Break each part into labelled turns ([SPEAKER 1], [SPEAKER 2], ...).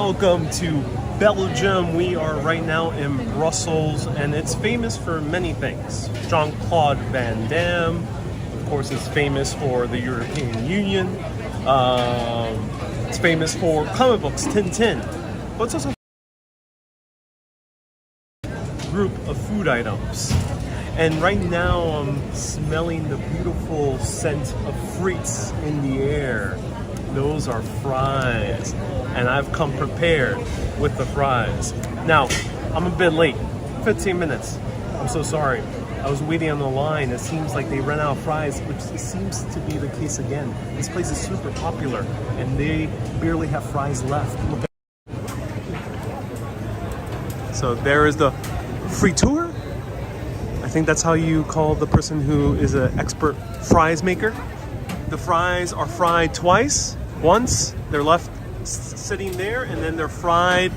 [SPEAKER 1] Welcome to Belgium. We are right now in Brussels, and it's famous for many things. Jean-Claude Van Damme, of course, is famous for the European Union. It's famous for comic books, Tintin, but it's also a group of food items. And right now I'm smelling the beautiful scent of frites in the air. Those are fries, and I've come prepared with the fries. Now, I'm a bit late, 15 minutes. I'm so sorry. I was waiting on the line. It seems like they ran out of fries, which seems to be the case again. This place is super popular, and they barely have fries left. Look at so there is the friture. I think that's how you call the person who is an expert fries maker. The fries are fried twice. Once they're left sitting there, and then they're fried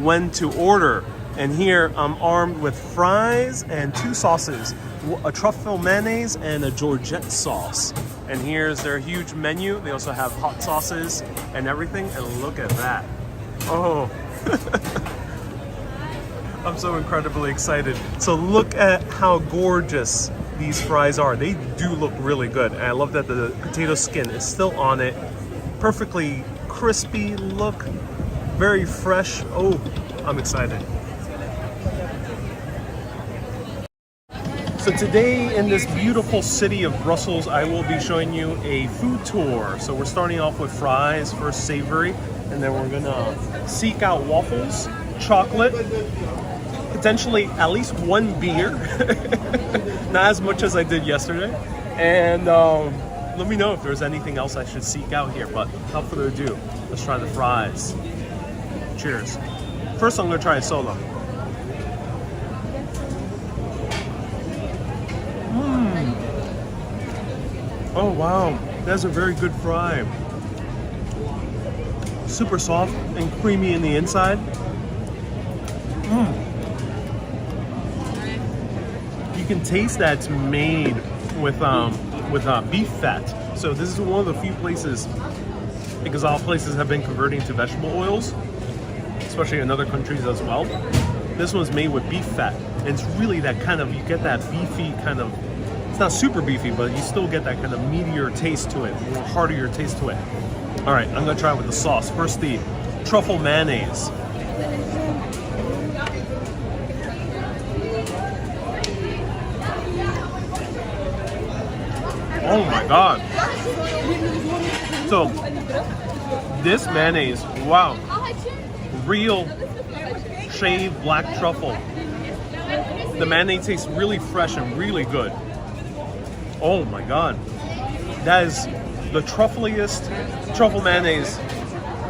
[SPEAKER 1] when to order. And here I'm armed with fries and two sauces, a truffle mayonnaise and a Georgette sauce. And here's their huge menu. They also have hot sauces and everything. And look at that. Oh, I'm so incredibly excited. So look at how gorgeous these fries are. They do look really good. And I love that the potato skin is still on it. Perfectly crispy look, very fresh. Oh, I'm excited. So today in this beautiful city of Brussels, I will be showing you a food tour. So we're starting off with fries, first savory, and then we're gonna seek out waffles, chocolate, potentially at least one beer, not as much as I did yesterday, and let me know if there's anything else I should seek out here. But without further ado, let's try the fries. Cheers. First, I'm gonna try a solo. Oh wow, that's a very good fry. Super soft and creamy in the inside. You can taste that it's made with beef fat. So this is one of the few places, because all places have been converting to vegetable oils, especially in other countries as well. This one's made with beef fat, and it's really that kind of, you get that beefy kind of, it's not super beefy, but you still get that kind of meatier taste to it, more heartier taste to it. All right, I'm gonna try it with the sauce. First, the truffle mayonnaise. Oh my god. So this mayonnaise, wow, real shaved black truffle. The mayonnaise tastes really fresh and really good. Oh my god. That is the truffleiest truffle mayonnaise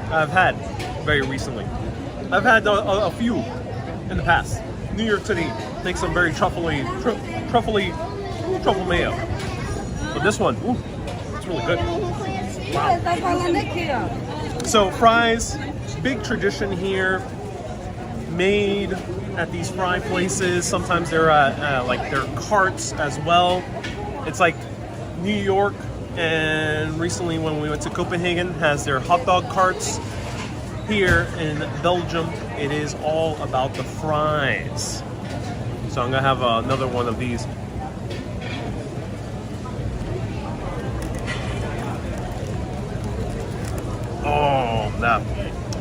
[SPEAKER 1] I've had very recently. I've had a few in the past. New York City makes some very truffle mayo. But this one, ooh, it's really good. Wow. So fries, big tradition here, made at these fry places. Sometimes they're like they're carts as well. It's like New York, and recently when we went to Copenhagen, has their hot dog carts. Here in Belgium, it is all about the fries. So I'm gonna have another one of these. Oh,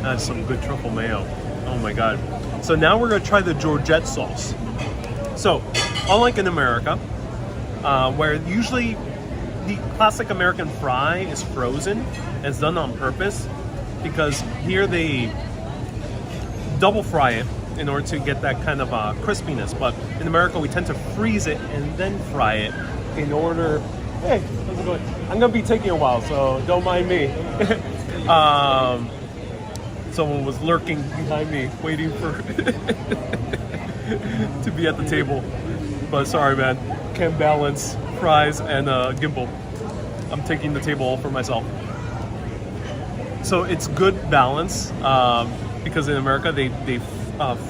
[SPEAKER 1] that's some good truffle mayo. Oh my god. So now we're gonna try the Georgette sauce. So, unlike in America, where usually the classic American fry is frozen, and it's done on purpose, because here they double fry it in order to get that kind of crispiness. But in America, we tend to freeze it and then fry it in order. Hey, how's it going? I'm gonna be taking a while, so don't mind me. Someone was lurking behind me, waiting for to be at the table. But sorry, man, can't balance fries and gimbal. I'm taking the table all for myself. So it's good balance, because in America they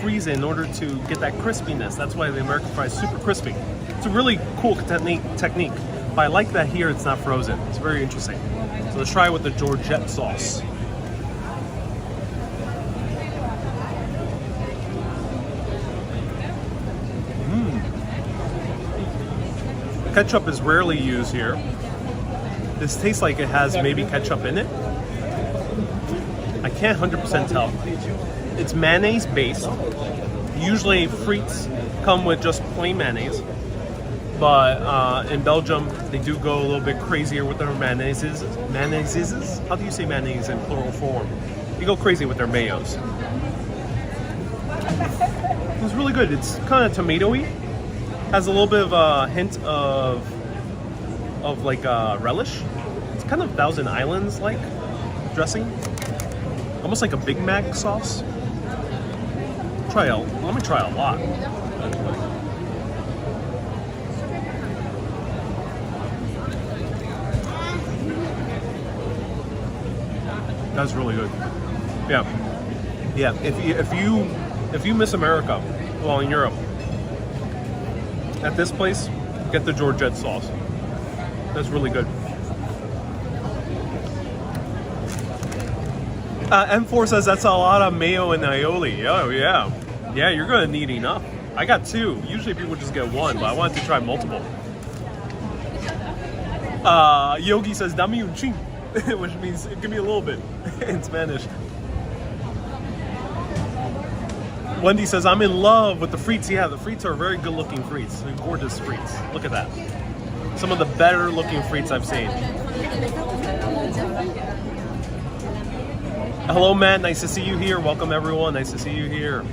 [SPEAKER 1] freeze it in order to get that crispiness. That's why the American fry is super crispy. It's a really cool technique. But I like that here it's not frozen. It's very interesting. So let's try it with the Georgette sauce. Ketchup is rarely used here. This tastes like it has maybe ketchup in it. I can't 100% tell. It's mayonnaise based. Usually frites come with just plain mayonnaise. But in Belgium, they do go a little bit crazier with their mayonnaises. Mayonnaises? How do you say mayonnaise in plural form? They go crazy with their mayos. It's really good. It's kind of tomatoey. Has a little bit of a hint of like relish. It's kind of Thousand Islands like dressing, almost like a Big Mac sauce. Let me try a lot. That's really good. Yeah. If you miss America while in Europe, at this place, get the Georgette sauce. That's really good. M4 says that's a lot of mayo and aioli. Oh yeah. Yeah, you're gonna need enough. I got 2. Usually people just get 1, but I wanted to try multiple. Yogi says dame un chin, which means give me a little bit in Spanish. Wendy says, I'm in love with the frites. Yeah, the frites are very good looking frites. They're gorgeous frites. Look at that. Some of the better looking frites I've seen. Hello, Matt. Nice to see you here. Welcome, everyone. Nice to see you here.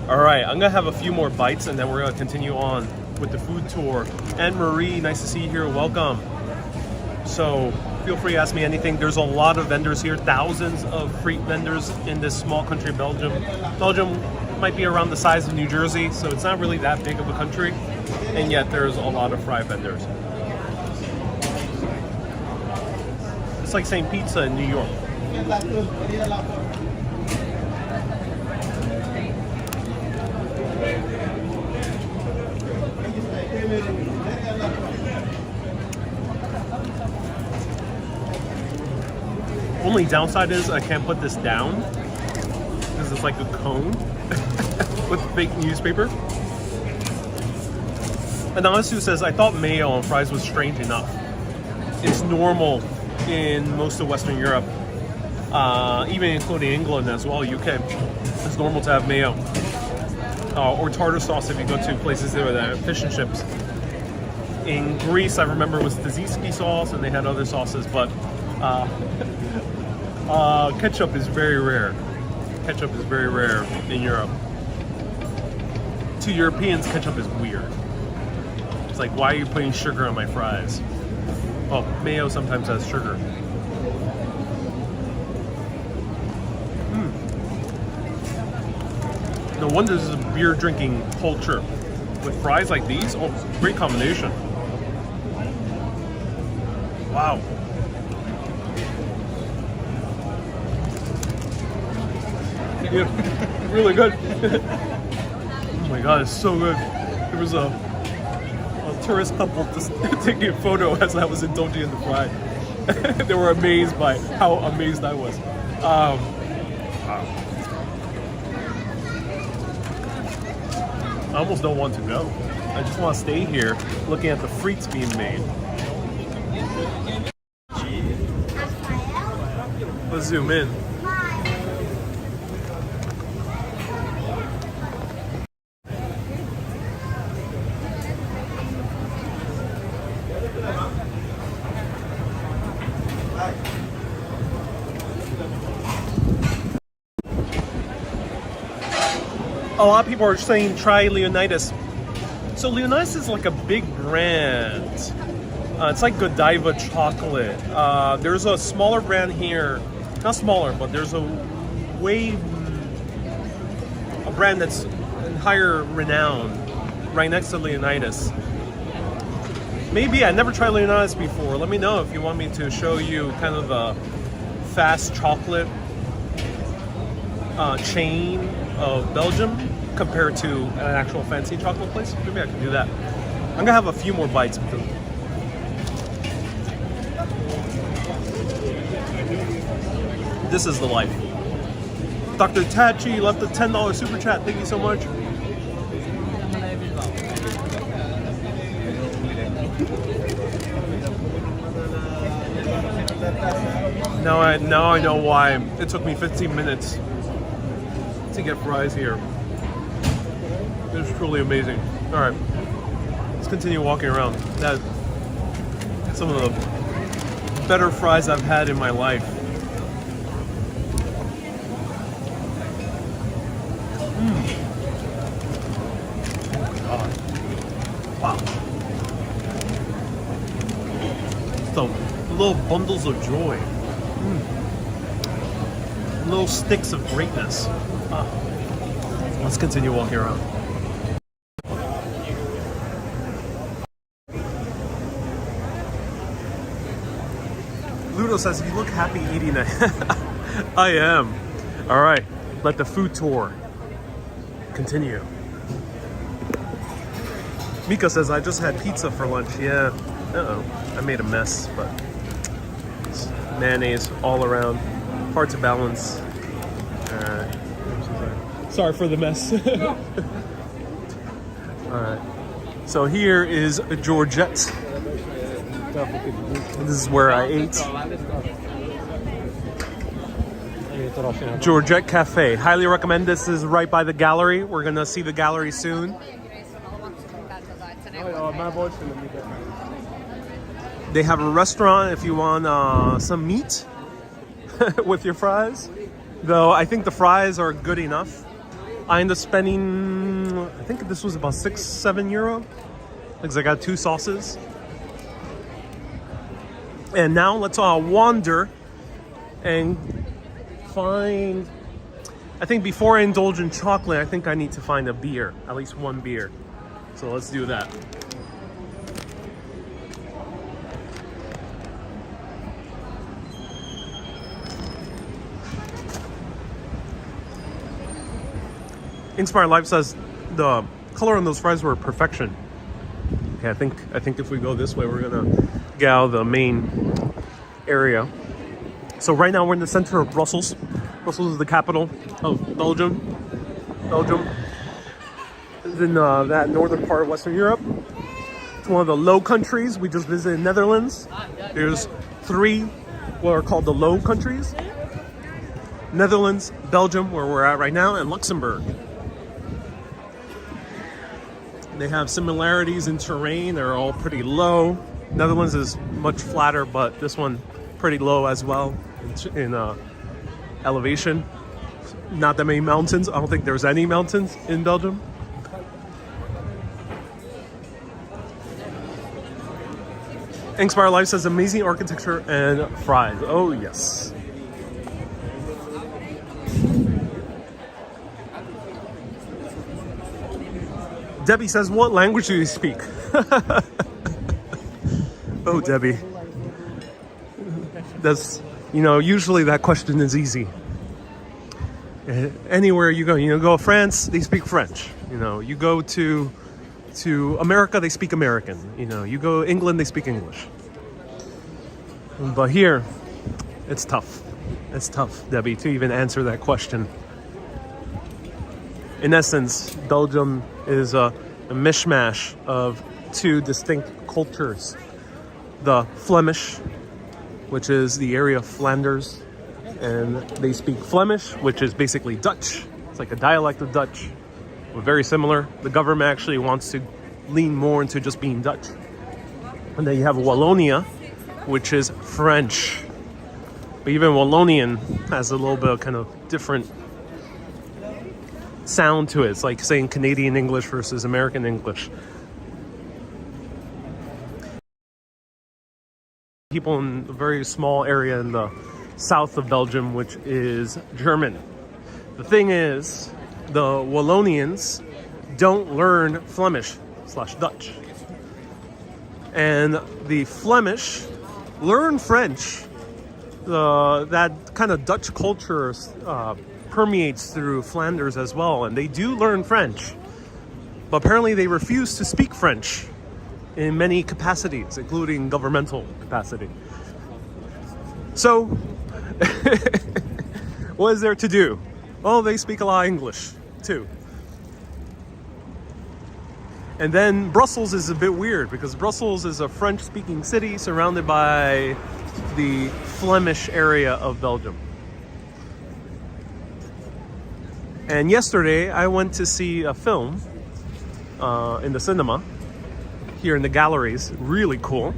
[SPEAKER 1] All right, I'm going to have a few more bites, and then we're going to continue on with the food tour. Anne Marie, nice to see you here. Welcome. So feel free to ask me anything. There's a lot of vendors here, thousands of frite vendors in this small country, Belgium. Belgium might be around the size of New Jersey, so it's not really that big of a country, and yet there's a lot of fry vendors. It's like saying pizza in New York. Only downside is I can't put this down because it's like a cone with fake newspaper. Anonsu says, I thought mayo on fries was strange enough. It's normal in most of Western Europe, even including England as well, UK. It's normal to have mayo. Or tartar sauce if you go to places that have fish and chips. In Greece, I remember it was tzatziki sauce, and they had other sauces, but ketchup is very rare. Ketchup is very rare in Europe. To Europeans, ketchup is weird. It's like, why are you putting sugar on my fries? Well, mayo sometimes has sugar. No wonder this is a beer drinking culture. With fries like these, oh, great combination. Wow. Yeah, really good. Oh my god, it's so good. There was a tourist couple just taking a photo as I was indulging in the fry. They were amazed by how amazed I was. Wow. I almost don't want to go. I just want to stay here looking at the frites being made. Let's zoom in. A lot of people are saying try Leonidas. So Leonidas is like a big brand. It's like Godiva chocolate. There's a smaller brand here, not smaller, but there's a brand that's in higher renown right next to Leonidas. Maybe I never tried Leonidas before. Let me know if you want me to show you kind of a fast chocolate chain of Belgium compared to an actual fancy chocolate place. Maybe I can do that. I'm gonna have a few more bites because this is the life. Dr. Tachi left a $10 super chat. Thank you so much. Now I know why it took me 15 minutes to get fries here. It's truly amazing. All right, let's continue walking around. That's some of the better fries I've had in my life. Wow. So little bundles of joy. Little sticks of greatness. Let's continue walking around. Ludo says, you look happy eating it. I am. All right, let the food tour continue. Mika says, I just had pizza for lunch. Yeah, uh-oh, I made a mess, but it's mayonnaise all around. Hard to balance. Sorry for the mess. All right, so here is Georgette. This is where I ate. Georgette Cafe. Highly recommend. This is right by the gallery. We're gonna see the gallery soon. They have a restaurant if you want some meat with your fries. Though I think the fries are good enough. I ended up spending, I think this was about €6-7 because I got 2 sauces. And now let's wander and find, I think before I indulge in chocolate, I think I need to find a beer, at least one beer. So let's do that. Inspire Life says the color on those fries were perfection. Okay, I think if we go this way, we're gonna get out of the main area. So right now we're in the center of Brussels. Brussels is the capital of Belgium. Belgium is in that northern part of Western Europe. It's one of the Low Countries. We just visited Netherlands. There's 3 what are called the Low Countries. Netherlands, Belgium, where we're at right now, and Luxembourg. They have similarities in terrain. They're all pretty low. Netherlands is much flatter, but this one pretty low as well in elevation. Not that many mountains. I don't think there's any mountains in Belgium. Inspire Life says amazing architecture and fries. Oh yes. Debbie says, what language do you speak? Oh, Debbie. That's, usually that question is easy. Anywhere you go France, they speak French. You go to America, they speak American. You go England, they speak English. But here, it's tough. It's tough, Debbie, to even answer that question. In essence, Belgium is a mishmash of 2 distinct cultures. The Flemish, which is the area of Flanders, and they speak Flemish, which is basically Dutch. It's like a dialect of Dutch. We're very similar. The government actually wants to lean more into just being Dutch. And then you have Wallonia, which is French. But even Wallonian has a little bit of kind of different sound to it. It's like saying Canadian English versus American English. People in a very small area in the south of Belgium, which is German. The thing is, the Wallonians don't learn Flemish/Dutch. And the Flemish learn French. That kind of Dutch culture permeates through Flanders as well, and they do learn French, but apparently they refuse to speak French in many capacities, including governmental capacity. So, what is there to do? Well, they speak a lot of English too. And then Brussels is a bit weird because Brussels is a French-speaking city surrounded by the Flemish area of Belgium. And yesterday I went to see a film in the cinema here in the galleries. Really cool.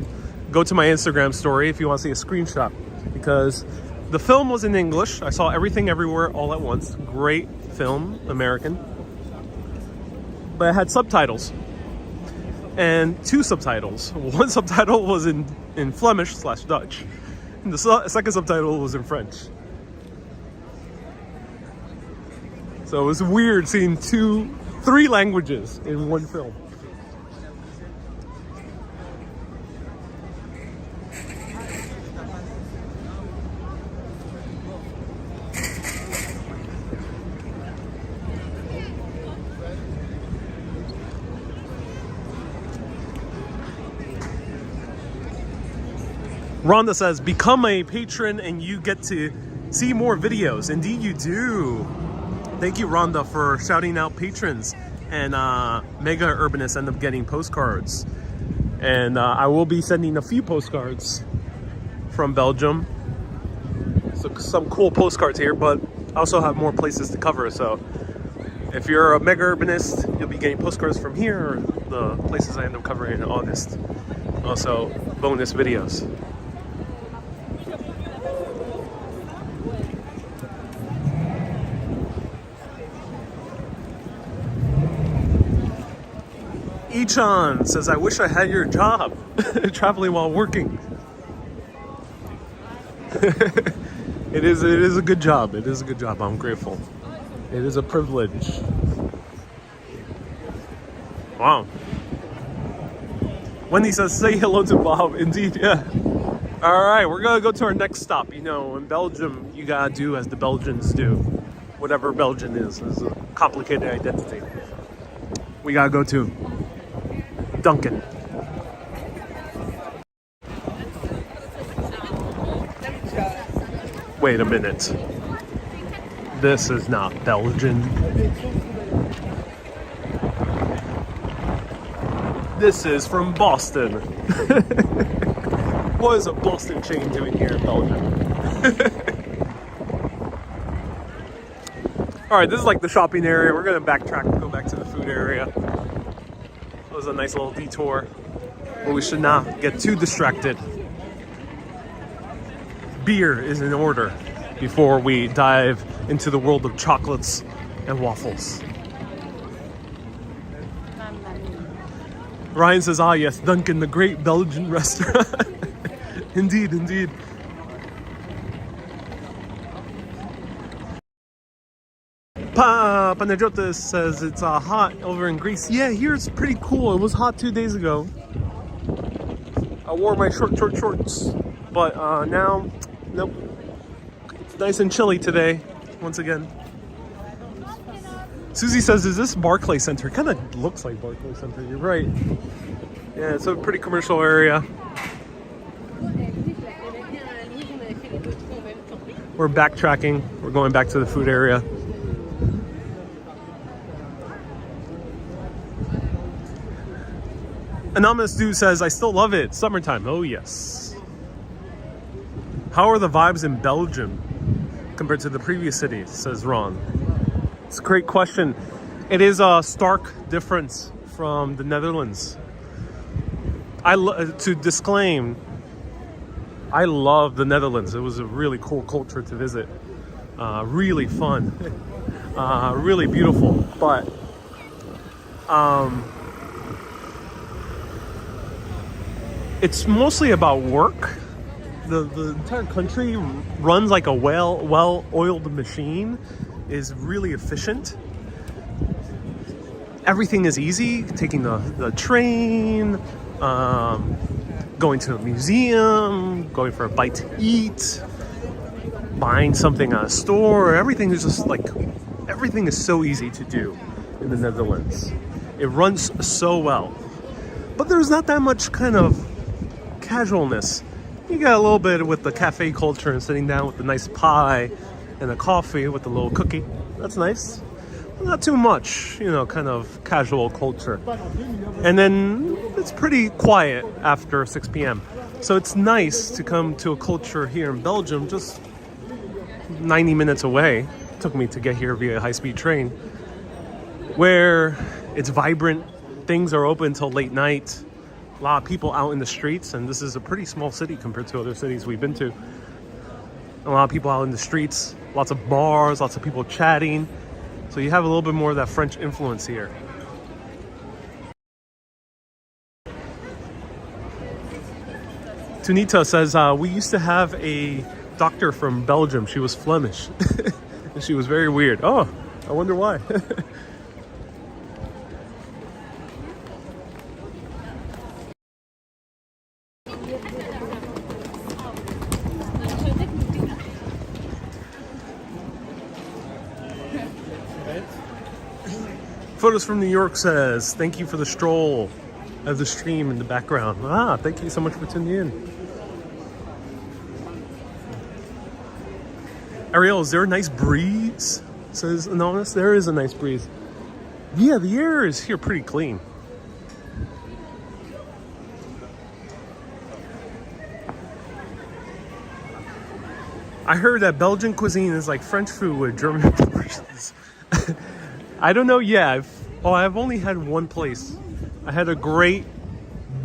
[SPEAKER 1] Go to my Instagram story if you want to see a screenshot, because the film was in English. I saw Everything Everywhere All at Once. Great film, American. But it had subtitles. And 2 subtitles. One subtitle was in Flemish/Dutch. And the second subtitle was in French. So it was weird seeing 3 languages in one film. Rhonda says, become a patron and you get to see more videos. Indeed you do. Thank you, Rhonda, for shouting out patrons. And Mega Urbanists end up getting postcards. And I will be sending a few postcards from Belgium. So some cool postcards here, but I also have more places to cover. So if you're a Mega Urbanist, you'll be getting postcards from here, or the places I end up covering in August. Also, bonus videos. Ichan says, I wish I had your job, traveling while working. It is a good job. It is a good job. I'm grateful. It is a privilege. Wow. Wendy says, say hello to Bob. Indeed, yeah. All right, we're going to go to our next stop. You know, in Belgium, you got to do as the Belgians do. Whatever Belgian is a complicated identity. We got to go to Dunkin'. Wait a minute. This is not Belgian. This is from Boston. What is a Boston chain doing here in Belgium? Alright, this is like the shopping area. We're going to backtrack and go back to the food area. It was a nice little detour, but we should not get too distracted. Beer is in order before we dive into the world of chocolates and waffles. Ryan says, ah yes, Dunkin', the great Belgian restaurant. Indeed, indeed. Panajotis says it's hot over in Greece. Yeah, here it's pretty cool. It was hot 2 days ago. I wore my shorts. But now, nope. It's nice and chilly today, once again. Susie says, is this Barclay Center? It kind of looks like Barclay Center, you're right. Yeah, it's a pretty commercial area. We're backtracking. We're going back to the food area. Anonymous Dude says, I still love it. Summertime. Oh, yes. How are the vibes in Belgium compared to the previous cities, says Ron. It's a great question. It is a stark difference from the Netherlands. To disclaim, I love the Netherlands. It was a really cool culture to visit. Really fun. Really beautiful. But it's mostly about work. The entire country runs like a well-oiled machine, is really efficient. Everything is easy, taking the train, going to a museum, going for a bite to eat, buying something at a store. Everything is so easy to do in the Netherlands. It runs so well. But there's not that much kind of casualness. You got a little bit with the cafe culture and sitting down with a nice pie and a coffee with a little cookie. That's nice. not too much, you know, kind of casual culture. And then it's pretty quiet after 6 p.m. So it's nice to come to a culture here in Belgium, just 90 minutes away. It took me to get here via high-speed train, where it's vibrant, things are open until late night, a lot of people out in the streets, and this is a pretty small city compared to other cities we've been to. A lot of people out in the streets, lots of bars, lots of people chatting. So you have a little bit more of that French influence here. Tunita says, we used to have a doctor from Belgium. She was Flemish. And she was very weird. Oh, I wonder why. Photos from New York says, thank you for the stroll of the stream in the background. Ah, thank you so much for tuning in. Ariel, is there a nice breeze? Says Anonymous. There is a nice breeze. Yeah, the air is here pretty clean. I heard that Belgian cuisine is like French food with German versions. I don't know. Yeah, I've only had one place. I had a great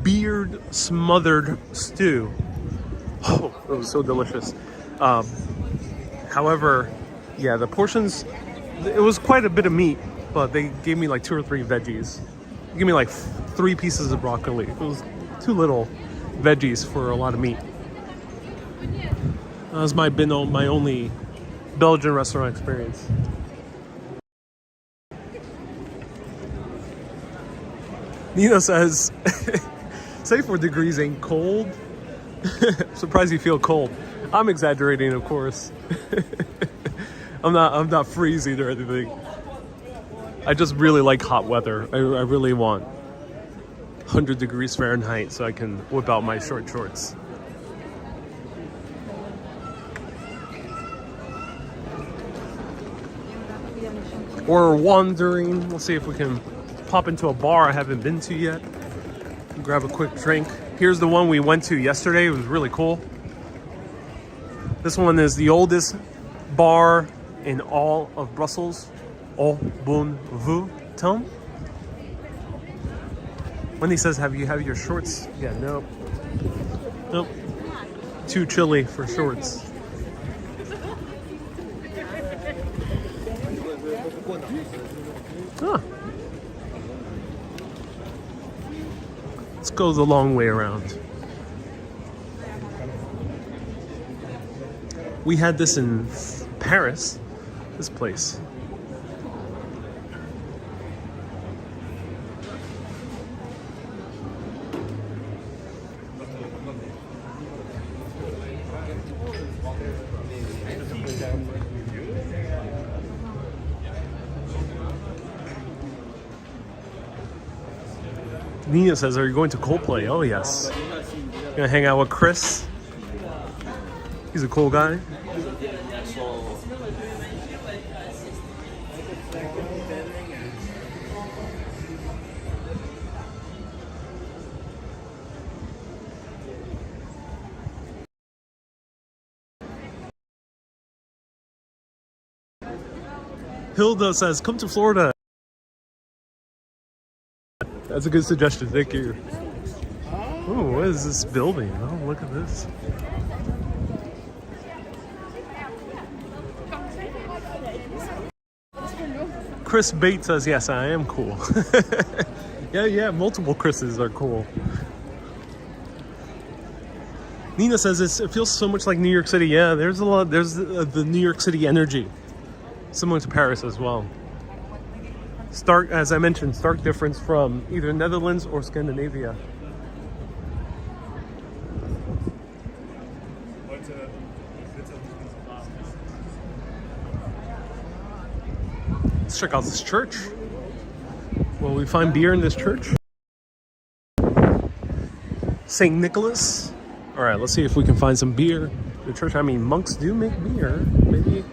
[SPEAKER 1] beard smothered stew. Oh, it was so delicious. However, yeah, the portions, it was quite a bit of meat, but they gave me like 2 or 3 veggies. They gave me like 3 pieces of broccoli. It was too little veggies for a lot of meat. That was my only Belgian restaurant experience. Nino says, 74 degrees ain't cold. Surprised you feel cold. I'm exaggerating, of course. I'm not freezing or anything. I just really like hot weather. I really want 100 degrees Fahrenheit so I can whip out my short shorts. We're wandering. We'll see if we can pop into a bar I haven't been to yet. Grab a quick drink. Here's the one we went to yesterday. It was really cool. This one is the oldest bar in all of Brussels. Au bon vous temps. When he says, have you your shorts? Yeah, nope. Nope. Too chilly for shorts. Huh. Let's go the long way around. We had this in Paris, this place. Nina says, are you going to Coldplay? Oh, yes. Gonna hang out with Chris. He's a cool guy. Hilda says, come to Florida. That's a good suggestion. Thank you. Oh, what is this building? Oh, look at this. Chris Bates says, yes, I am cool. yeah, multiple Chris's are cool. Nina says, it feels so much like New York City. Yeah, there's the New York City energy. Similar to Paris as well. Stark, as I mentioned, stark difference from either Netherlands or Scandinavia. Let's check out this church. Will we find beer in this church? St. Nicholas. All right, let's see if we can find some beer. The church, I mean, monks do make beer. Maybe.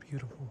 [SPEAKER 1] beautiful.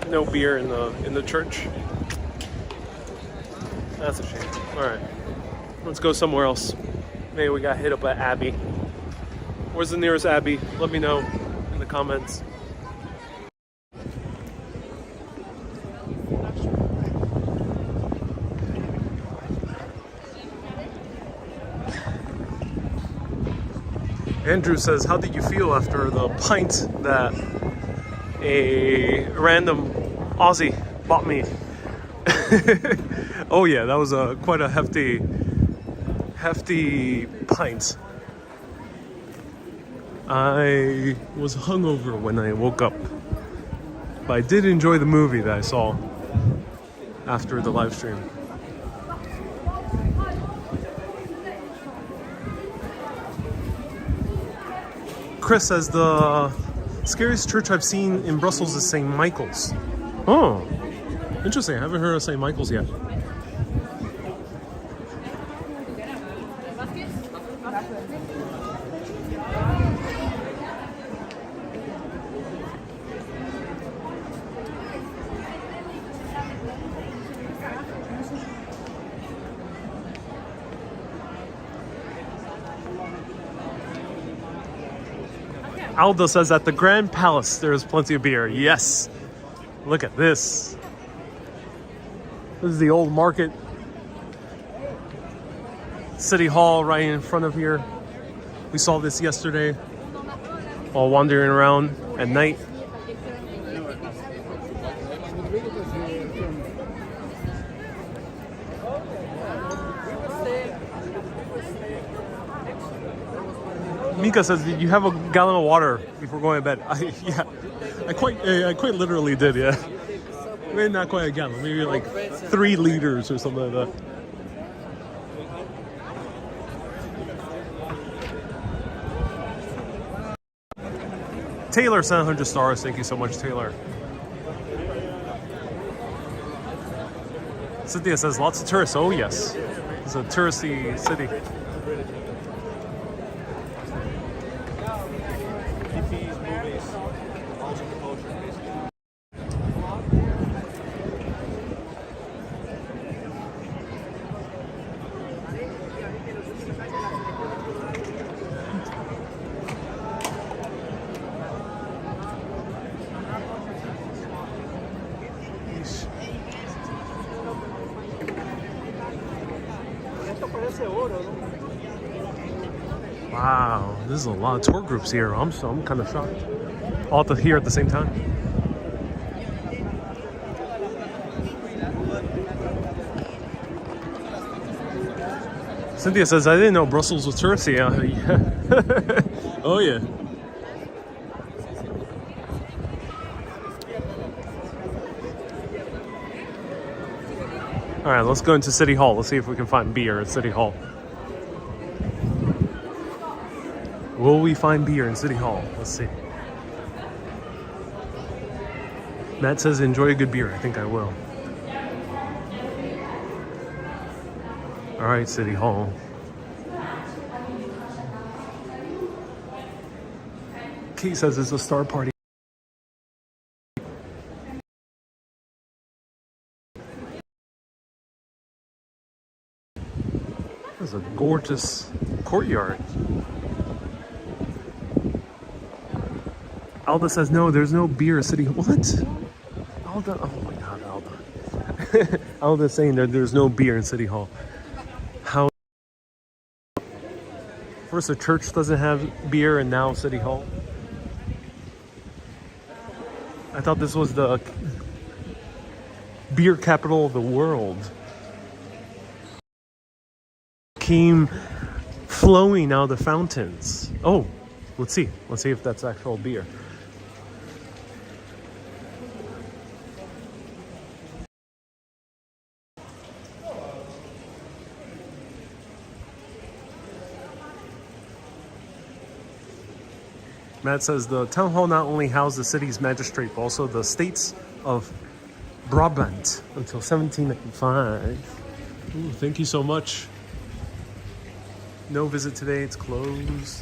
[SPEAKER 1] No beer in the church. That's a shame. All right, let's go somewhere else. Maybe we got hit up at Abbey. Where's the nearest Abbey? Let me know in the comments. Andrew says, how did you feel after the pint that a random Aussie bought me? Oh yeah, that was quite a hefty pint. I was hungover when I woke up, but I did enjoy the movie that I saw after the live stream. Chris says the scariest church I've seen in Brussels is St. Michael's. Oh, interesting. I haven't heard of St. Michael's yet. Aldo says at the Grand Palace there is plenty of beer. Yes. Look at this. This is the old market. City Hall right in front of here. We saw this yesterday while wandering around at night. Mika says, did you have a gallon of water before going to bed? I quite literally did, yeah. Maybe not quite a gallon, maybe like 3 liters or something like that. Taylor sent 100 stars. Thank you so much, Taylor. Cynthia says, lots of tourists. Oh, yes. It's a touristy city. Wow, this is a lot of tour groups here. I'm kind of shocked. All here at the same time. Cynthia says, I didn't know Brussels was touristy. Yeah. Oh, yeah. All right, let's go into City Hall. Let's see if we can find beer at City Hall. Will we find beer in City Hall? Let's see. Matt says, enjoy a good beer. I think I will. All right, City Hall. Kate says it's a star party. There's a gorgeous courtyard. Alda says, no, there's no beer at City Hall. What? Alda, oh my God, Alda. Alda's saying that there's no beer in City Hall. How? First, the church doesn't have beer, and now City Hall. I thought this was the beer capital of the world. Came flowing out of the fountains. Oh, let's see. Let's see if that's actual beer. Matt says the town hall not only housed the city's magistrate, but also the states of Brabant until 1795. Ooh, thank you so much. No visit today, it's closed.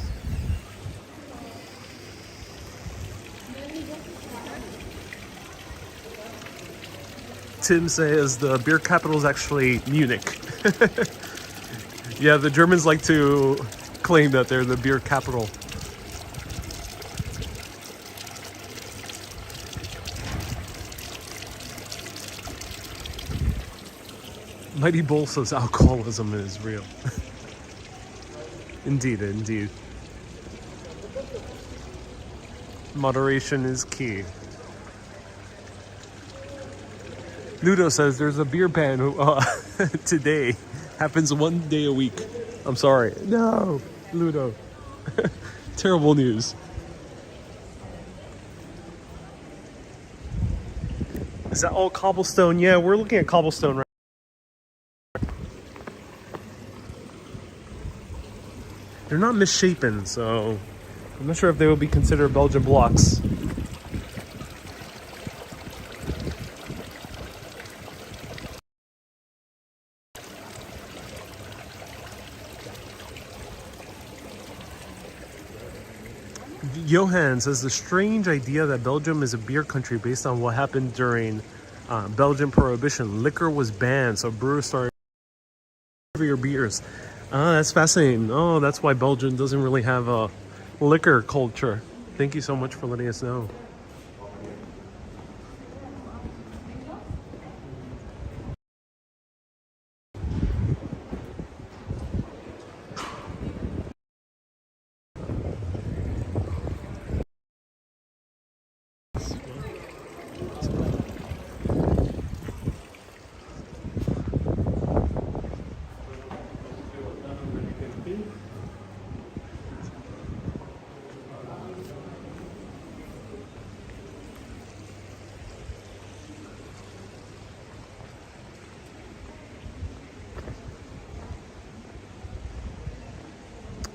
[SPEAKER 1] Tim says the beer capital is actually Munich. Yeah, the Germans like to claim that they're the beer capital. Mighty Bull says alcoholism is real. Indeed, indeed. Moderation is key. Ludo says there's a beer ban today. Happens one day a week. I'm sorry. No, Ludo. Terrible news. Is that all cobblestone? Yeah, we're looking at cobblestone right. They're not misshapen, so I'm not sure if they will be considered Belgian blocks. Johan says the strange idea that Belgium is a beer country based on what happened during Belgian Prohibition. Liquor was banned, so brewers started your beers. That's fascinating. Oh, that's why Belgium doesn't really have a liquor culture. Thank you so much for letting us know.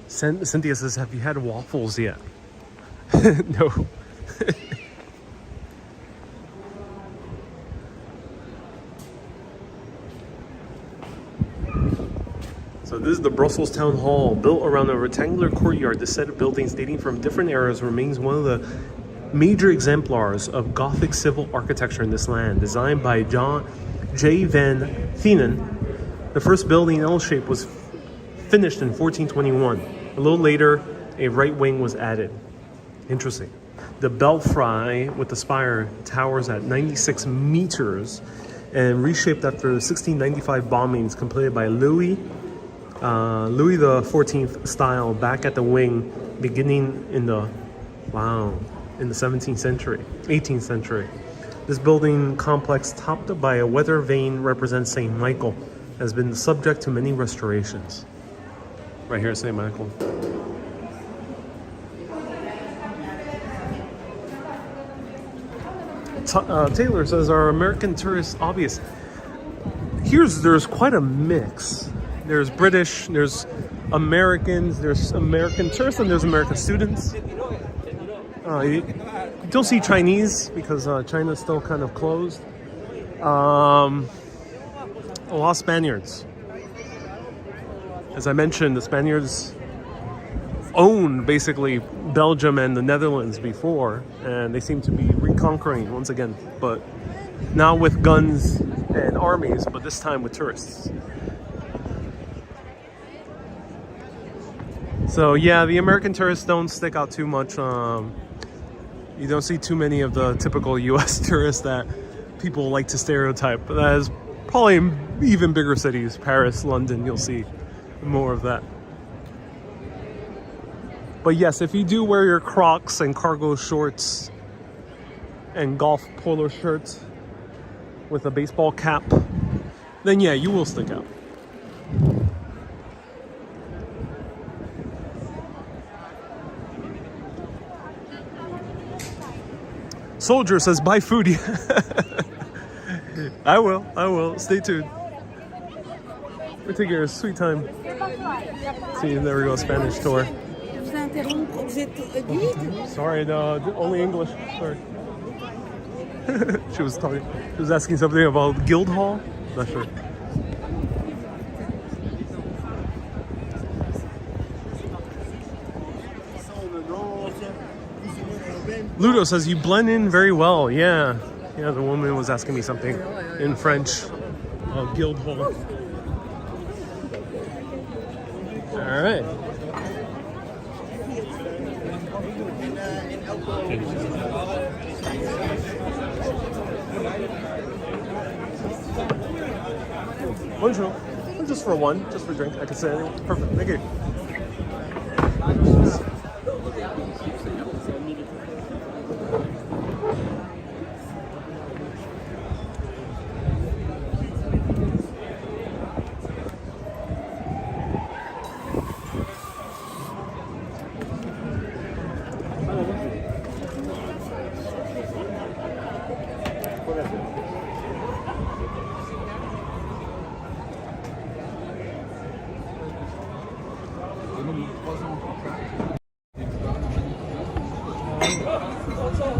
[SPEAKER 1] Cynthia says, have you had waffles yet? No. So this is the Brussels Town Hall, built around a rectangular courtyard. This set of buildings dating from different eras remains one of the major exemplars of Gothic civil architecture in this land. Designed by John J. van Thienen, the first building in L shape was finished in 1421. A little later, a right wing was added. Interesting. The belfry with the spire towers at 96 meters and reshaped after the 1695 bombings completed by Louis the 14th style back at the wing beginning in the 17th century, 18th century. This building complex topped by a weather vane represents St. Michael, has been subject to many restorations. Right here, St. Michael. Taylor says, are American tourists obvious? There's quite a mix. There's British, there's Americans, there's American tourists, and there's American students. You don't see Chinese because China's still kind of closed. A lot of Spaniards. As I mentioned, the Spaniards owned basically Belgium and the Netherlands before, and they seem to be reconquering once again, but now with guns and armies, but this time with tourists. So yeah, the American tourists don't stick out too much. You don't see too many of the typical US tourists that people like to stereotype. But that is probably in even bigger cities, Paris, London, you'll see more of that. But yes, if you do wear your Crocs and cargo shorts and golf polo shirts with a baseball cap, then yeah, you will stick out. Soldier says, buy foodie. I will. Stay tuned. We're taking our sweet time. See, there we go, Spanish tour. Sorry, no, only English. Sorry. She was asking something about Guildhall. Not sure. Ludo says you blend in very well. Yeah, the woman was asking me something in French. Guildhall. All right. Bonjour. Just for one, just for drink. I could say anything. Perfect. Thank you.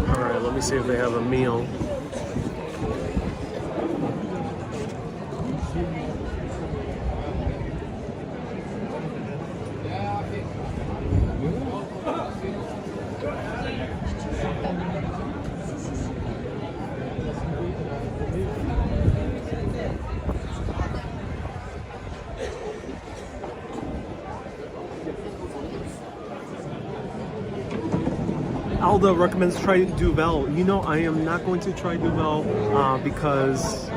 [SPEAKER 1] Alright, let me see if they have a meal. Alda recommends try Duvel. You know, I am not going to try Duvel because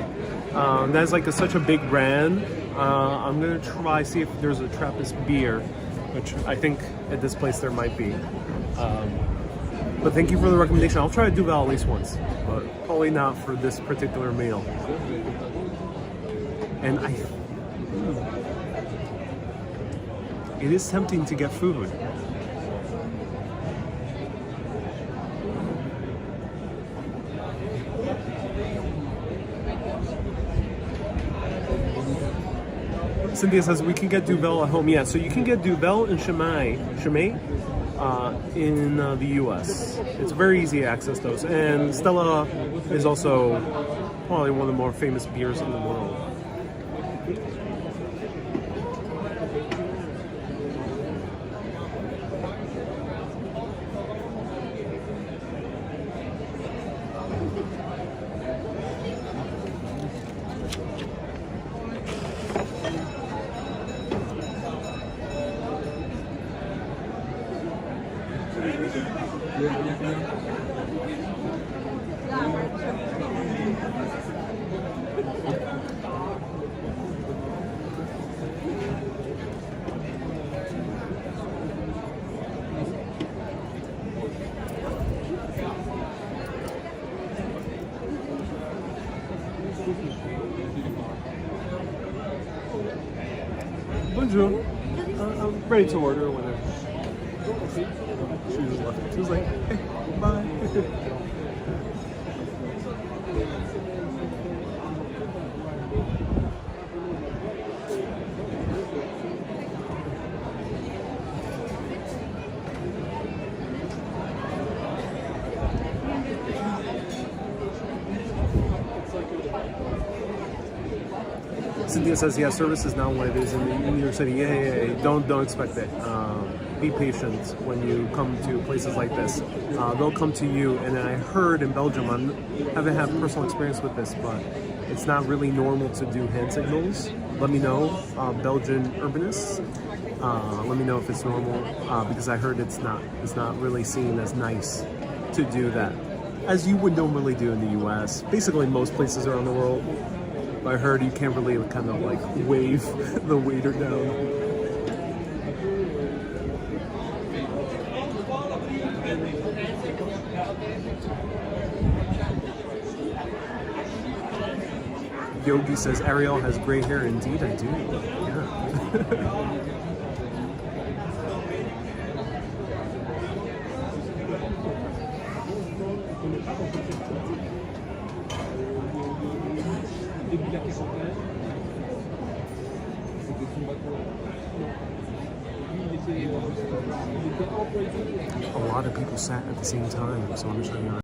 [SPEAKER 1] that's like such a big brand. I'm going to try, see if there's a Trappist beer, which I think at this place there might be. But thank you for the recommendation. I'll try Duvel at least once, but probably not for this particular meal. And it is tempting to get food. Cynthia says we can get Duvel at home. Yeah, so you can get Duvel and Chimay in the US. It's very easy to access those. And Stella is also probably one of the more famous beers in the world. Bonjour. I'm ready to order whenever. She just left. She was like, hey, bye. Cynthia says, yeah, service is not what it is in New York City. Yeah. Don't expect it. Be patient when you come to places like this. They'll come to you, and I heard in Belgium, I haven't had personal experience with this, but it's not really normal to do hand signals. Let me know, Belgian urbanists. Let me know if it's normal, because I heard it's not really seen as nice to do that, as you would normally do in the US. Basically, most places around the world. I heard you can't really kind of like wave the waiter down. Yogi says, Ariel has gray hair. Indeed, I do. Yeah. A lot of people sat at the same time, so I'm showing you.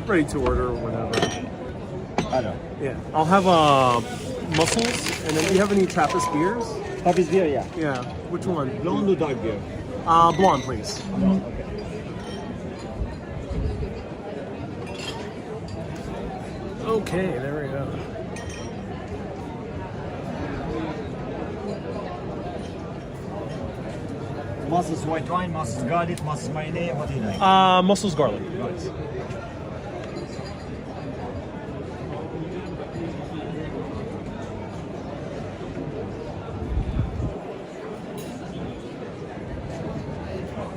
[SPEAKER 1] Ready to order whenever.
[SPEAKER 2] I know.
[SPEAKER 1] Yeah, I'll have Mussels, and then do you have any Trappist beers?
[SPEAKER 2] Trappist beer, yeah.
[SPEAKER 1] Yeah, which one?
[SPEAKER 2] Blonde or dark beer?
[SPEAKER 1] Blonde, please.
[SPEAKER 2] Blonde, okay.
[SPEAKER 1] Okay, there we go.
[SPEAKER 2] Mussels white wine, Mussels garlic, Mussels mayonnaise, what do you like?
[SPEAKER 1] Mussels garlic. Nice.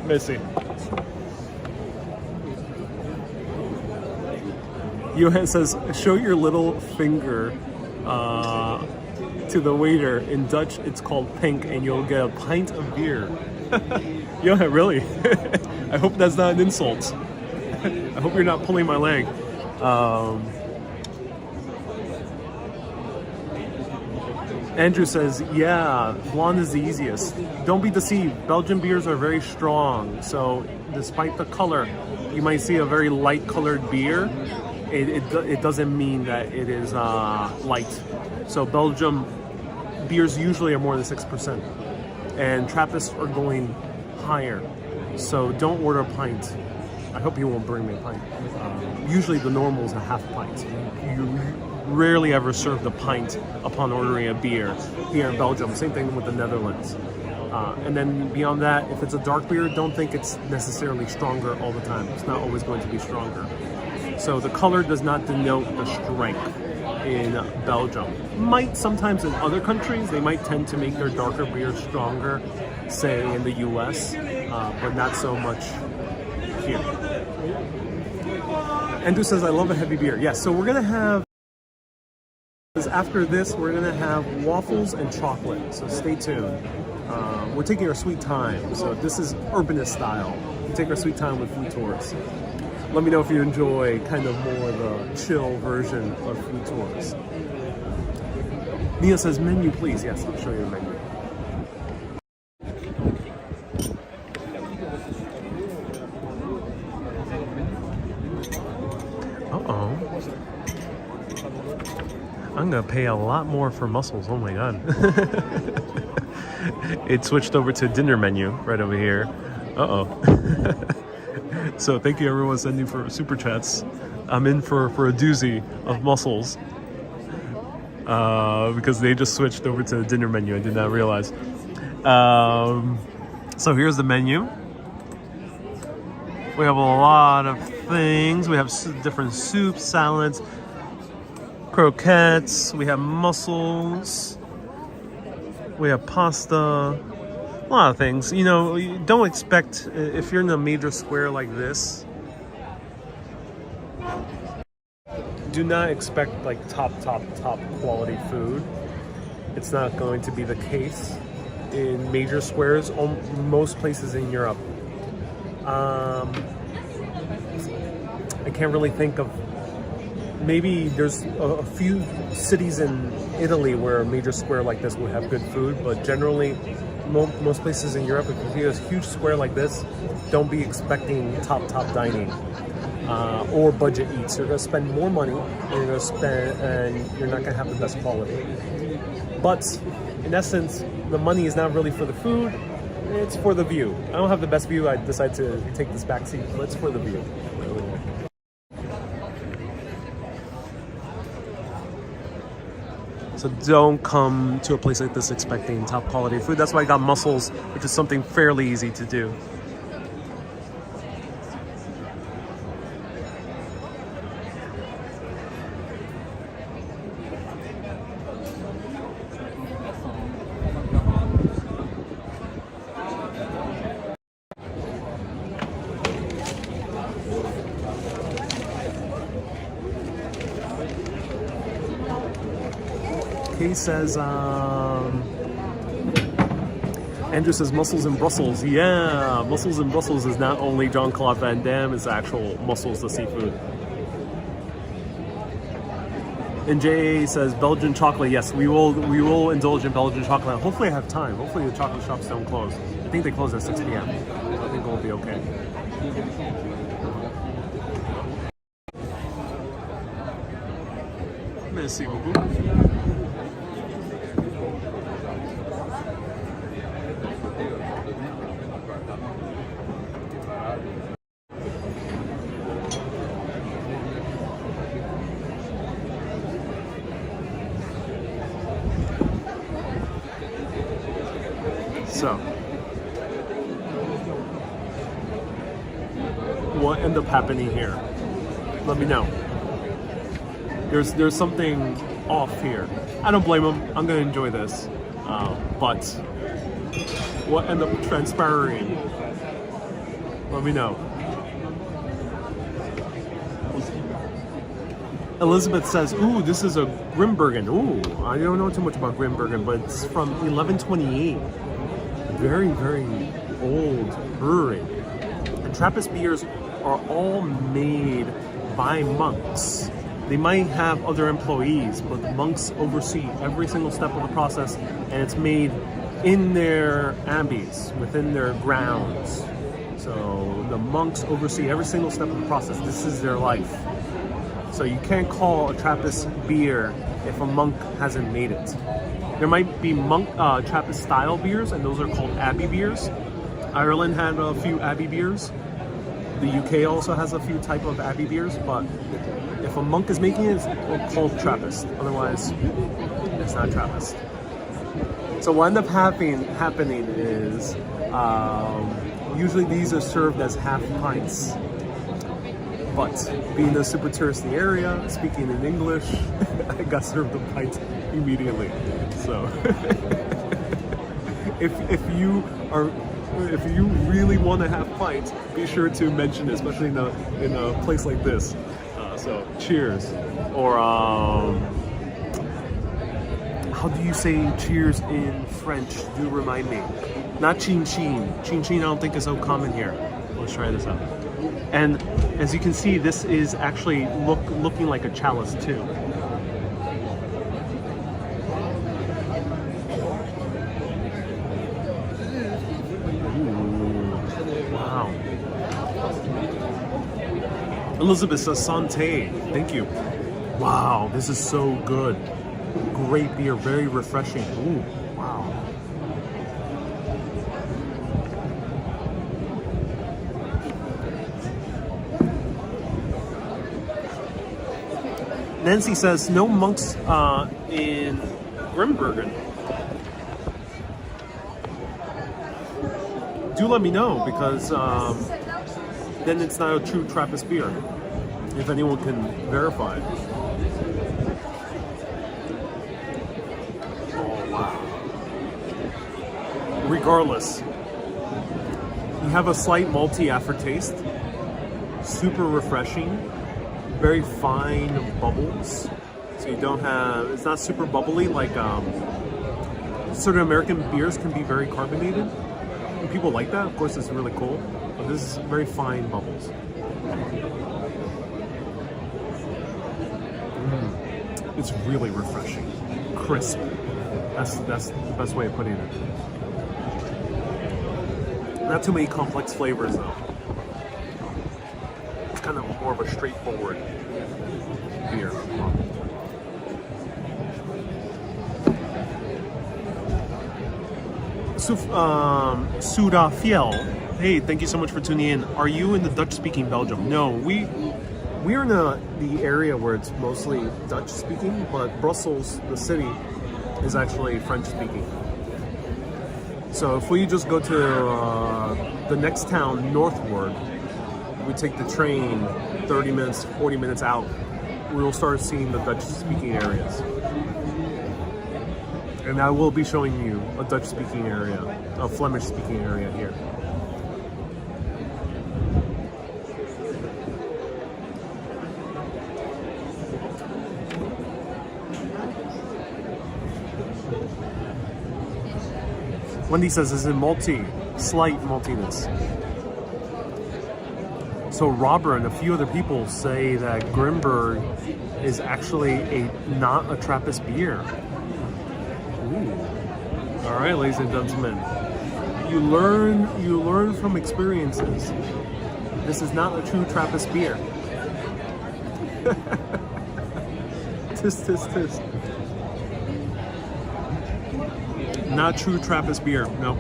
[SPEAKER 1] Missy. Johan says, show your little finger to the waiter. In Dutch, it's called pink, and you'll get a pint of beer. Johan, really? I hope that's not an insult. I hope you're not pulling my leg. Andrew says, yeah, blonde is the easiest. Don't be deceived. Belgian beers are very strong. So despite the color, you might see a very light colored beer. It doesn't mean that it is light. So Belgium beers usually are more than 6%. And Trappist are going higher. So don't order a pint. I hope you won't bring me a pint. Usually the normal is a half pint. You rarely ever serve the pint upon ordering a beer here in Belgium. Same thing with the Netherlands. And then beyond that, if it's a dark beer, don't think it's necessarily stronger all the time. It's not always going to be stronger. So the color does not denote the strength in Belgium. Might sometimes in other countries, they might tend to make their darker beers stronger, say in the US, but not so much here. Andrew says, I love a heavy beer. Yes, so we're gonna have, after this, we're gonna have waffles and chocolate, so stay tuned. We're taking our sweet time, so this is urbanist style. We take our sweet time with food tours. Let me know if you enjoy kind of more the chill version of food tours. Mia says, menu please. Yes, I'll show you the menu. Uh-oh. I'm gonna pay a lot more for mussels. Oh my god. It switched over to dinner menu right over here. Uh-oh. So thank you everyone sending for super chats. I'm in for a doozy of mussels. Because they just switched over to the dinner menu. I did not realize. So here's the menu. We have a lot of things. We have different soups, salads, croquettes. We have mussels. We have pasta. A lot of things. You know, you don't expect, if you're in a major square like this, do not expect like top quality food. It's not going to be the case in major squares, most places in Europe. I can't really think of, maybe there's a few cities in Italy where a major square like this would have good food, but generally most places in Europe, if you see a huge square like this, don't be expecting top dining. Or budget eats. You're going to spend more money, and you're not going to have the best quality. But in essence, the money is not really for the food, it's for the view. I don't have the best view, I decided to take this back seat, but it's for the view. So don't come to a place like this expecting top quality food. That's why I got mussels, which is something fairly easy to do. Kay says, Andrew says mussels in Brussels. Yeah, mussels in Brussels is not only Jean-Claude Van Damme, it's actual mussels, the seafood. And Jay says Belgian chocolate. Yes, we will indulge in Belgian chocolate. Hopefully I have time. Hopefully the chocolate shops don't close. I think they close at 6 p.m. I think we'll be okay. Merci beaucoup. So, what ended up happening here? Let me know. There's something off here. I don't blame them. I'm gonna enjoy this, but what ended up transpiring? Let me know. Elizabeth says, "Ooh, this is a Grimbergen." Ooh, I don't know too much about Grimbergen, but it's from 1128. Very, very old brewery. And Trappist beers are all made by monks. They might have other employees, but the monks oversee every single step of the process, and it's made in their abbeys, within their grounds. So the monks oversee every single step of the process. This is their life. So you can't call a Trappist beer if a monk hasn't made it. There might be monk Trappist style beers, and those are called Abbey beers. Ireland had a few Abbey beers. The UK also has a few type of Abbey beers, but if a monk is making it, it's called Trappist. Otherwise, it's not Trappist. So what ends up happening is usually these are served as half pints. But being a super touristy area, speaking in English, I got served a pint immediately. So if you really want to have pints, be sure to mention it, especially in a place like this. So cheers, or how do you say cheers in French? Do remind me. Not chin chin. Chin chin I don't think is so common here. Let's try this out. And as you can see, this is actually looking like a chalice too. Wow. Elizabeth says santé. Thank you. Wow, this is so good. Great beer, very refreshing. Ooh, wow. Nancy says no monks in Grimbergen. Do let me know, because then it's not a true Trappist beer, if anyone can verify. Oh, wow. Regardless, you have a slight malty aftertaste, super refreshing, very fine bubbles. So you don't have, it's not super bubbly like certain American beers can be very carbonated. And people like that, of course, it's really cool. But this is very fine bubbles. It's really refreshing, crisp. That's the best way of putting it. Not too many complex flavors though. It's kind of more of a straightforward beer. Sudafiel, hey, thank you so much for tuning in. Are you in the Dutch-speaking Belgium? No, we're in the area where it's mostly Dutch-speaking, but Brussels, the city, is actually French-speaking. So if we just go to the next town northward, we take the train 30 minutes, 40 minutes out, we'll start seeing the Dutch-speaking areas. And I will be showing you a Dutch-speaking area, a Flemish-speaking area here. Wendy says, is it malty? Slight maltiness. So Robert and a few other people say that Grimberg is actually not a Trappist beer. Ooh. All right, ladies and gentlemen, you learn from experiences. This is not a true Trappist beer. Tisk. Not true Trappist beer, no.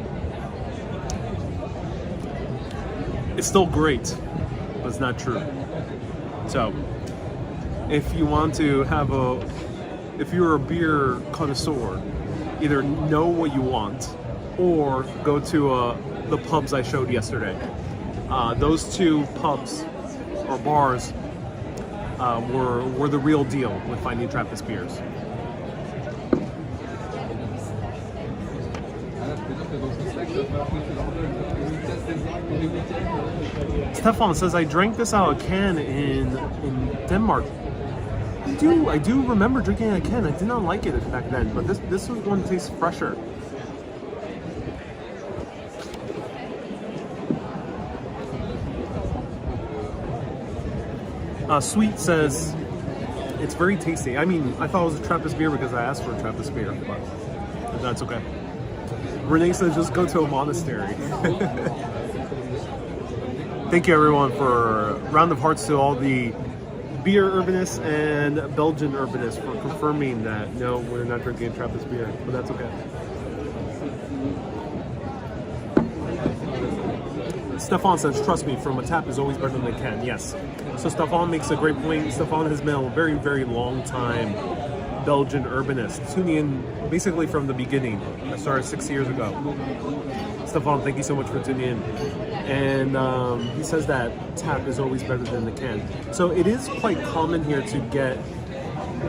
[SPEAKER 1] It's still great, but it's not true. So, if you want to have if you're a beer connoisseur, either know what you want or go to the pubs I showed yesterday. Those two pubs or bars were the real deal with finding Trappist beers. Stefan says, I drank this out of a can in Denmark. I do remember drinking it out of a can. I did not like it back then, but this one tastes fresher. Sweet says, it's very tasty. I mean, I thought it was a Trappist beer because I asked for a Trappist beer, but that's okay. Renee says, just go to a monastery. Thank you, everyone, for a round of hearts to all the beer urbanists and Belgian urbanists for confirming that, no, we're not drinking Trappist beer, but that's okay. Stefan says, trust me, from a tap is always better than a can. Yes. So Stefan makes a great point. Stefan has been a very, very long time Belgian urbanist, tuning in basically from the beginning. I started 6 years ago. Stefan, thank you so much for tuning in. And he says that tap is always better than the can. So it is quite common here to get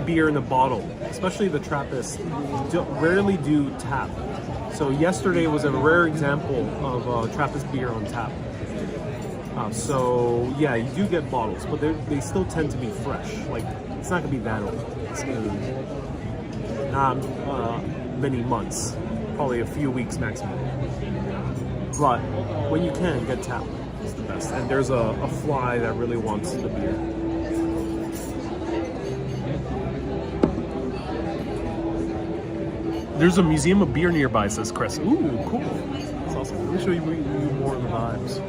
[SPEAKER 1] beer in a bottle, especially the Trappists rarely do tap. So yesterday was a rare example of Trappist beer on tap. So yeah, you do get bottles, but they still tend to be fresh. Like, it's not gonna be that old. It's gonna be not many months, probably a few weeks maximum. But when you can, get tap. is the best. And there's a fly that really wants the beer. There's a museum of beer nearby, says Chris. Ooh, cool. That's awesome. Let me show you more of the vibes.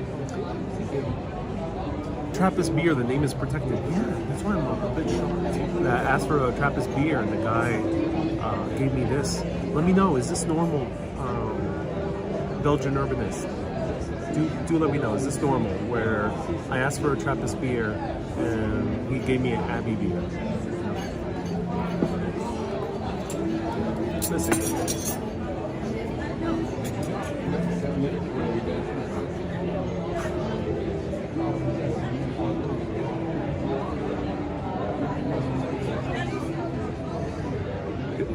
[SPEAKER 1] Trappist beer, the name is protected. Yeah, that's why I'm a bit shocked. I asked for a Trappist beer and the guy gave me this. Let me know, is this normal, Belgian urbanist? Do let me know, is this normal? Where I asked for a Trappist beer and he gave me an Abbey beer. Let's see.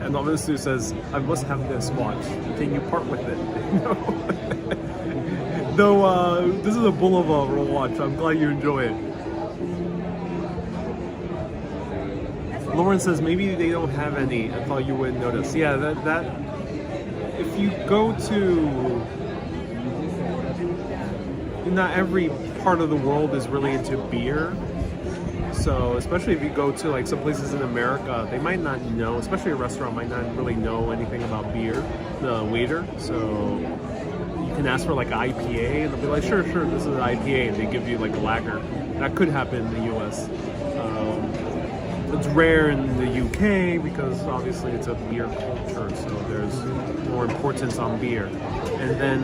[SPEAKER 1] And Novisu says, I must have this watch. Can you part with it? No. Though this is a Boulevard watch. I'm glad you enjoy it. Lauren says, maybe they don't have any. I thought you wouldn't notice. Yeah, that if you go to, not every part of the world is really into beer. So especially if you go to like some places in America, they might not know, especially a restaurant might not really know anything about beer, the waiter. So you can ask for like an IPA and they'll be like, sure, this is an IPA, and they give you like a lager. That could happen in the US. It's rare in the UK because obviously it's a beer culture, so there's more importance on beer. And then,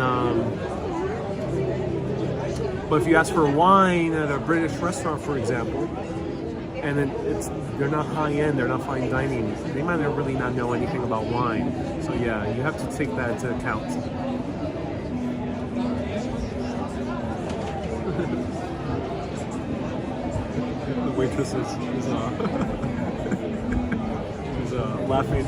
[SPEAKER 1] but if you ask for wine at a British restaurant, for example, and then they're not high end, they're not fine dining, they might not really not know anything about wine. So yeah, you have to take that into account. The waitress is laughing.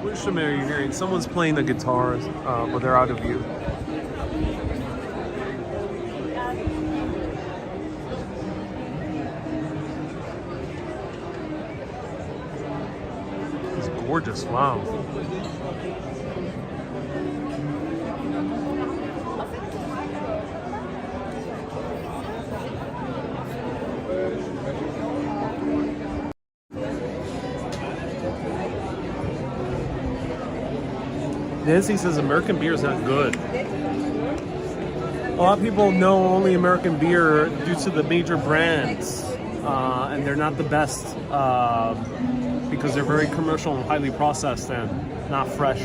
[SPEAKER 1] Which instrument are you hearing? Someone's playing the guitar, but they're out of view. It's gorgeous, wow. Nancy says American beer is not good. A lot of people know only American beer due to the major brands, and they're not the best because they're very commercial and highly processed and not fresh.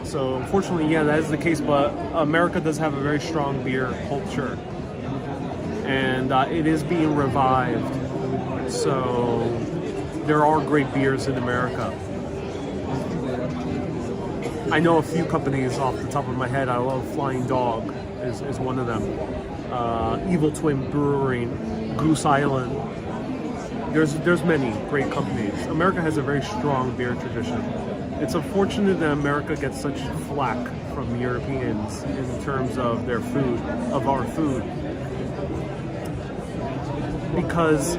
[SPEAKER 1] So unfortunately, yeah, that is the case, but America does have a very strong beer culture, and it is being revived. So there are great beers in America. I know a few companies off the top of my head. I love Flying Dog is one of them. Evil Twin Brewing, Goose Island. There's many great companies. America has a very strong beer tradition. It's unfortunate that America gets such flack from Europeans in terms of their food, of our food, because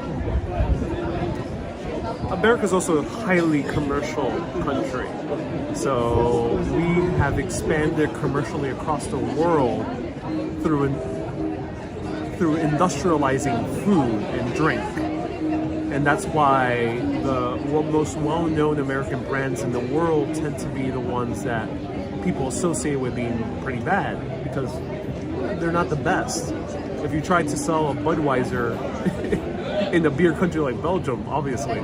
[SPEAKER 1] America is also a highly commercial country. So we have expanded commercially across the world through industrializing food and drink. And that's why the most well-known American brands in the world tend to be the ones that people associate with being pretty bad, because they're not the best. If you try to sell a Budweiser in a beer country like Belgium, obviously,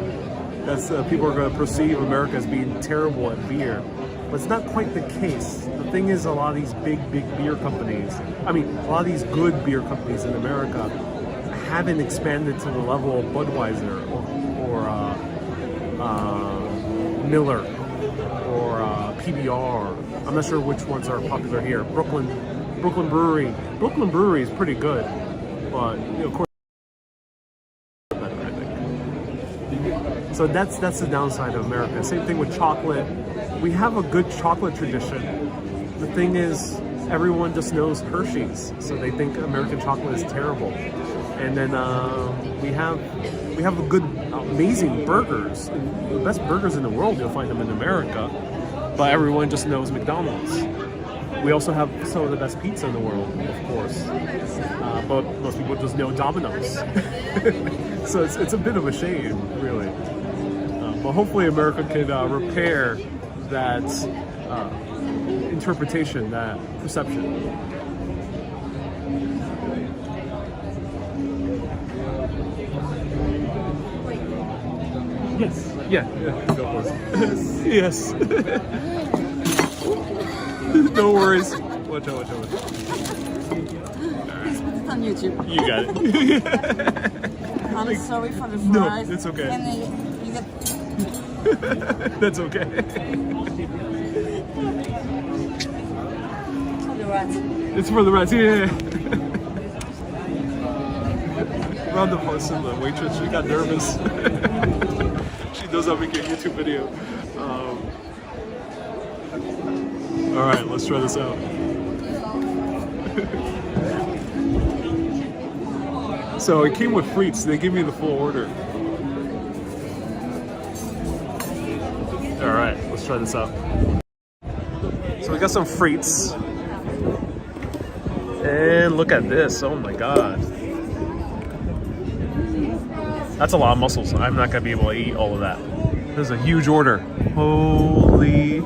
[SPEAKER 1] that's people are going to perceive America as being terrible at beer. But it's not quite the case. The thing is, a lot of these big beer companies, a lot of these good beer companies in America haven't expanded to the level of Budweiser or Miller or PBR. I'm not sure which ones are popular here. Brooklyn Brewery. Brooklyn Brewery is pretty good, but of course. So that's the downside of America. Same thing with chocolate. We have a good chocolate tradition. The thing is, everyone just knows Hershey's, so they think American chocolate is terrible. And then we have a good, amazing burgers. The best burgers in the world, you'll find them in America. But everyone just knows McDonald's. We also have some of the best pizza in the world, of course. But most people just know Domino's. So it's a bit of a shame, really. But hopefully America can repair that interpretation, that perception. Yes. Yeah. Go for it. Yes. No worries. Watch out.
[SPEAKER 3] Please put it on YouTube.
[SPEAKER 1] You got it.
[SPEAKER 3] I'm sorry for the
[SPEAKER 1] No,
[SPEAKER 3] fries.
[SPEAKER 1] it's okay.
[SPEAKER 3] And you get
[SPEAKER 1] That's okay.
[SPEAKER 3] for the rats.
[SPEAKER 1] It's for the rats. Yeah. Round of applause to the waitress. She got nervous. She knows I'm making a YouTube video. All right, let's try this out. So it came with frites. They gave me the full order. All right, let's try this out. So we got some frites. And look at this. Oh my God. That's a lot of mussels. I'm not gonna be able to eat all of that. This is a huge order. Holy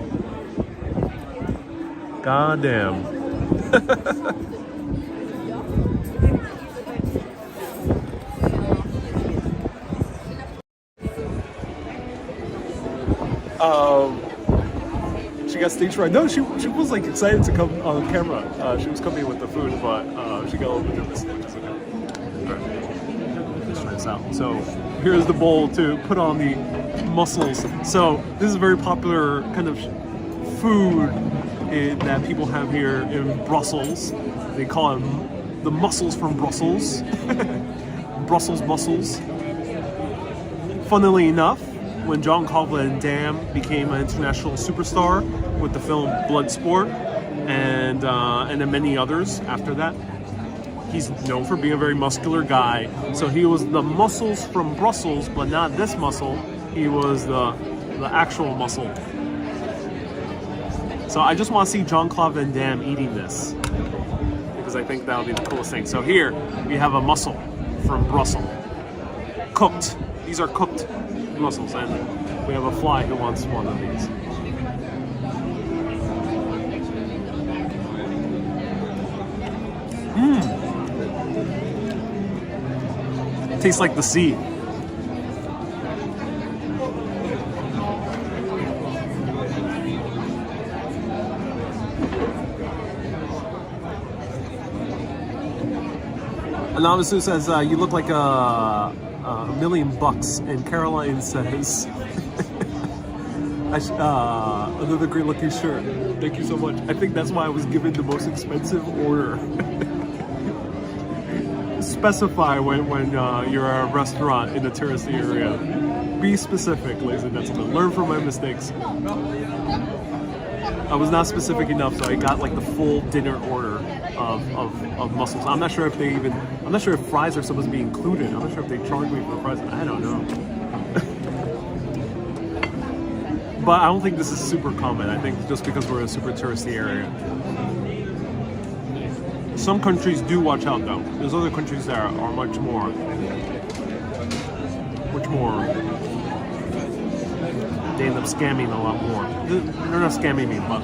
[SPEAKER 1] goddamn. She got stage fright. No, she was like excited to come on camera. She was coming with the food, but she got a little bit nervous, which is okay. All right. Let's try this out. So here's the bowl to put on the mussels. So this is a very popular kind of food that people have here in Brussels. They call them the mussels from Brussels. Brussels mussels. Funnily enough, when Jean-Claude Van Damme became an international superstar with the film Bloodsport and then many others after that, he's known for being a very muscular guy. So he was the mussels from Brussels, but not this mussel. He was the actual mussel. So I just want to see Jean-Claude Van Damme eating this because I think that would be the coolest thing. So here we have a mussel from Brussels, cooked. These are cooked mussels, and we have a fly who wants one of these. It tastes like the sea. Anonymous says you look like $1 million, and Caroline says another great looking shirt. Thank you so much. I think that's why I was given the most expensive order. Specify when you're at a restaurant in a touristy area. Be specific, ladies and gentlemen. Learn from my mistakes. I was not specific enough, so I got like the full dinner order of mussels. I'm not sure if fries are supposed to be included. I'm not sure if they charge me for fries. I don't know. But I don't think this is super common. I think just because we're in a super touristy area. Some countries do watch out though. There's other countries that are much more. They end up scamming a lot more. They're not scamming me, but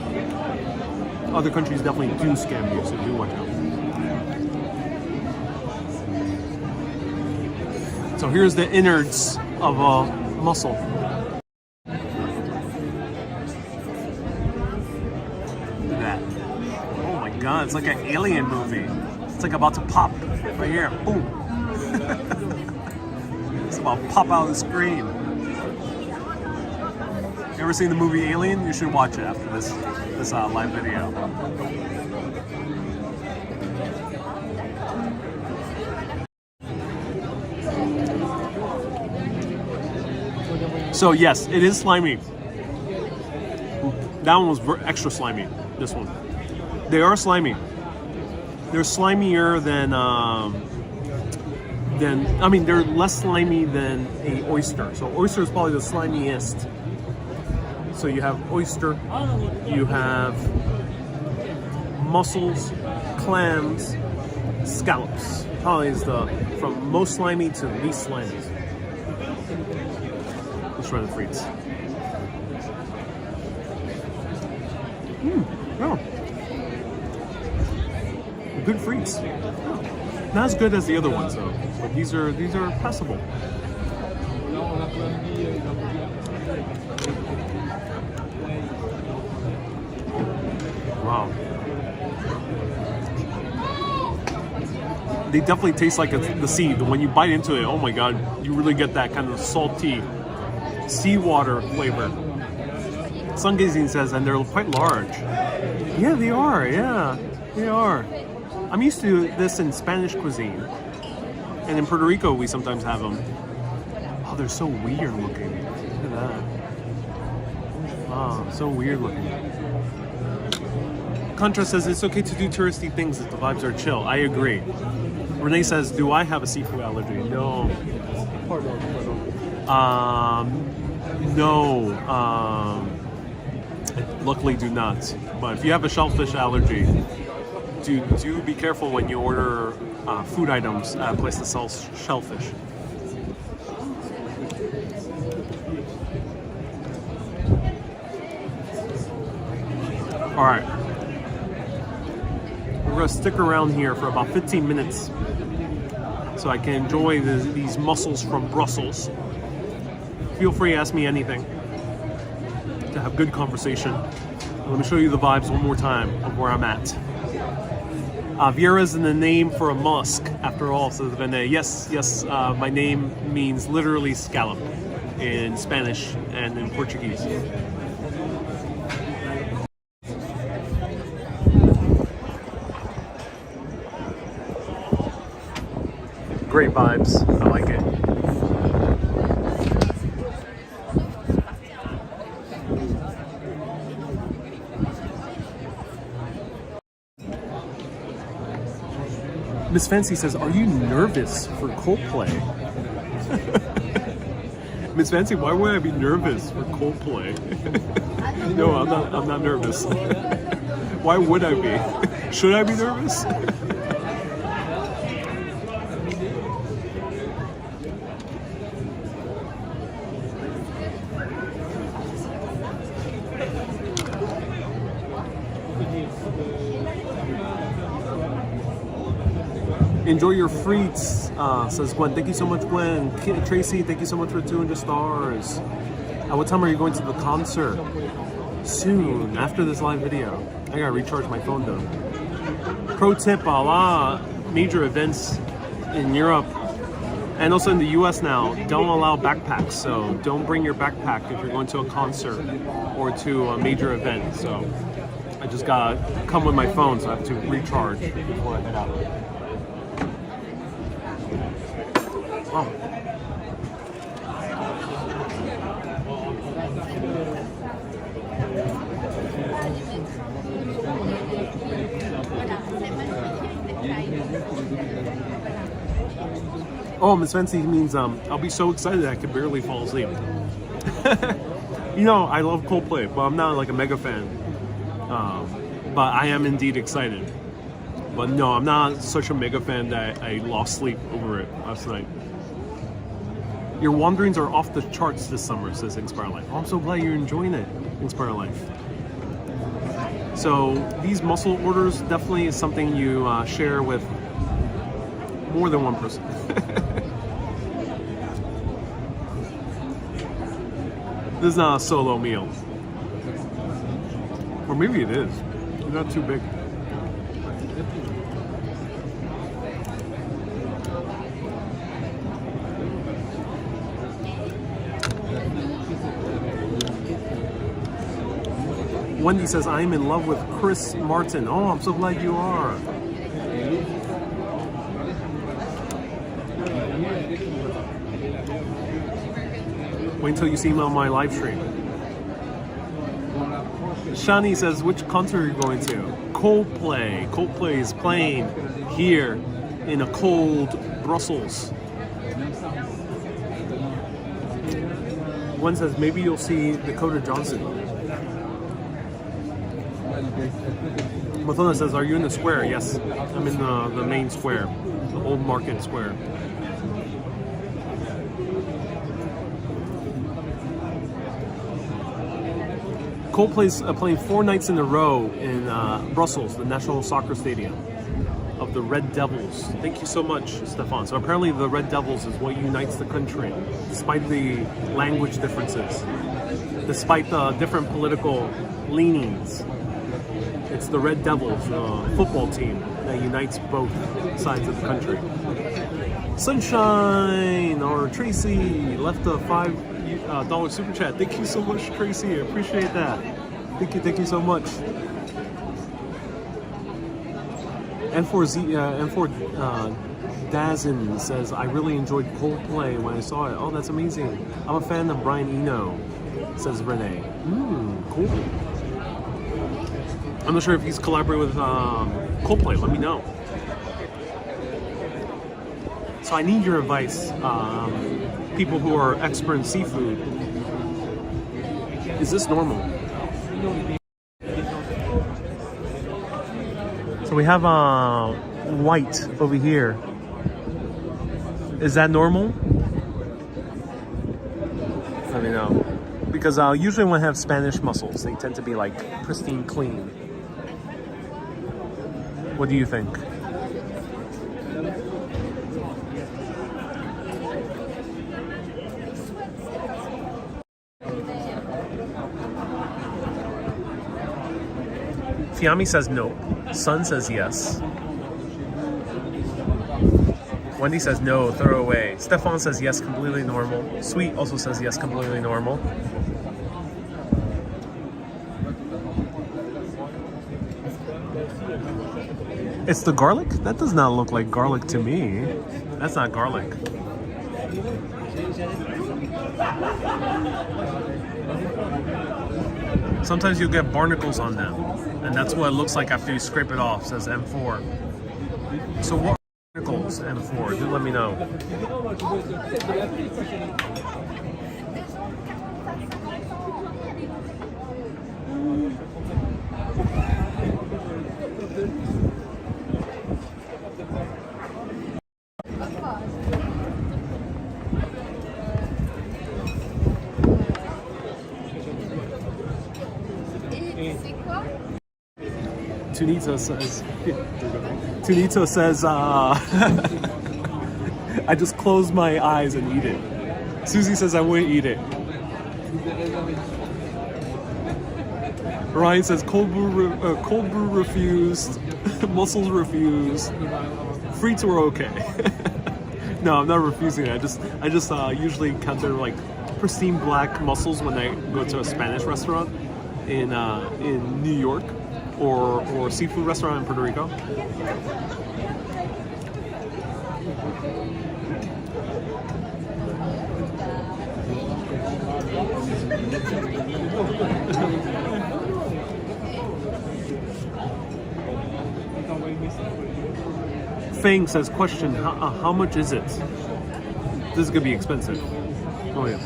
[SPEAKER 1] other countries definitely do scam you, so do watch out. So here's the innards of a mussel. Look at that. Oh my God, it's like an alien movie. It's like about to pop right here. Boom. It's about to pop out of the screen. You ever seen the movie Alien? You should watch it after this live video. So yes, it is slimy. That one was extra slimy. This one. They are slimy. They're slimier than, I mean, they're less slimy than a oyster. So oyster is probably the slimiest. So you have oyster, you have mussels, clams, scallops. Probably is the from most slimy to least slimy. Let's try the frites. Oh. Good frites. Not as good as the other ones though, but these are passable. Wow. They definitely taste like the sea. When you bite into it, oh my god, you really get that kind of salty seawater flavor. Sun gazing says, and they're quite large. Yeah, they are. Yeah, they are. I'm used to this in Spanish cuisine, and in Puerto Rico we sometimes have them. Oh, they're so weird looking. Look at that. Wow, so weird looking. Contra says it's okay to do touristy things if the vibes are chill. I agree. Renee says, do I have a seafood allergy? No. No. Luckily do not. But if you have a shellfish allergy, do be careful when you order food items at a place that sells shellfish. All right. We're going to stick around here for about 15 minutes so I can enjoy these mussels from Brussels. Feel free to ask me anything to have good conversation. Let me show you the vibes one more time of where I'm at. Vieira is in the name for a mollusk, after all, says Vene. Yes, my name means literally scallop in Spanish and in Portuguese. Great vibes. I like it. Miss Fancy says, "Are you nervous for Coldplay?" Miss Fancy, why would I be nervous for Coldplay? No, I'm not nervous. Why would I be? Should I be nervous? Enjoy your frites, says Gwen. Thank you so much, Gwen. Tracy, thank you so much for 200 stars. What time are you going to the concert? Soon, after this live video. I gotta recharge my phone though. Pro tip, a lot of major events in Europe and also in the US now don't allow backpacks. So don't bring your backpack if you're going to a concert or to a major event. So I just gotta come with my phone, so I have to recharge before I head out. Oh. Oh, Miss Fancy means I'll be so excited I can barely fall asleep. You know, I love Coldplay, but I'm not like a mega fan. But I am indeed excited. But no, I'm not such a mega fan that I lost sleep over it last night. Your wanderings are off the charts this summer, says Inspire Life. Oh, I'm so glad you're enjoying it, Inspire Life. So these mussel orders definitely is something you share with more than one person. This is not a solo meal. Or maybe it is. It's not too big. Wendy says, I'm in love with Chris Martin. Oh, I'm so glad you are. Wait until you see me on my live stream. Shani says, which concert are you going to? Coldplay. Coldplay is playing here in a cold Brussels. One says maybe you'll see Dakota Johnson. Mathona says, are you in the square? Yes, I'm in the main square, the old market square. Coldplay's playing 4 nights in a row in Brussels, the National Soccer Stadium of the Red Devils. Thank you so much, Stefan. So apparently the Red Devils is what unites the country, despite the language differences, despite the different political leanings. It's the Red Devils football team that unites both sides of the country. Sunshine or Tracy left a $5 super chat. Thank you so much, Tracy. I appreciate that. Thank you so much. And for Dazin says, I really enjoyed Coldplay when I saw it. Oh, that's amazing. I'm a fan of Brian Eno, says Renee. Cool. I'm not sure if he's collaborated with Coldplay. Let me know. So I need your advice, people who are expert in seafood. Is this normal? So we have white over here. Is that normal? Let me know. Because usually when I have Spanish mussels, they tend to be like pristine clean. What do you think? Fiami says no. Sun says yes. Wendy says no, throw away. Stefan says yes, completely normal. Sweet also says yes, completely normal. It's the garlic? That does not look like garlic to me. That's not garlic. Sometimes you'll get barnacles on them, and that's what it looks like after you scrape it off, says M4. So what are barnacles, M4? Do let me know. Tunito says, I just close my eyes and eat it. Susie says I wouldn't eat it. Ryan says cold brew refused, mussels refused, frites were okay. No, I'm not refusing it. I just usually encounter like pristine black mussels when I go to a Spanish restaurant in New York. Or seafood restaurant in Puerto Rico. Fang says, question, how much is it? This is gonna be expensive. Oh yeah.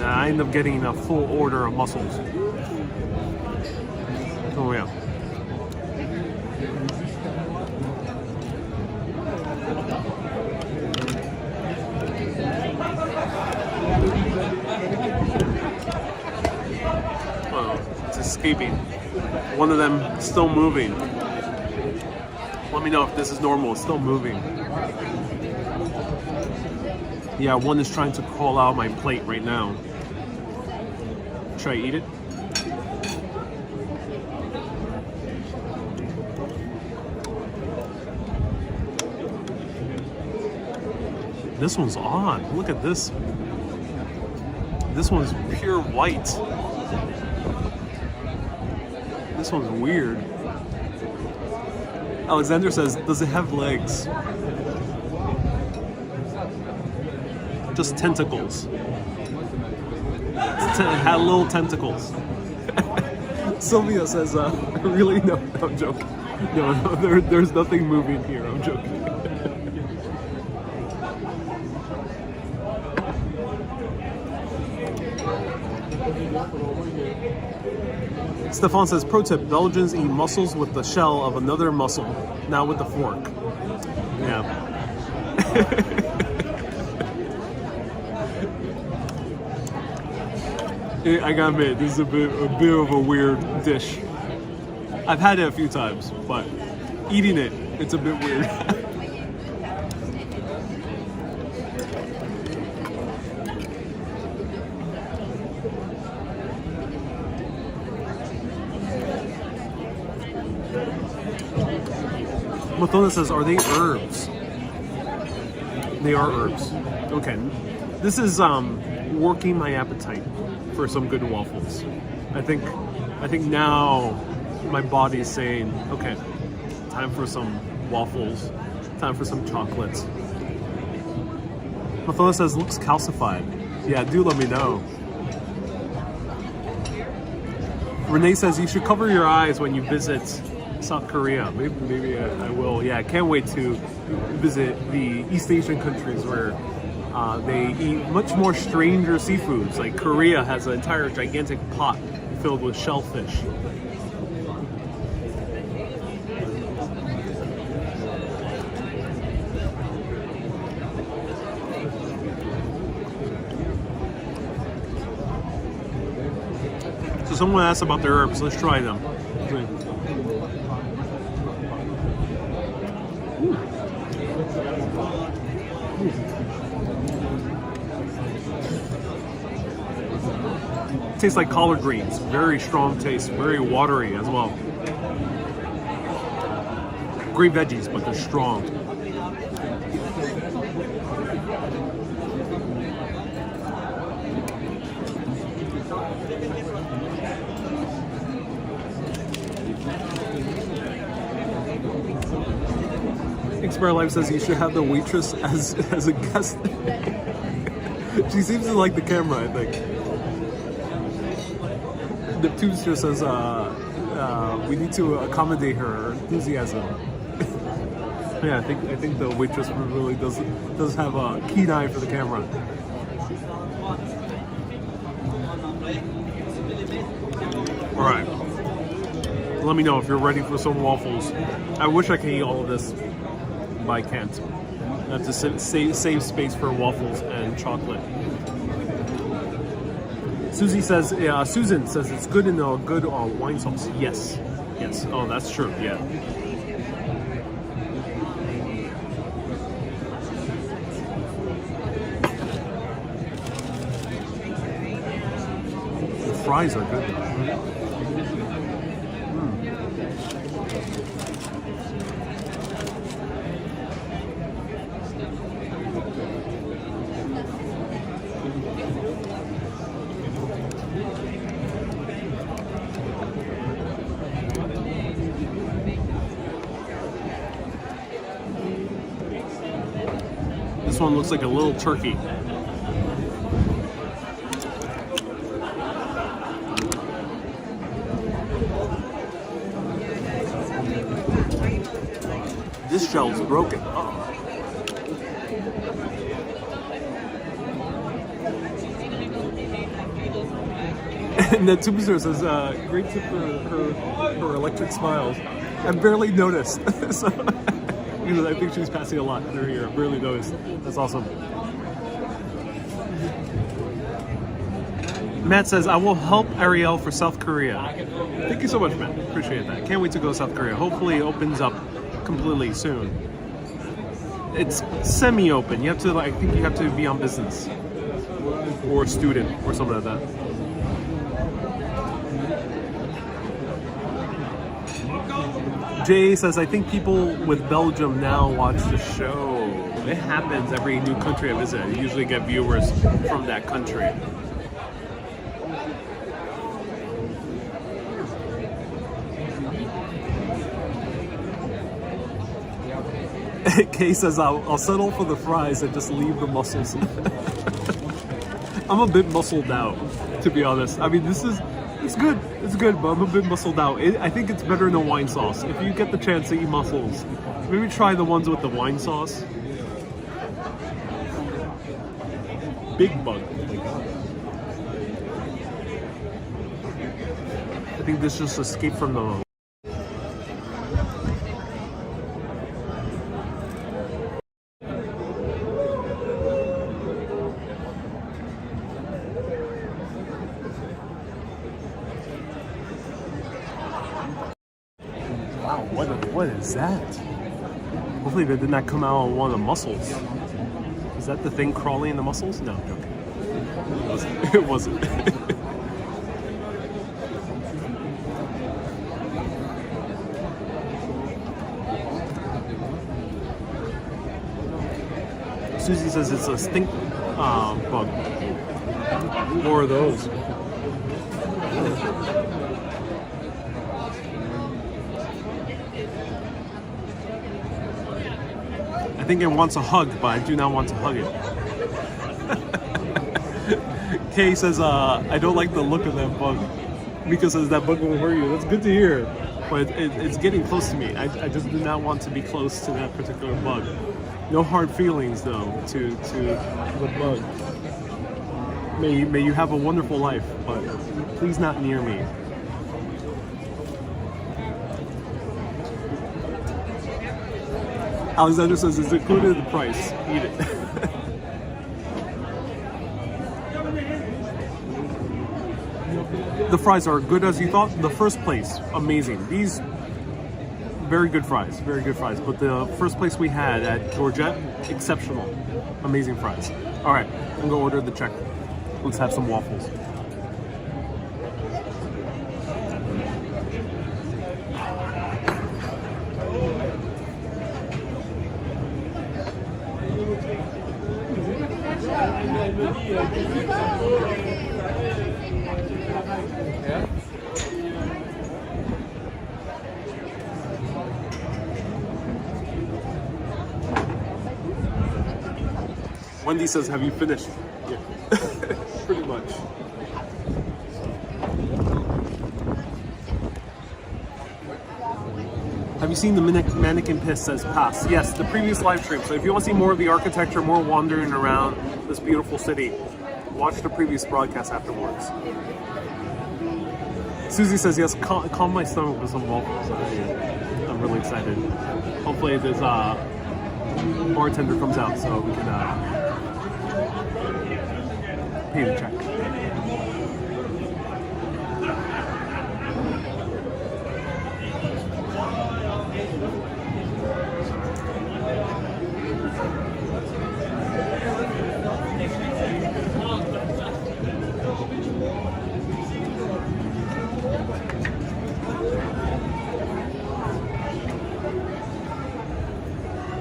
[SPEAKER 1] I end up getting a full order of mussels. Oh yeah. Oh, it's escaping. One of them still moving. Let me know if this is normal. It's still moving. Yeah, one is trying to crawl out of my plate right now. Should I eat it? This one's odd. Look at this. This one's pure white. This one's weird. Alexander says, does it have legs? Just tentacles. It had little tentacles. Sylvia says, really? No, I'm joking. No, there's nothing moving here. I'm joking. Stefan says, pro tip, Belgians eat mussels with the shell of another mussel, not with the fork. Yeah. I gotta admit, this is a bit of a weird dish. I've had it a few times, but eating it, it's a bit weird. Mathona says, are they herbs? They are herbs. Okay. This is working my appetite for some good waffles. I think now my body's saying, okay, time for some waffles, time for some chocolates. Mathona says, looks calcified. Yeah, do let me know. Renee says, you should cover your eyes when you visit South Korea. Maybe I will. Yeah, I can't wait to visit the East Asian countries where they eat much more stranger seafoods. Like Korea has an entire gigantic pot filled with shellfish. So someone asked about the herbs. Let's try them. Tastes like collard greens. Very strong taste. Very watery as well. Great veggies, but they're strong. Expert Life says you should have the waitress as a guest. She seems to like the camera, I think. The Tubester says we need to accommodate her enthusiasm. Yeah, I think the waitress really does have a keen eye for the camera. All right. Let me know if you're ready for some waffles. I wish I could eat all of this, but I can't. I have to save space for waffles and chocolate. Susan says it's good in a good wine sauce. Yes. Oh, that's true. Yeah. The fries are good though. This one looks like a little turkey. This shell's broken. Oh. And the Tubuzer says, great tip for her electric smiles. I barely noticed. So, because I think she's passing a lot in her ear. I barely noticed. That's awesome. Matt says, I will help Ariel for South Korea. Thank you so much, Matt. Appreciate that. Can't wait to go to South Korea. Hopefully it opens up completely soon. It's semi-open. You have to, I think you have to be on business. Or a student or something like that. Jay says, I think people with Belgium now watch the show. It happens every new country I visit. I usually get viewers from that country. Kay says, I'll settle for the fries and just leave the mussels. I'm a bit muscled out, to be honest. I mean, it's good, but I'm a bit muscled out. I think it's better in a wine sauce. If you get the chance to eat mussels, maybe try the ones with the wine sauce. Big bug. think this just escaped from the. Wow, what is that? Hopefully that did not come out on one of the mussels. Is that the thing crawling in the mussels? No, okay. It wasn't. Susie says it's a stink bug. More of those. I think it wants a hug, but I do not want to hug it. Kay says, I don't like the look of that bug. Mika says that bug will hurt you. That's good to hear. But it's getting close to me. I just do not want to be close to that particular bug. No hard feelings, though, to the bug. May you have a wonderful life, but please not near me. Alexander says it's included in the price. Eat it. The fries are good as you thought. The first place, amazing. These, very good fries, very good fries. But the first place we had at Georgette, exceptional. Amazing fries. All right, I'm gonna order the check. Let's have some waffles. Wendy says, have you finished? Yeah, pretty much. Have you seen the mannequin piss says pass? Yes, the previous live stream. So if you want to see more of the architecture, more wandering around this beautiful city, watch the previous broadcast afterwards. Susie says, yes, calm my stomach with some waffles. I'm really excited. Hopefully this bartender comes out so we can pay the check.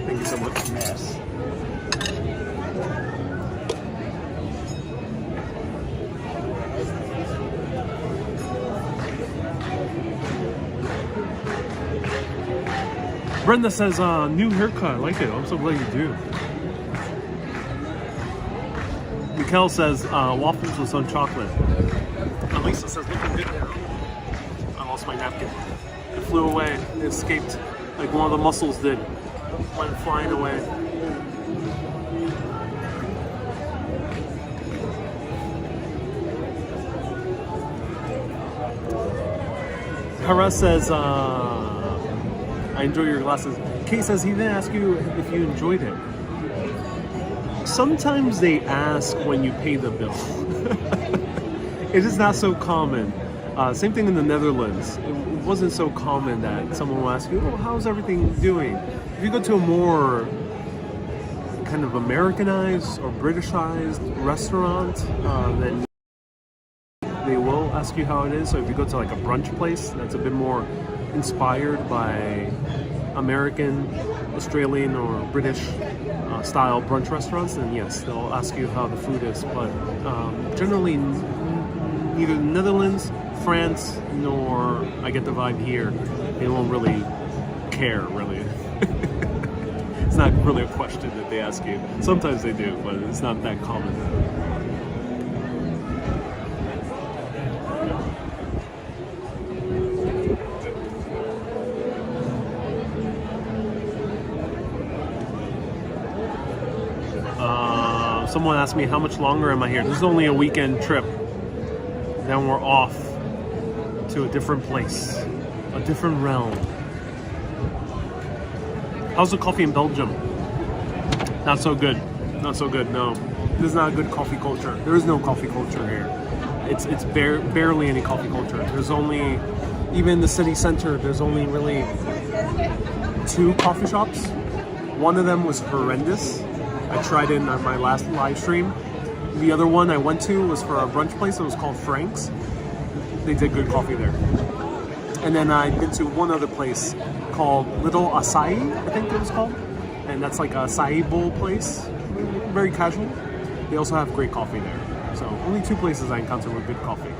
[SPEAKER 1] Thank you so much. Yes. Brenda says, new haircut, I like it. I'm so glad you do. Mikkel says, waffles with some chocolate. And Lisa says, looking good. I lost my napkin. It flew away. It escaped like one of the mussels did. Went flying away. Hara says, I enjoy your glasses. Kay says he didn't ask you if you enjoyed it. Sometimes they ask when you pay the bill. It is not so common. Same thing in the Netherlands. It wasn't so common that someone will ask you, oh, how's everything doing? If you go to a more kind of Americanized or Britishized restaurant, then they will ask you how it is. So if you go to like a brunch place that's a bit more inspired by American, Australian, or British style brunch restaurants, then yes, they'll ask you how the food is. But generally, neither the Netherlands, France, nor I get the vibe here, they won't really care, really. It's not really a question that they ask you. Sometimes they do, but it's not that common. Someone asked me how much longer am I here. This is only a weekend trip. Then we're off to a different place, a different realm. How's the coffee in Belgium? Not so good. Not so good. No, this is not a good coffee culture. There is no coffee culture here. It's barely any coffee culture. There's only, even in the city center, there's only really 2 coffee shops. One of them was horrendous. I tried it on my last live stream. The other one I went to was for a brunch place. It was called Frank's. They did good coffee there. And then I've been to one other place called Little Acai, I think it was called. And that's like a acai bowl place. Very casual. They also have great coffee there. So only 2 places I encountered with good coffee.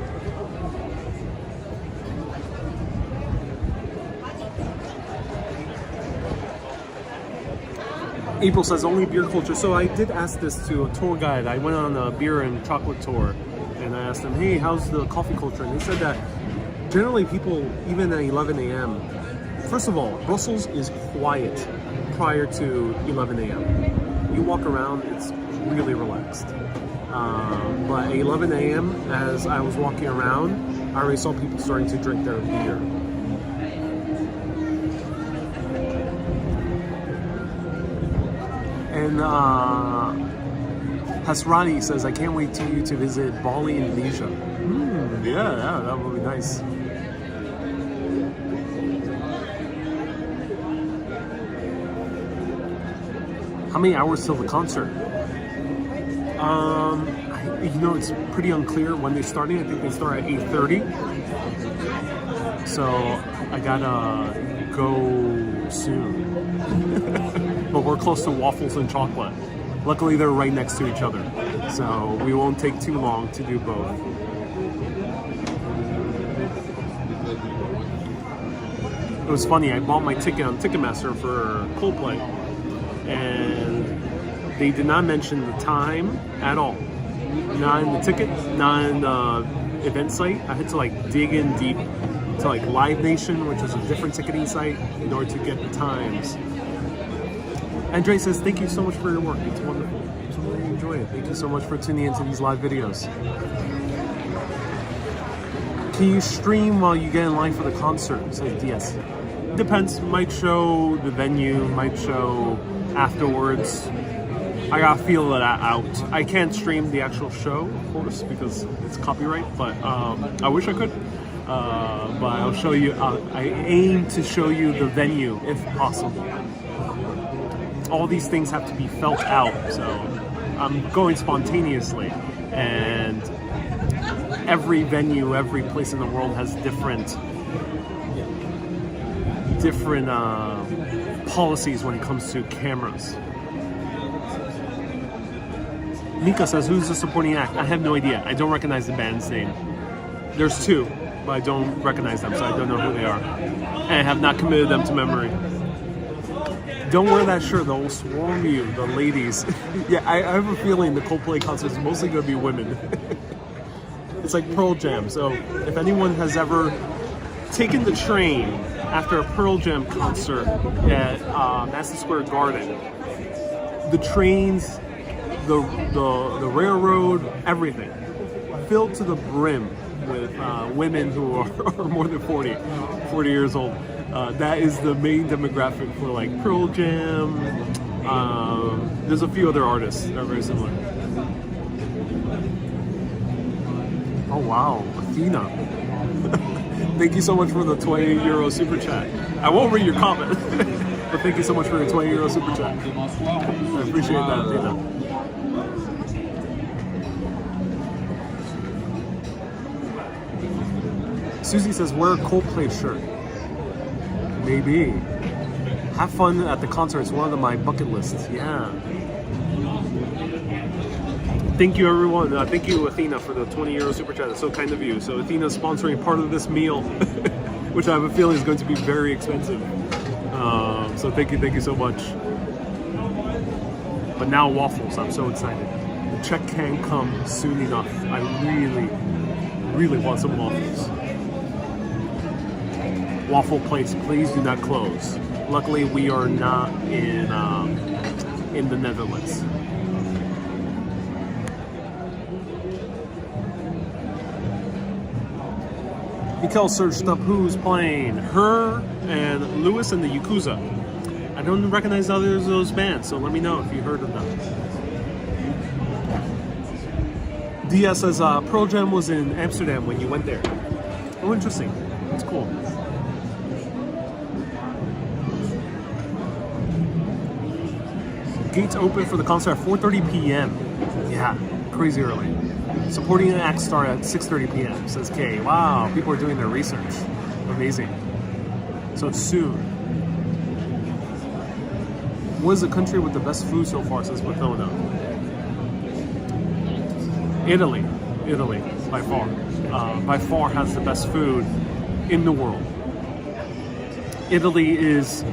[SPEAKER 1] April says only beer culture. So I did ask this to a tour guide. I went on a beer and chocolate tour and I asked them, hey, how's the coffee culture? And they said that generally people, even at 11 a.m., first of all, Brussels is quiet prior to 11 a.m. You walk around, it's really relaxed. But at 11 a.m., as I was walking around, I already saw people starting to drink their beer. And Hasrani says, I can't wait to you to visit Bali, Indonesia. Yeah, that would be nice. How many hours till the concert? You know, it's pretty unclear when they're starting. I think they start at 8:30. So I gotta go soon. But we're close to Waffles and Chocolate. Luckily, they're right next to each other. So we won't take too long to do both. It was funny, I bought my ticket on Ticketmaster for Coldplay. And they did not mention the time at all. Not in the ticket, not in the event site. I had to like dig in deep to like Live Nation, which is a different ticketing site, in order to get the times. Andre says, thank you so much for your work. It's wonderful. I really enjoy it. Thank you so much for tuning into these live videos. Can you stream while you get in line for the concert? Says DS. Depends. Might show the venue, might show afterwards. I gotta feel that out. I can't stream the actual show, of course, because it's copyright, but I wish I could. But I'll show you, I aim to show you the venue if possible. All these things have to be felt out, so I'm going spontaneously. And every venue, every place in the world has different policies when it comes to cameras. Mika says, who's the supporting act? I have no idea. I don't recognize the band's name. There's 2, but I don't recognize them, so I don't know who they are. And I have not committed them to memory. Don't wear that shirt, they'll swarm you, the ladies. Yeah, I have a feeling the Coldplay concert is mostly going to be women. It's like Pearl Jam, so if anyone has ever taken the train after a Pearl Jam concert at Madison Square Garden, the trains, the railroad, everything filled to the brim with women who are more than 40 years old. That is the main demographic for like Pearl Jam. There's a few other artists that are very similar. Oh wow, Athena. Thank you so much for the 20 euro super chat. I won't read your comment, but thank you so much for your 20 euro super chat. I appreciate that, Athena. Susie says, wear a Coldplay shirt. Maybe. Have fun at the concert. It's one of my bucket lists. Yeah. Thank you, everyone. Thank you, Athena, for the 20 euro super chat. It's so kind of you. So Athena's sponsoring part of this meal, which I have a feeling is going to be very expensive. So thank you so much. But now waffles. I'm so excited. The check can come soon enough. I really want some waffles. Waffle place, please do not close. Luckily, we are not in the Netherlands. Mikkel searched up who's playing. Her and Lewis and the Yakuza. I don't recognize others of those bands, so let me know if you heard of them. DS says Pearl Jam was in Amsterdam when you went there. Oh, interesting. That's cool. Gates open for the concert at 4:30 p.m. Yeah, crazy early. Supporting an act start at 6:30 p.m. says Kay. Wow, people are doing their research. Amazing. So soon. What is the country with the best food so far, says Mathona? Italy, by far. By far has the best food in the world. Italy is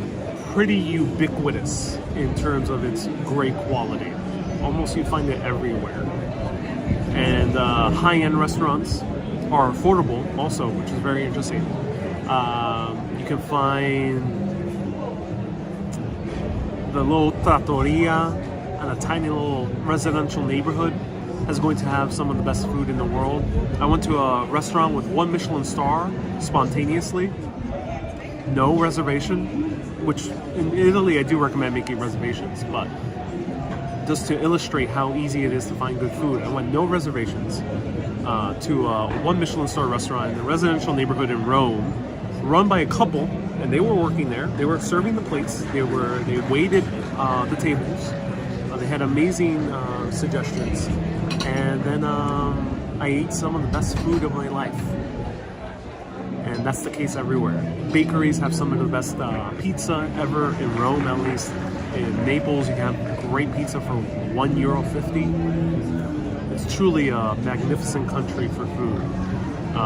[SPEAKER 1] pretty ubiquitous in terms of its great quality. Almost you find it everywhere. And high-end restaurants are affordable also, which is very interesting. You can find the little trattoria and a tiny little residential neighborhood is going to have some of the best food in the world. I went to a restaurant with 1 Michelin star spontaneously, no reservation, which in Italy I do recommend making reservations, but just to illustrate how easy it is to find good food, I went no reservations to a 1 Michelin star restaurant in a residential neighborhood in Rome, run by a couple, and they were working there. They were serving the plates. They waited the tables. They had amazing suggestions, and then I ate some of the best food of my life. And that's the case everywhere. Bakeries have some of the best pizza ever in Rome, at least. In Naples, you can have great pizza for €1.50. It's truly a magnificent country for food.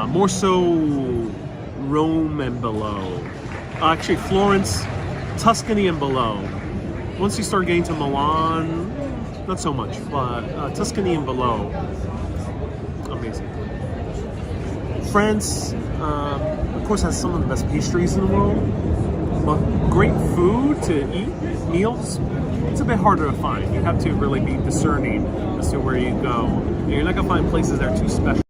[SPEAKER 1] More so Rome and below. Actually, Florence, Tuscany and below. Once you start getting to Milan, not so much, but Tuscany and below, amazing. France, of course, has some of the best pastries in the world, but great food to eat, meals, it's a bit harder to find. You have to really be discerning as to where you go. And you're not gonna find places that are too special.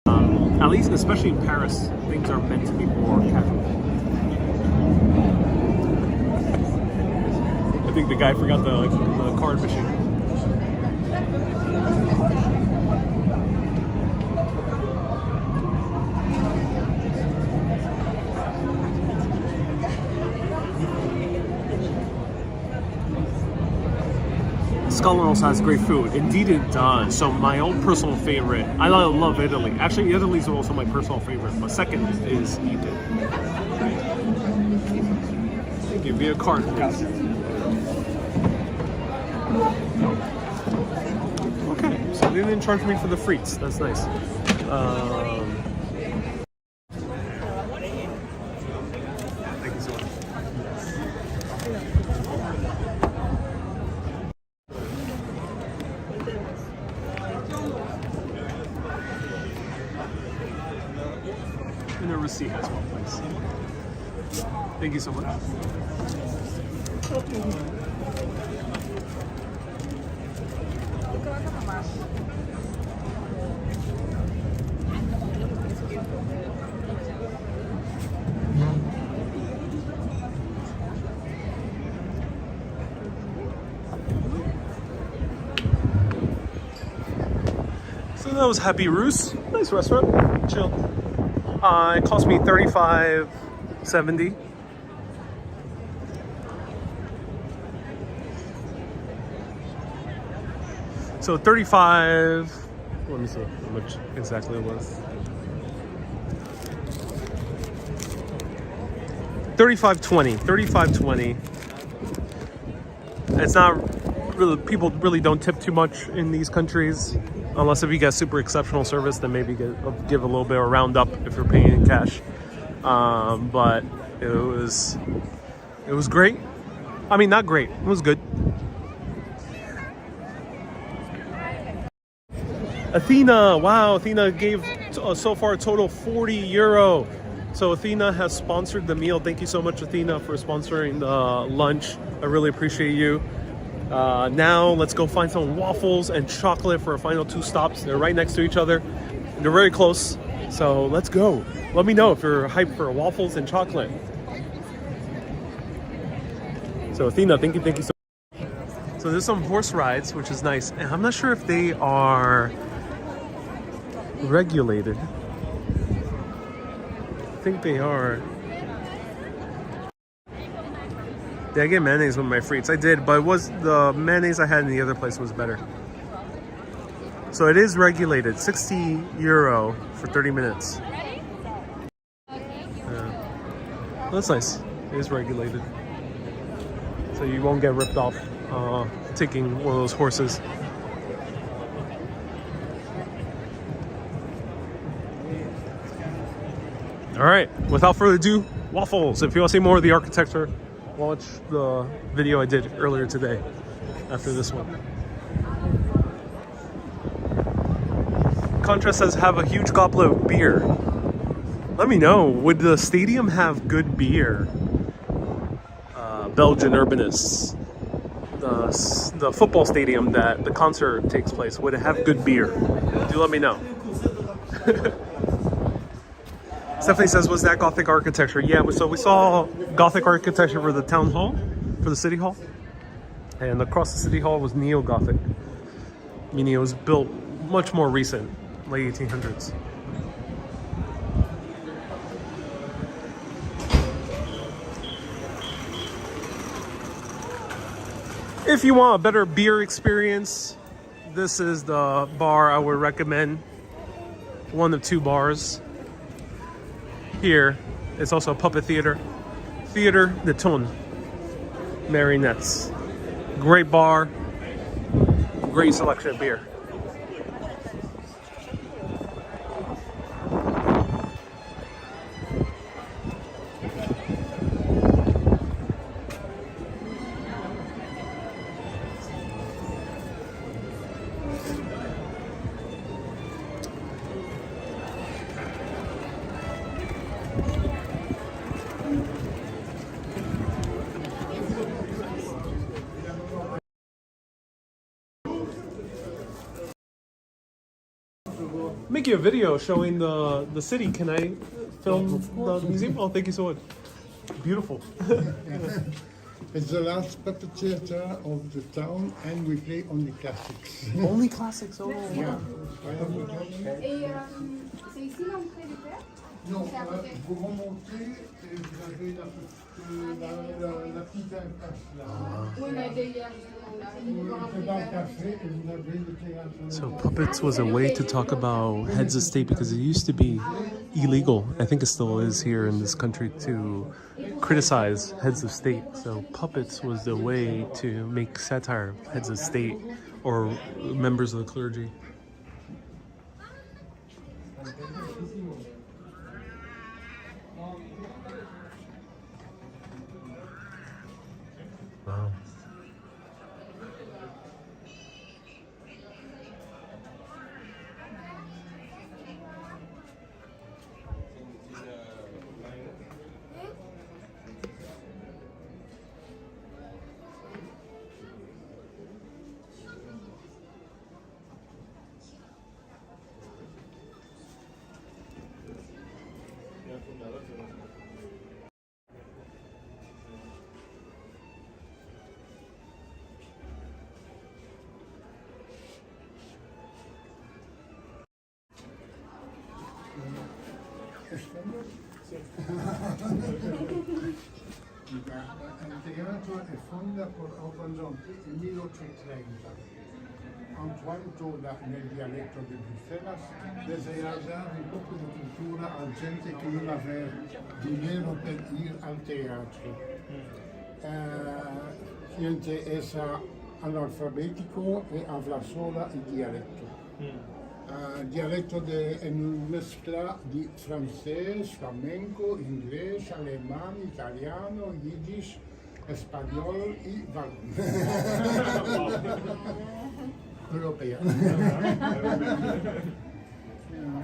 [SPEAKER 1] At least, especially in Paris, things are meant to be more casual. I think the guy forgot the card machine. Scotland also has great food. Indeed it does. So my own personal favorite, I love Italy. Actually, Italy's also my personal favorite, but second is Egypt. Give me a card, please. Okay, so they didn't charge me for the frites. That's nice. Thank you so much. And a receipt as well, please. Thank you so much. So that was Happy Roos. Nice restaurant. Chill. It cost me $35.70. So 35. Let me see how much exactly it was. $35.20. It's not really, people really don't tip too much in these countries. Unless if you get super exceptional service, then maybe give a little bit of a round up if you're paying in cash. But it was great. I mean, not great. It was good. Athena, wow! Athena gave so far a total of €40. So Athena has sponsored the meal. Thank you so much, Athena, for sponsoring the lunch. I really appreciate you. Now let's go find some waffles and chocolate for our final 2 stops. They're right next to each other. They're very close. So let's go. Let me know if you're hyped for waffles and chocolate. So Athena, thank you so much. So there's some horse rides, which is nice. And I'm not sure if they are regulated. I think they are. Did I get mayonnaise with my frites? I did, but it was the mayonnaise I had in the other place was better. So it is regulated, €60 for 30 minutes. That's nice. It is regulated. So you won't get ripped off taking one of those horses. All right, without further ado, waffles. If you want to see more of the architecture, watch the video I did earlier today after this one. Contrast says have a huge goblet of beer. Let me know, would the stadium have good beer? Belgian urbanists. The football stadium that the concert takes place, would it have good beer? Do let me know. Stephanie says, was that Gothic architecture? Yeah, so we saw Gothic architecture for the town hall, for the city hall. And across the city hall was neo-Gothic, meaning it was built much more recent, late 1800s. If you want a better beer experience, this is the bar I would recommend. One of two bars. Here, it's also a puppet theater. Theater de Ton. Marionettes. Great bar. Great selection of beer. Making a video showing the city. Can I film the museum? Oh, thank you so much. Beautiful.
[SPEAKER 4] It's the last puppet theater of the town, and we play only classics.
[SPEAKER 1] Only classics. Oh,
[SPEAKER 4] Yeah.
[SPEAKER 5] Et c'est ici l'entrée du père?
[SPEAKER 4] Non, vous remontez et vous avez la petite impasse là.
[SPEAKER 5] Oui, mais derrière, justement, là.
[SPEAKER 4] C'est dans le café et vous avez le théâtre.
[SPEAKER 1] So puppets was a way to talk about heads of state because it used to be illegal. I think it still is here in this country to criticize heads of state. So puppets was the way to make satire of heads of state or members of the clergy. Wow.
[SPEAKER 4] Het theater è fondato nel 1830. Antoine torna nel dialetto di Bruxelles, desidera un po' di cultura a gente che non aveva dinero per ir al teatro. Gente es analfabetico e habla sola il dialetto. Dialetto è una mescla di francese, flamenco, inglese, alemán, italiano, yiddish, español y vagón. Europea.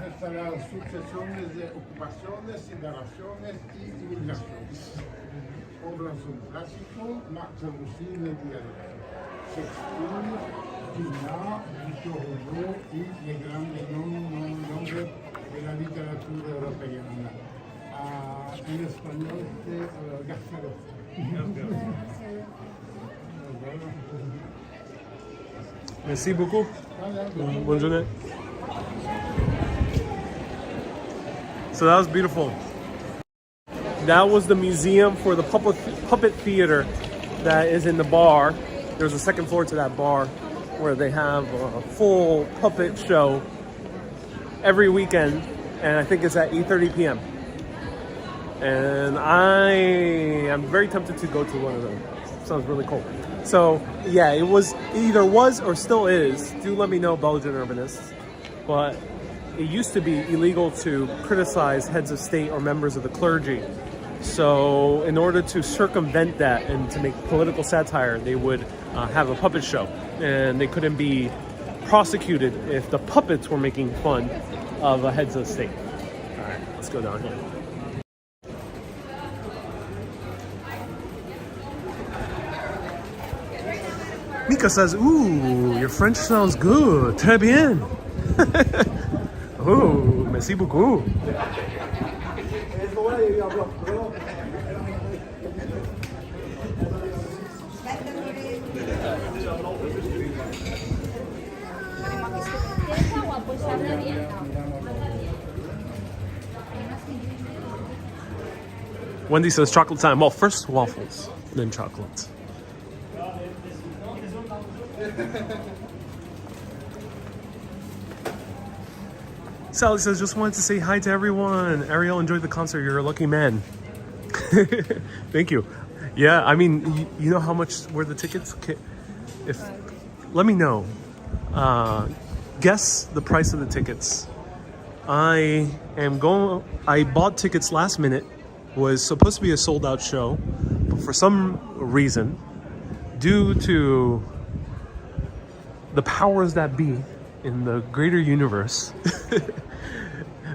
[SPEAKER 4] Esta la sucesión de ocupaciones, separaciones y inmigraciones. Obras un clásico, más traducido en dialecto. Shakespeare, Dumas, Victor Hugo y el grande nombre de la literatura europeana. En español, gáscaro.
[SPEAKER 1] Merci beaucoup. Bonne journée. So that was beautiful. That was the museum for the puppet theater that is in the bar. There's a second floor to that bar where they have a full puppet show every weekend, and I think it's at 8:30 p.m. And I am very tempted to go to one of them. Sounds really cool. So yeah, it either was or still is. Do let me know, Belgian urbanists. But it used to be illegal to criticize heads of state or members of the clergy. So in order to circumvent that and to make political satire, they would have a puppet show. And they couldn't be prosecuted if the puppets were making fun of heads of state. All right, let's go down here. Mika says, ooh, your French sounds good. Très bien. Oh, merci beaucoup. Wendy says chocolate time. Well, first waffles, then chocolate. Sally says, just wanted to say hi to everyone. Ariel enjoyed the concert. You're a lucky man. Thank you. Yeah, I mean, you know how much were the tickets? Let me know. Guess the price of the tickets. I bought tickets last minute. Was supposed to be a sold out show, but for some reason, due to the powers that be in the greater universe,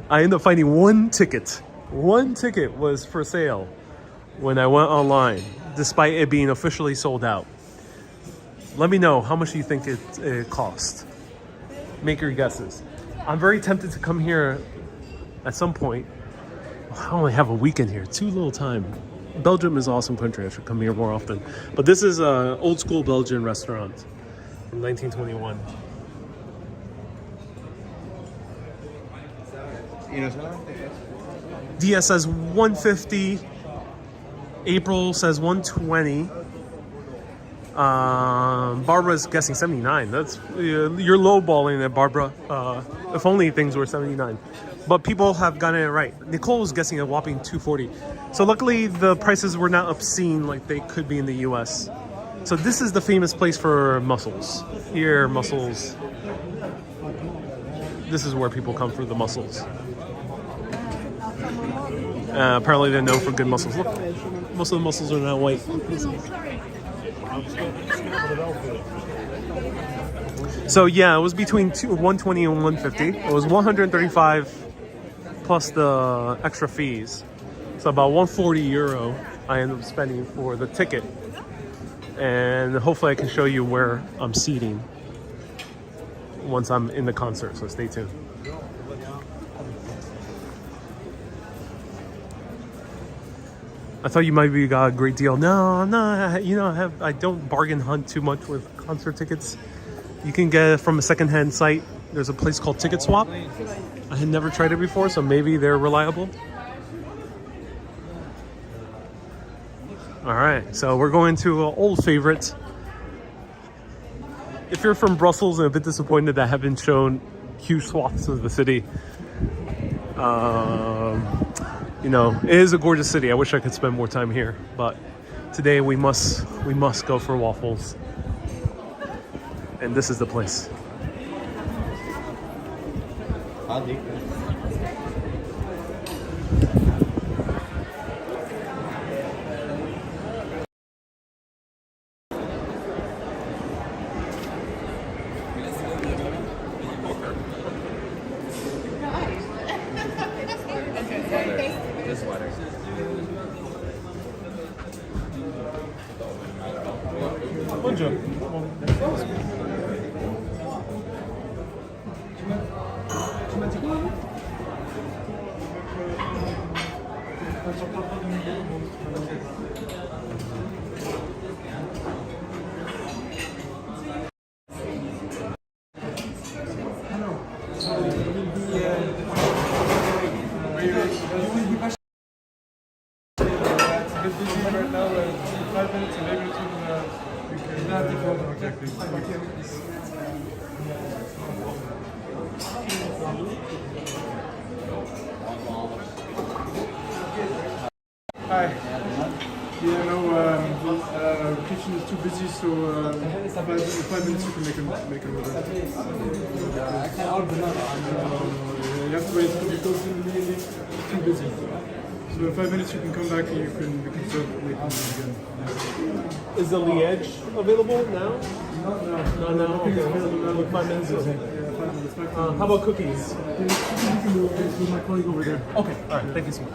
[SPEAKER 1] I ended up finding one ticket. One ticket was for sale when I went online, despite it being officially sold out. Let me know, how much do you think it cost? Make your guesses. I'm very tempted to come here at some point. I only have a weekend here, too little time. Belgium is an awesome country. I should come here more often. But this is an old school Belgian restaurant from 1921. DS says 150. April says 120. Barbara's guessing 79. That's you're lowballing it, Barbara. If only things were 79. But people have gotten it right. Nicole was guessing a whopping 240. So luckily the prices were not obscene like they could be in the US. So this is the famous place for mussels. Here, mussels. This is where people come for the mussels. Apparently they're known for good mussels. Look, most of the mussels are now white. So yeah, it was between 120 and 150. It was 135 plus the extra fees. So about 140 euro I ended up spending for the ticket. And hopefully I can show you where I'm seating once I'm in the concert, so stay tuned. I thought you might be got a great deal. No, I'm not. You know, I don't bargain hunt too much with concert tickets. You can get it from a secondhand site. There's a place called Ticket Swap. I had never tried it before, so maybe they're reliable. All right, so we're going to an old favorite. If you're from Brussels and a bit disappointed that I haven't shown huge swaths of the city, you know, it is a gorgeous city. I wish I could spend more time here, but today we must go for waffles, and this is the place.
[SPEAKER 6] Hi. Yeah, no, kitchen is too busy, so 5 minutes you can make an order. You have to wait because immediately it's too busy. So in 5 minutes you can come back and you can start making it again.
[SPEAKER 1] Is the liège available now?
[SPEAKER 6] No,
[SPEAKER 1] No.
[SPEAKER 6] I think it's
[SPEAKER 1] Okay.
[SPEAKER 6] available now.
[SPEAKER 1] With 5 minutes. Okay.
[SPEAKER 6] Yeah, 5 minutes.
[SPEAKER 1] How about cookies?
[SPEAKER 6] You can do it with my colleague over there.
[SPEAKER 1] Okay. All right. Thank you so much.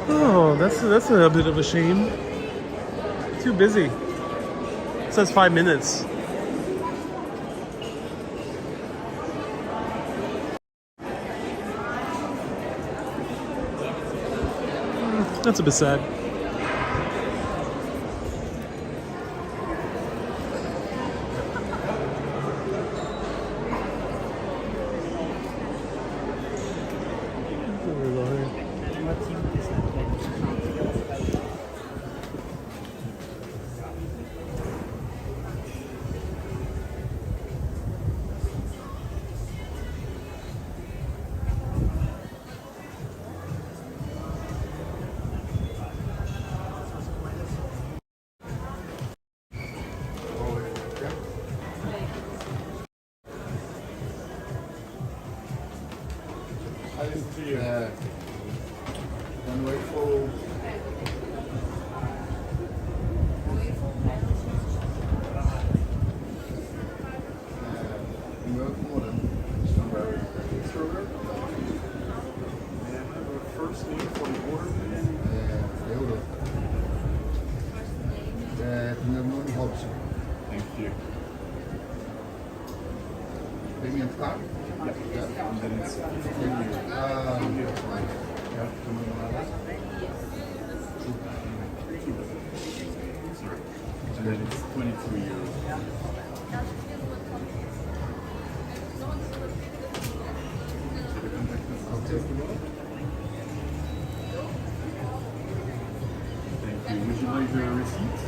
[SPEAKER 1] Oh, that's a bit of a shame. Too busy. It says 5 minutes. That's a bit sad.
[SPEAKER 4] One waffle. Milk modern. Strawberry. Strawberry.
[SPEAKER 6] May I have a first name for the order?
[SPEAKER 4] Euro. Pneumoon Hobson.
[SPEAKER 6] Thank you.
[SPEAKER 4] Premium card? Yeah.
[SPEAKER 6] And then it's 15
[SPEAKER 4] Yeah.
[SPEAKER 6] Sorry. And then it's 22 euros.
[SPEAKER 4] Okay.
[SPEAKER 6] Thank you. Would you like the receipt?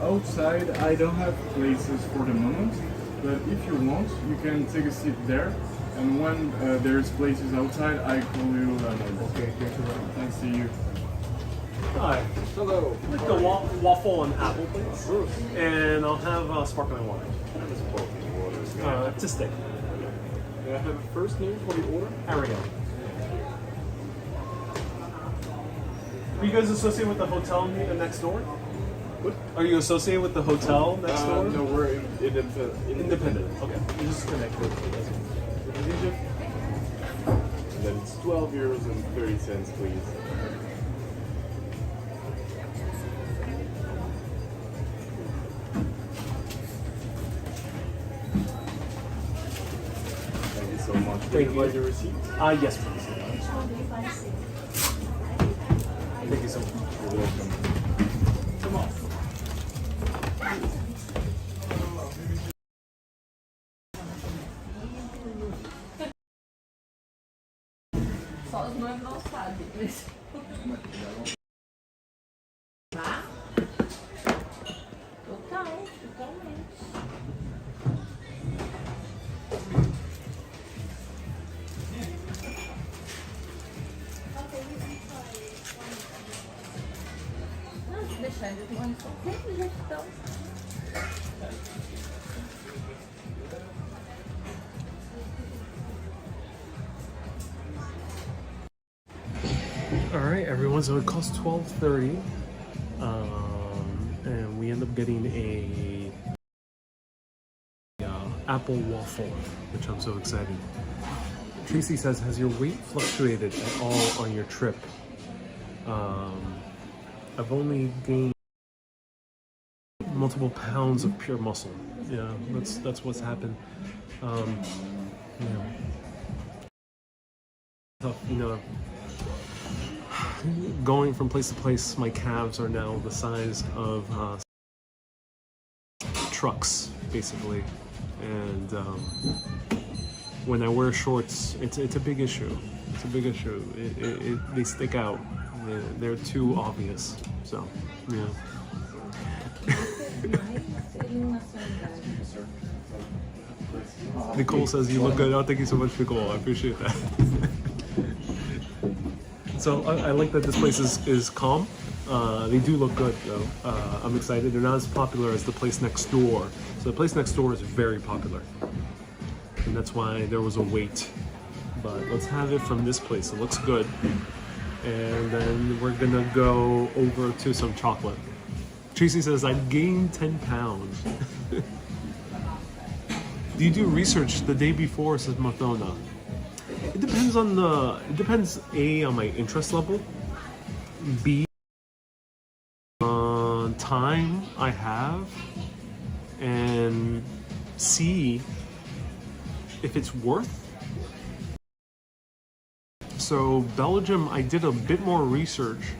[SPEAKER 6] Outside, I don't have places for the moment, but if you want, you can take a seat there. And when there's places outside, I call you.
[SPEAKER 4] Okay, thank you very much.
[SPEAKER 6] Thanks to you.
[SPEAKER 1] Hi.
[SPEAKER 2] Hello.
[SPEAKER 1] Like the waffle and apple, please. And I'll have sparkling water. To stick.
[SPEAKER 6] May I have a first name for the order?
[SPEAKER 1] Ariel. Are you guys associated with the hotel next door?
[SPEAKER 6] What?
[SPEAKER 1] Are you associated with the hotel next door?
[SPEAKER 6] No, we're
[SPEAKER 1] Independent. Okay. You just connected.
[SPEAKER 6] And then it's 12 euros and 30 cents, please. Thank you so much.
[SPEAKER 1] Thank you.
[SPEAKER 6] Like the receipt?
[SPEAKER 1] Yes, please. Thank you so much.
[SPEAKER 6] You're welcome.
[SPEAKER 1] Come on.
[SPEAKER 3] Só os noivos não sabem. Tá? Totalmente. Não, se deixar eles vão sempre já estão.
[SPEAKER 1] All right, everyone. So it costs $12.30, and we end up getting a apple waffle, which I'm so excited. Tracy says, "Has your weight fluctuated at all on your trip?" I've only gained multiple pounds of pure muscle. Yeah, that's what's happened. Yeah. Tough, you know. Going from place to place, my calves are now the size of trucks, basically, and when I wear shorts, it's a big issue. It's a big issue. They stick out. They're too obvious. So, yeah. Nicole says you look good. Oh, thank you so much, Nicole. I appreciate that. So I like that this place is calm. They do look good though. I'm excited. They're not as popular as the place next door. So the place next door is very popular. And that's why there was a wait. But let's have it from this place. It looks good. And then we're gonna go over to some chocolate. Tracy says, I gained 10 pounds. Do you do research the day before, says Mathona? It depends on A, on my interest level, B, on time I have, and C, if it's worth. So Belgium, I did a bit more research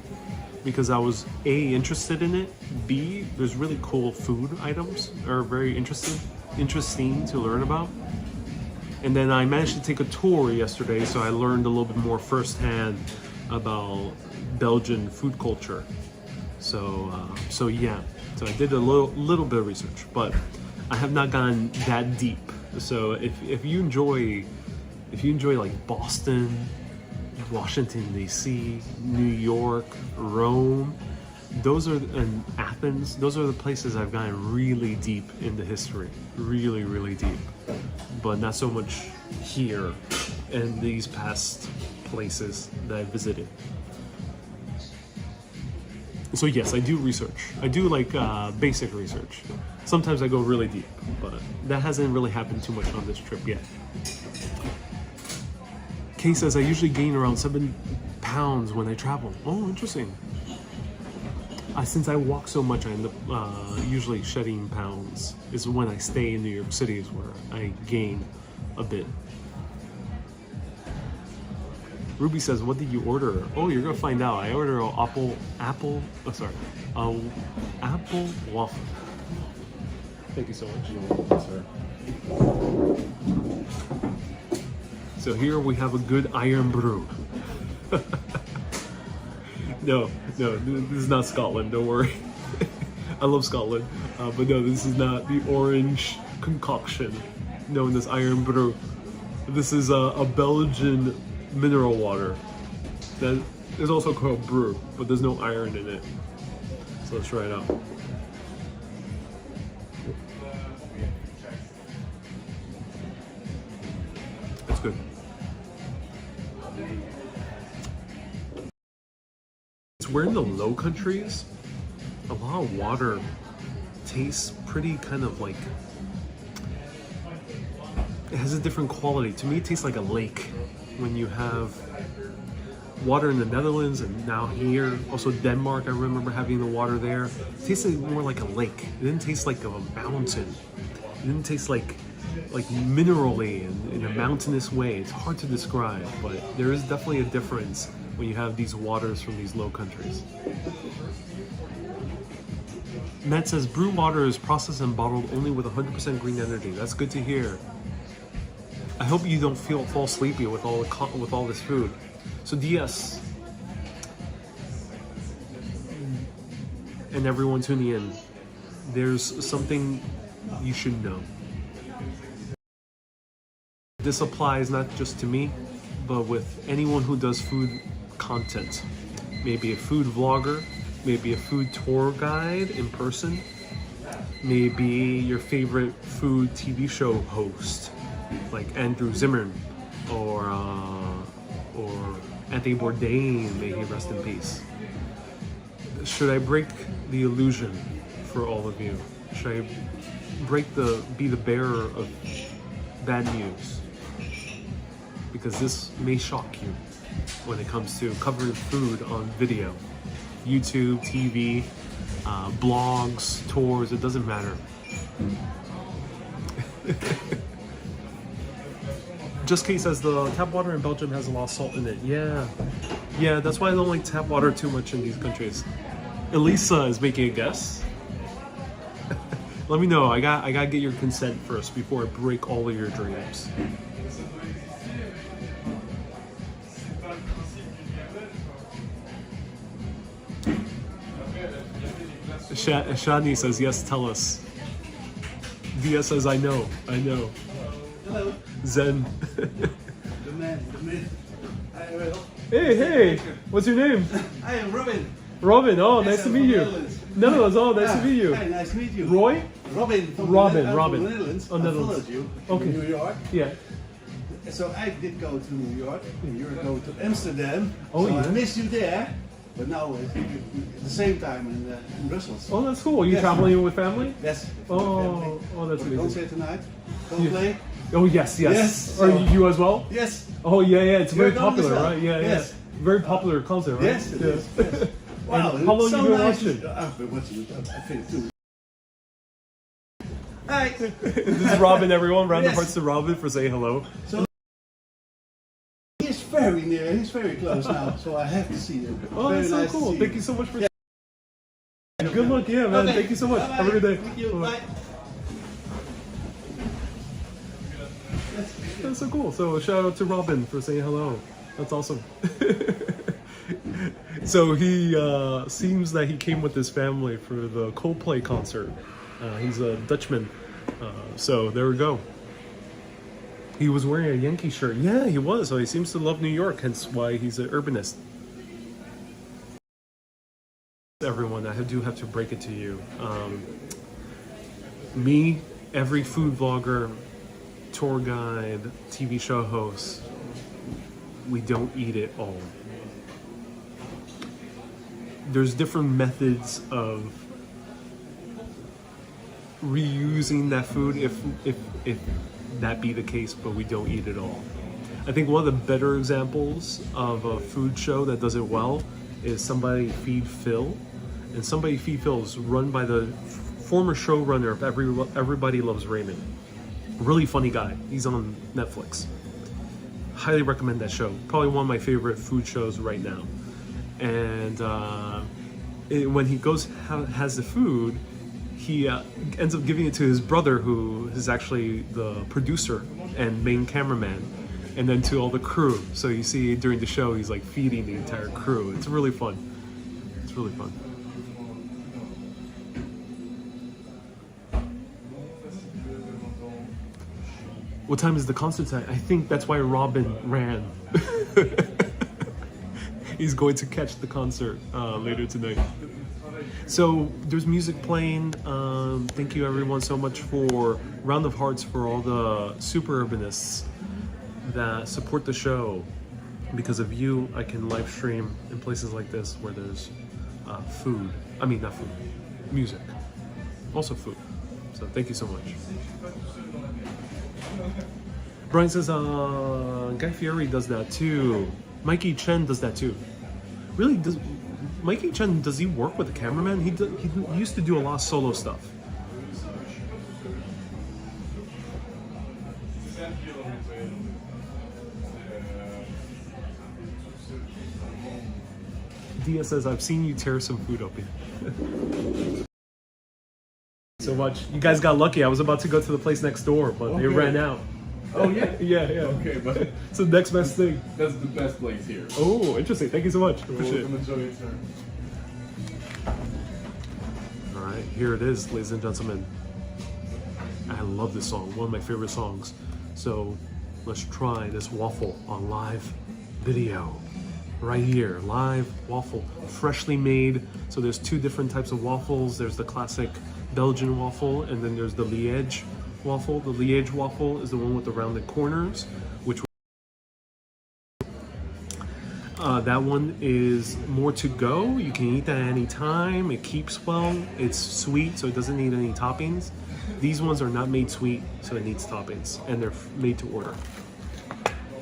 [SPEAKER 1] because I was A, interested in it, B, there's really cool food items that are very interesting to learn about. And then I managed to take a tour yesterday, so I learned a little bit more firsthand about Belgian food culture. So yeah, so I did a little bit of research, but I have not gone that deep. So if you enjoy like Boston, Washington D.C., New York, Rome, and Athens, those are the places I've gotten really deep into history, really deep, but not so much here in these past places that I visited. So yes, I do research. I do like basic research. Sometimes I go really deep, but that hasn't really happened too much on this trip yet. Kay says I usually gain around 7 pounds when I travel. Oh, interesting. Since I walk so much, I end up usually shedding pounds. Is when I stay in New York City is where I gain a bit. Ruby says, "What did you order?" Oh, you're gonna find out. I ordered an apple waffle. Thank you so much.
[SPEAKER 6] You're welcome, sir.
[SPEAKER 1] So here we have a good iron brew. No, this is not Scotland, don't worry. I love Scotland, but no, this is not the orange concoction known as iron brew. This is a Belgian mineral water that is also called brew, but there's no iron in it. So let's try it out. It's good. We're in the Low Countries. A lot of water tastes pretty kind of like, it has a different quality. To me, it tastes like a lake. When you have water in the Netherlands and now here, also Denmark, I remember having the water there. It tasted more like a lake. It didn't taste like a mountain. It didn't taste like minerally in a mountainous way. It's hard to describe, but there is definitely a difference when you have these waters from these low countries. Matt says, brew water is processed and bottled only with 100% green energy. That's good to hear. I hope you don't fall sleepy with all this food. So DS, and everyone tuning in, there's something you should know. This applies not just to me, but with anyone who does food content. Maybe a food vlogger, maybe a food tour guide in person, maybe your favorite food TV show host, like Andrew Zimmern or Anthony Bourdain, may he rest in peace. Should I break the illusion for all of you? Should I be the bearer of bad news? Because this may shock you. when it comes to covering food on video. YouTube, TV, blogs, tours, it doesn't matter. Just Kate says the tap water in Belgium has a lot of salt in it. Yeah, that's why I don't like tap water too much in these countries. Elisa is making a guess. Let me know. I gotta get your consent first before I break all of your dreams. Shani says yes. Tell us. Dia says I know.
[SPEAKER 7] Hello.
[SPEAKER 1] Zen.
[SPEAKER 7] The man.
[SPEAKER 1] Hey, what's your name?
[SPEAKER 7] I am Robin.
[SPEAKER 1] Robin, oh,
[SPEAKER 7] Yes,
[SPEAKER 1] nice to
[SPEAKER 7] I'm
[SPEAKER 1] meet
[SPEAKER 7] from
[SPEAKER 1] you.
[SPEAKER 7] Netherlands.
[SPEAKER 1] Netherlands, oh, nice to meet you.
[SPEAKER 7] Hi, nice to meet you.
[SPEAKER 1] Roy?
[SPEAKER 7] Robin. From
[SPEAKER 1] Robin.
[SPEAKER 7] From the Netherlands.
[SPEAKER 1] Oh,
[SPEAKER 7] I
[SPEAKER 1] Netherlands.
[SPEAKER 7] followed you
[SPEAKER 1] Okay.
[SPEAKER 7] in New York.
[SPEAKER 1] Yeah.
[SPEAKER 7] So I did go to New York. You go to Amsterdam.
[SPEAKER 1] Oh,
[SPEAKER 7] so
[SPEAKER 1] yeah.
[SPEAKER 7] I missed you there. But now at the same time in Brussels.
[SPEAKER 1] Oh, that's cool. Are you
[SPEAKER 7] Yes.
[SPEAKER 1] traveling with family?
[SPEAKER 7] Yes.
[SPEAKER 1] Oh, that's
[SPEAKER 7] For the
[SPEAKER 1] amazing.
[SPEAKER 7] concert tonight. Coldplay.
[SPEAKER 1] Oh, yes.
[SPEAKER 7] Yes.
[SPEAKER 1] Are you as well?
[SPEAKER 7] Yes.
[SPEAKER 1] Oh, yeah. It's
[SPEAKER 7] You're
[SPEAKER 1] very
[SPEAKER 7] going
[SPEAKER 1] popular,
[SPEAKER 7] as well?
[SPEAKER 1] right? Yeah.
[SPEAKER 7] Yes.
[SPEAKER 1] Very popular concert, right?
[SPEAKER 7] Yes, it is. Yes. Wow,
[SPEAKER 1] And how long
[SPEAKER 7] it's so
[SPEAKER 1] you been
[SPEAKER 7] nice.
[SPEAKER 1] watching?
[SPEAKER 7] I've been watching it, I think, too. Hi.
[SPEAKER 1] This is Robin, everyone. Round of
[SPEAKER 7] Yes.
[SPEAKER 1] hearts to Robin for saying hello.
[SPEAKER 7] So he's very near. He's very close now. So I have to see him.
[SPEAKER 1] Oh,
[SPEAKER 7] very
[SPEAKER 1] that's so
[SPEAKER 7] nice to
[SPEAKER 1] cool.
[SPEAKER 7] see
[SPEAKER 1] Thank
[SPEAKER 7] you.
[SPEAKER 1] you so much for. Good luck, yeah, man.
[SPEAKER 7] Okay.
[SPEAKER 1] Thank you so much.
[SPEAKER 7] Bye-bye.
[SPEAKER 1] Have a good day.
[SPEAKER 7] Thank you.
[SPEAKER 1] Bye-bye.
[SPEAKER 7] Bye.
[SPEAKER 1] That's so cool. So shout out to Robin for saying hello. That's awesome. So he seems that he came with his family for the Coldplay concert. He's a Dutchman. So there we go. He was wearing a Yankee shirt. Yeah, he was. So he seems to love New York, hence why he's an urbanist. Everyone, I do have to break it to you. Me, every food vlogger, tour guide, TV show host, we don't eat it all. There's different methods of reusing that food if that be the case, but we don't eat it all. I think one of the better examples of a food show that does it well is Somebody Feed Phil. And Somebody Feed Phil is run by the former showrunner of Everybody Loves Raymond. Really funny guy. He's on Netflix. Highly recommend that show. Probably one of my favorite food shows right now. And when he goes has the food, he ends up giving it to his brother, who is actually the producer and main cameraman, and then to all the crew. So you see during the show, he's like feeding the entire crew. It's really fun. It's really fun. What time is the concert tonight? I think that's why Robin ran. He's going to catch the concert later tonight. So there's music playing. Thank you everyone so much for round of hearts for all the super urbanists that support the show. Because of you, I can live stream in places like this where there's food. I mean, not food, music. Also food. So thank you so much. Brian says, Guy Fieri does that too. Mikey Chen does that too. Really, does Mikey Chen, does he work with a cameraman? He used to do a lot of solo stuff. Dia says, I've seen you tear some food open. So much. You guys got lucky. I was about to go to the place next door, but they ran out.
[SPEAKER 6] Oh yeah?
[SPEAKER 1] Yeah.
[SPEAKER 6] Okay, but
[SPEAKER 1] So next best thing.
[SPEAKER 6] that's the best place here.
[SPEAKER 1] Oh, interesting. Thank you so much.
[SPEAKER 6] You're
[SPEAKER 1] Appreciate it.
[SPEAKER 6] welcome, enjoy it, sir.
[SPEAKER 1] All right, here it is, ladies and gentlemen. I love this song, one of my favorite songs. So let's try this waffle on live video. Right here, live waffle, freshly made. So there's two different types of waffles. There's the classic Belgian waffle, and then there's the Liège waffle. The Liège waffle is the one with the rounded corners, which that one is more to go. You can eat that at any time. It keeps well. It's sweet, so it doesn't need any toppings. These ones are not made sweet, so it needs toppings, and they're made to order.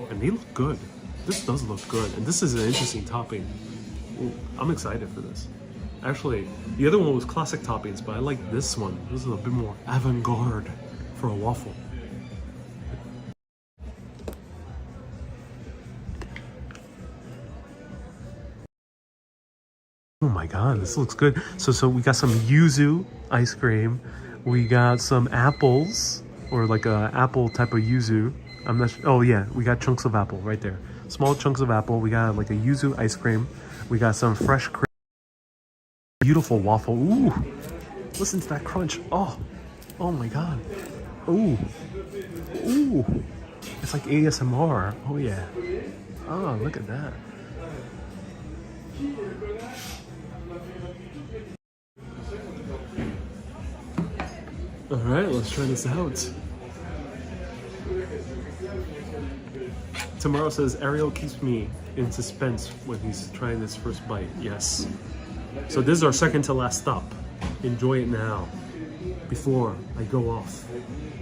[SPEAKER 1] And they look good. This does look good, and this is an interesting topping. Ooh, I'm excited for this. Actually, the other one was classic toppings, but I like this one. This is a bit more avant-garde for a waffle. Oh my god, this looks good. So we got some yuzu ice cream. We got some apples, or like a apple type of yuzu. I'm not sure. Oh yeah, we got chunks of apple right there. Small chunks of apple. We got like a yuzu ice cream. We got some fresh cream. Beautiful waffle. Ooh, listen to that crunch. Oh my god. Ooh. It's like ASMR. Oh yeah. Oh, look at that. All right, let's try this out. Tomorrow says Ariel keeps me in suspense when he's trying his first bite. Yes. So this is our second to last stop. Enjoy it now, before I go off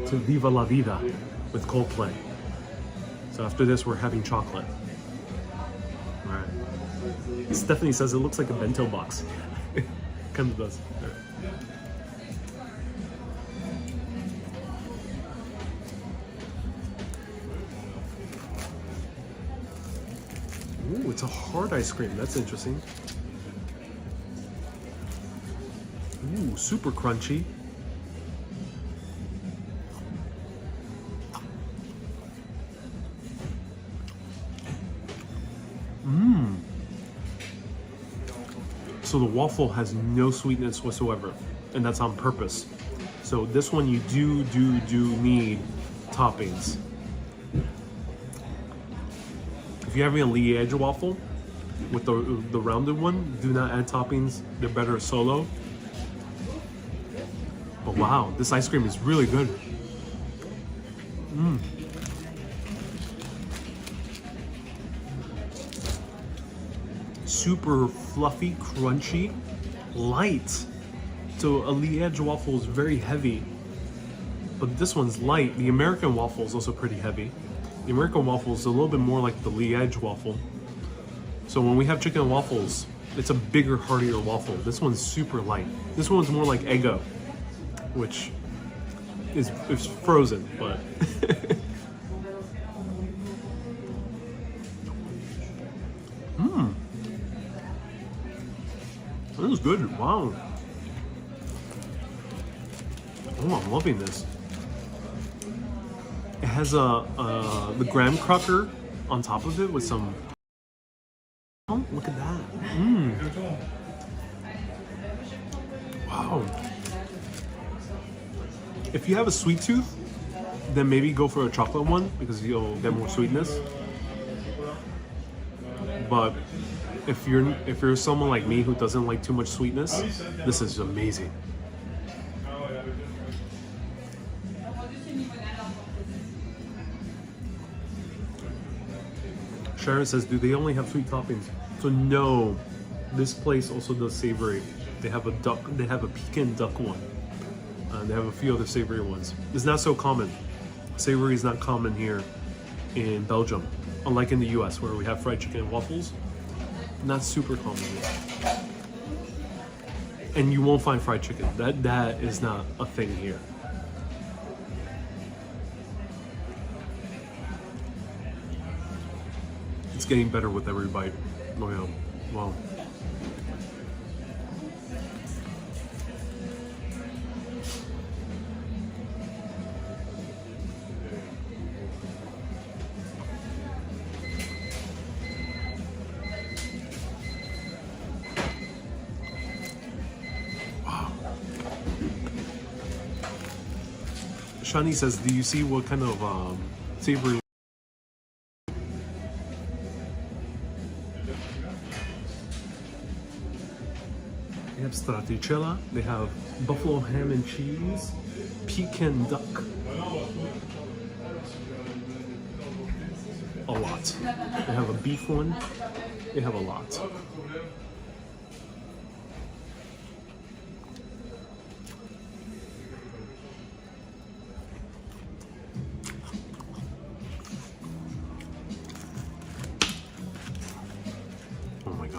[SPEAKER 1] to Viva la Vida with Coldplay. So after this, we're having chocolate. All right. Stephanie says it looks like a bento box. Kind of does. All right. Ooh, it's a hard ice cream. That's interesting. Ooh, super crunchy. So the waffle has no sweetness whatsoever, and that's on purpose. So this one you do need toppings. If you're having a Liège waffle with the rounded one, do not add toppings. They're better solo. But wow, this ice cream is really good. Super fluffy, crunchy, light. So a Liège waffle is very heavy, but this one's light. The American waffle is also pretty heavy. The American waffle is a little bit more like the Liège waffle. So when we have chicken and waffles, it's a bigger, heartier waffle. This one's super light. This one's more like Eggo, which is frozen, but This is good. Wow. Oh, I'm loving this. It has the graham cracker on top of it with some. Oh, look at that. Wow. If you have a sweet tooth, then maybe go for a chocolate one because you'll get more sweetness. But if you're someone like me who doesn't like too much sweetness, this is amazing. Sharon says, do they only have sweet toppings? So no, this place also does savory. They have a duck, they have a Pekin duck one. They have a few other savory ones. It's not so common. Savory is not common here in Belgium, unlike in the US where we have fried chicken and waffles. Not super common here. And you won't find fried chicken. That is not a thing here. It's getting better with every bite. Oh yeah, wow. Shani says, do you see what kind of savory? They have stracciatella, they have buffalo ham and cheese, Pekin duck. A lot. They have a beef one. They have a lot.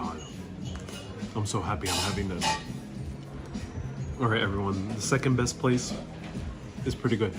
[SPEAKER 1] god. I'm so happy I'm having this. Alright everyone, the second best place is pretty good.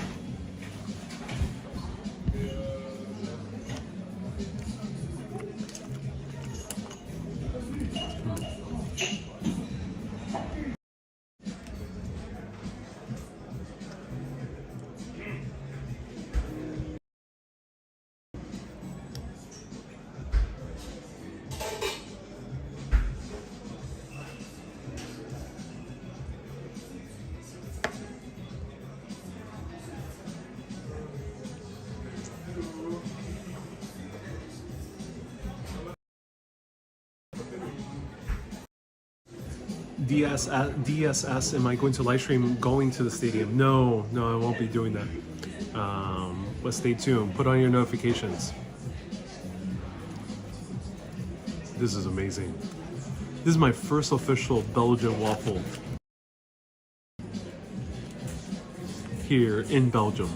[SPEAKER 1] DSS, am I going to live stream going to the stadium? No, I won't be doing that. But stay tuned. Put on your notifications. This is amazing. This is my first official Belgian waffle here in Belgium.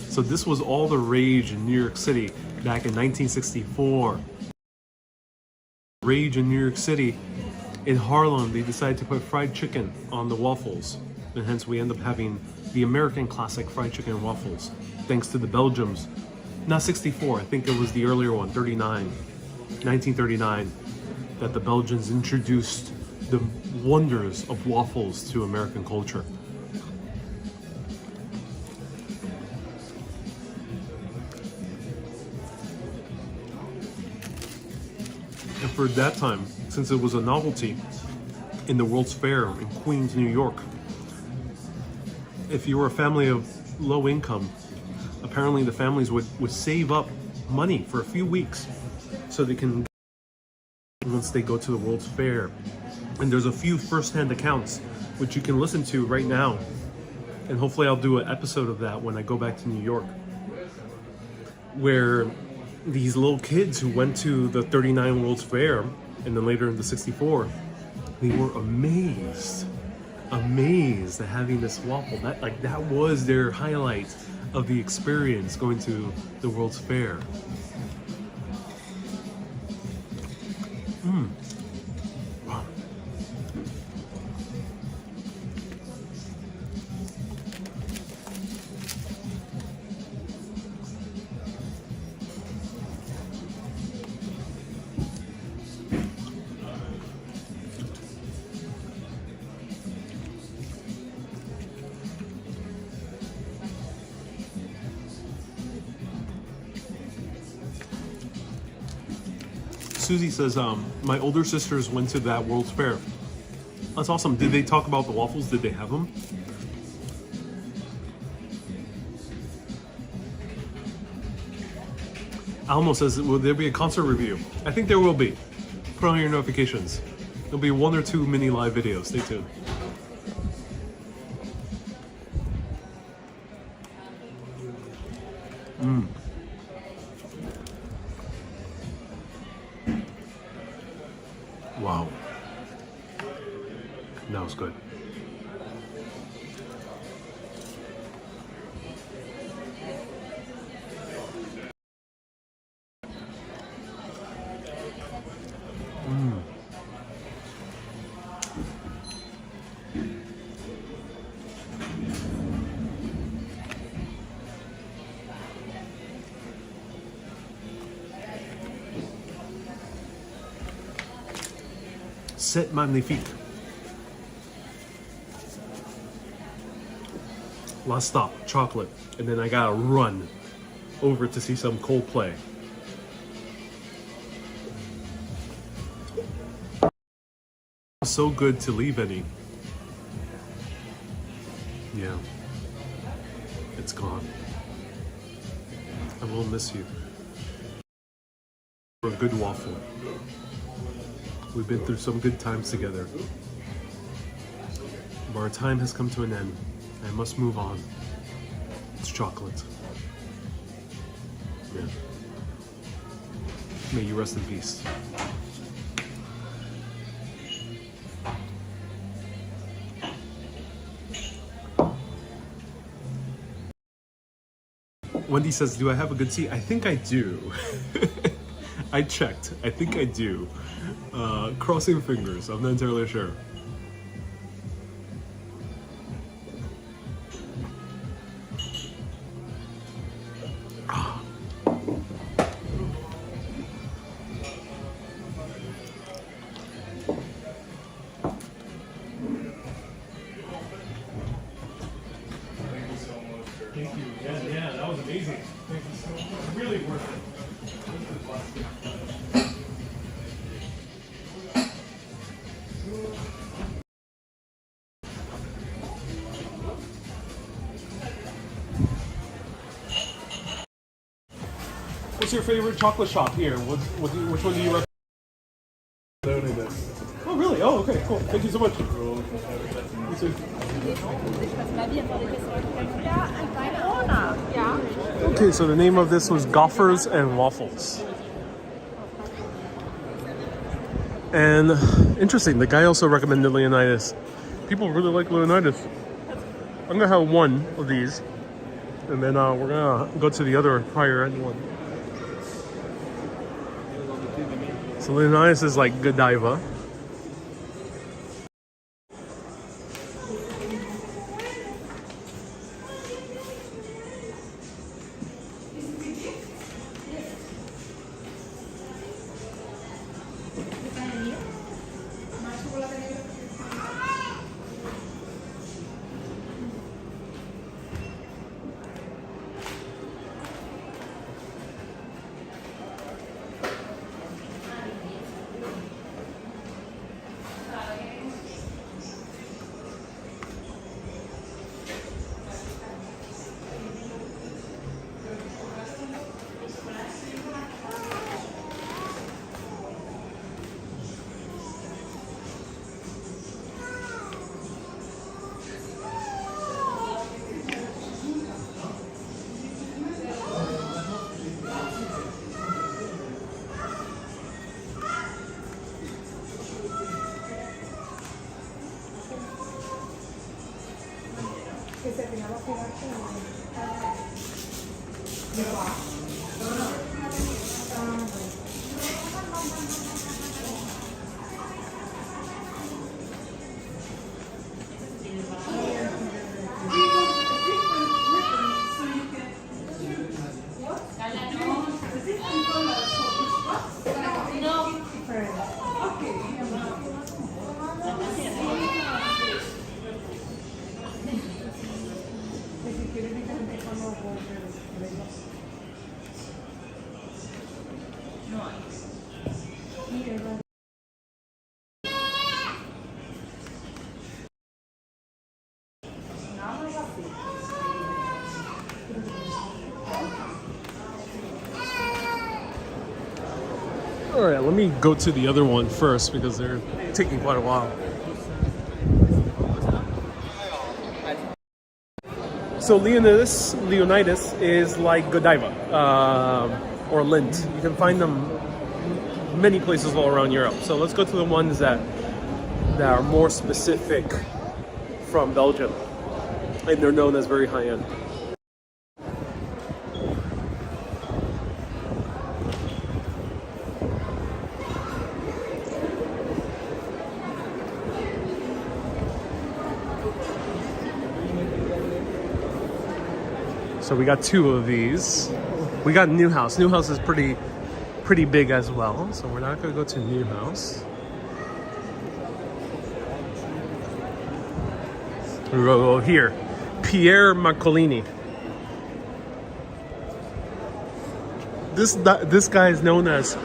[SPEAKER 1] So this was all the rage in New York City back in 1964. Rage in New York City. In Harlem, they decided to put fried chicken on the waffles, and hence we end up having the American classic fried chicken and waffles, thanks to the Belgians. Not 64, I think it was the earlier one, 1939, that the Belgians introduced the wonders of waffles to American culture. And for that time, since it was a novelty in the World's Fair in Queens, New York, if you were a family of low income, apparently the families would save up money for a few weeks so they can, once they go to the World's Fair. And there's a few first-hand accounts which you can listen to right now, and hopefully I'll do an episode of that when I go back to New York, where these little kids who went to the 39 World's Fair and then later in the 64, they were amazed at having this waffle. That was their highlight of the experience going to the World's Fair. Wow. Susie says, my older sisters went to that World's Fair. That's awesome. Did they talk about the waffles? Did they have them? Almo says, will there be a concert review? I think there will be. Put on your notifications. There'll be 1 or 2 mini live videos. Stay tuned. Wow. That was good. C'est magnifique. Last stop, chocolate, and then I gotta run over to see some Coldplay. So good to leave any. Yeah, it's gone. I will miss you. For a good waffle. We've been through some good times together. But our time has come to an end. I must move on. It's chocolate. Yeah. May you rest in peace. Wendy says, do I have a good seat? I think I do. I checked. I think I do. Crossing fingers. I'm not entirely sure. Thank you. Yeah, that was amazing. Thank you so much. Really worth it. What's your favorite chocolate shop here? Which one do you recommend? Oh, really? Oh, okay, cool. Thank you so much. You too. Okay, so the name of this was Gophers and Waffles. And interesting, the guy also recommended Leonidas. People really like Leonidas. I'm gonna have one of these, and then we're gonna go to the other higher end one. So Leonidas is like Godiva. All right, let me go to the other one first because they're taking quite a while. So Leonidas is like Godiva or Lindt. You can find them many places all around Europe. So let's go to the ones that are more specific from Belgium, and they're known as very high end. So we got two of these. We got Newhouse. Newhouse is pretty big as well. So we're not gonna go to Newhouse. We go here. Pierre Marcolini. This guy is known as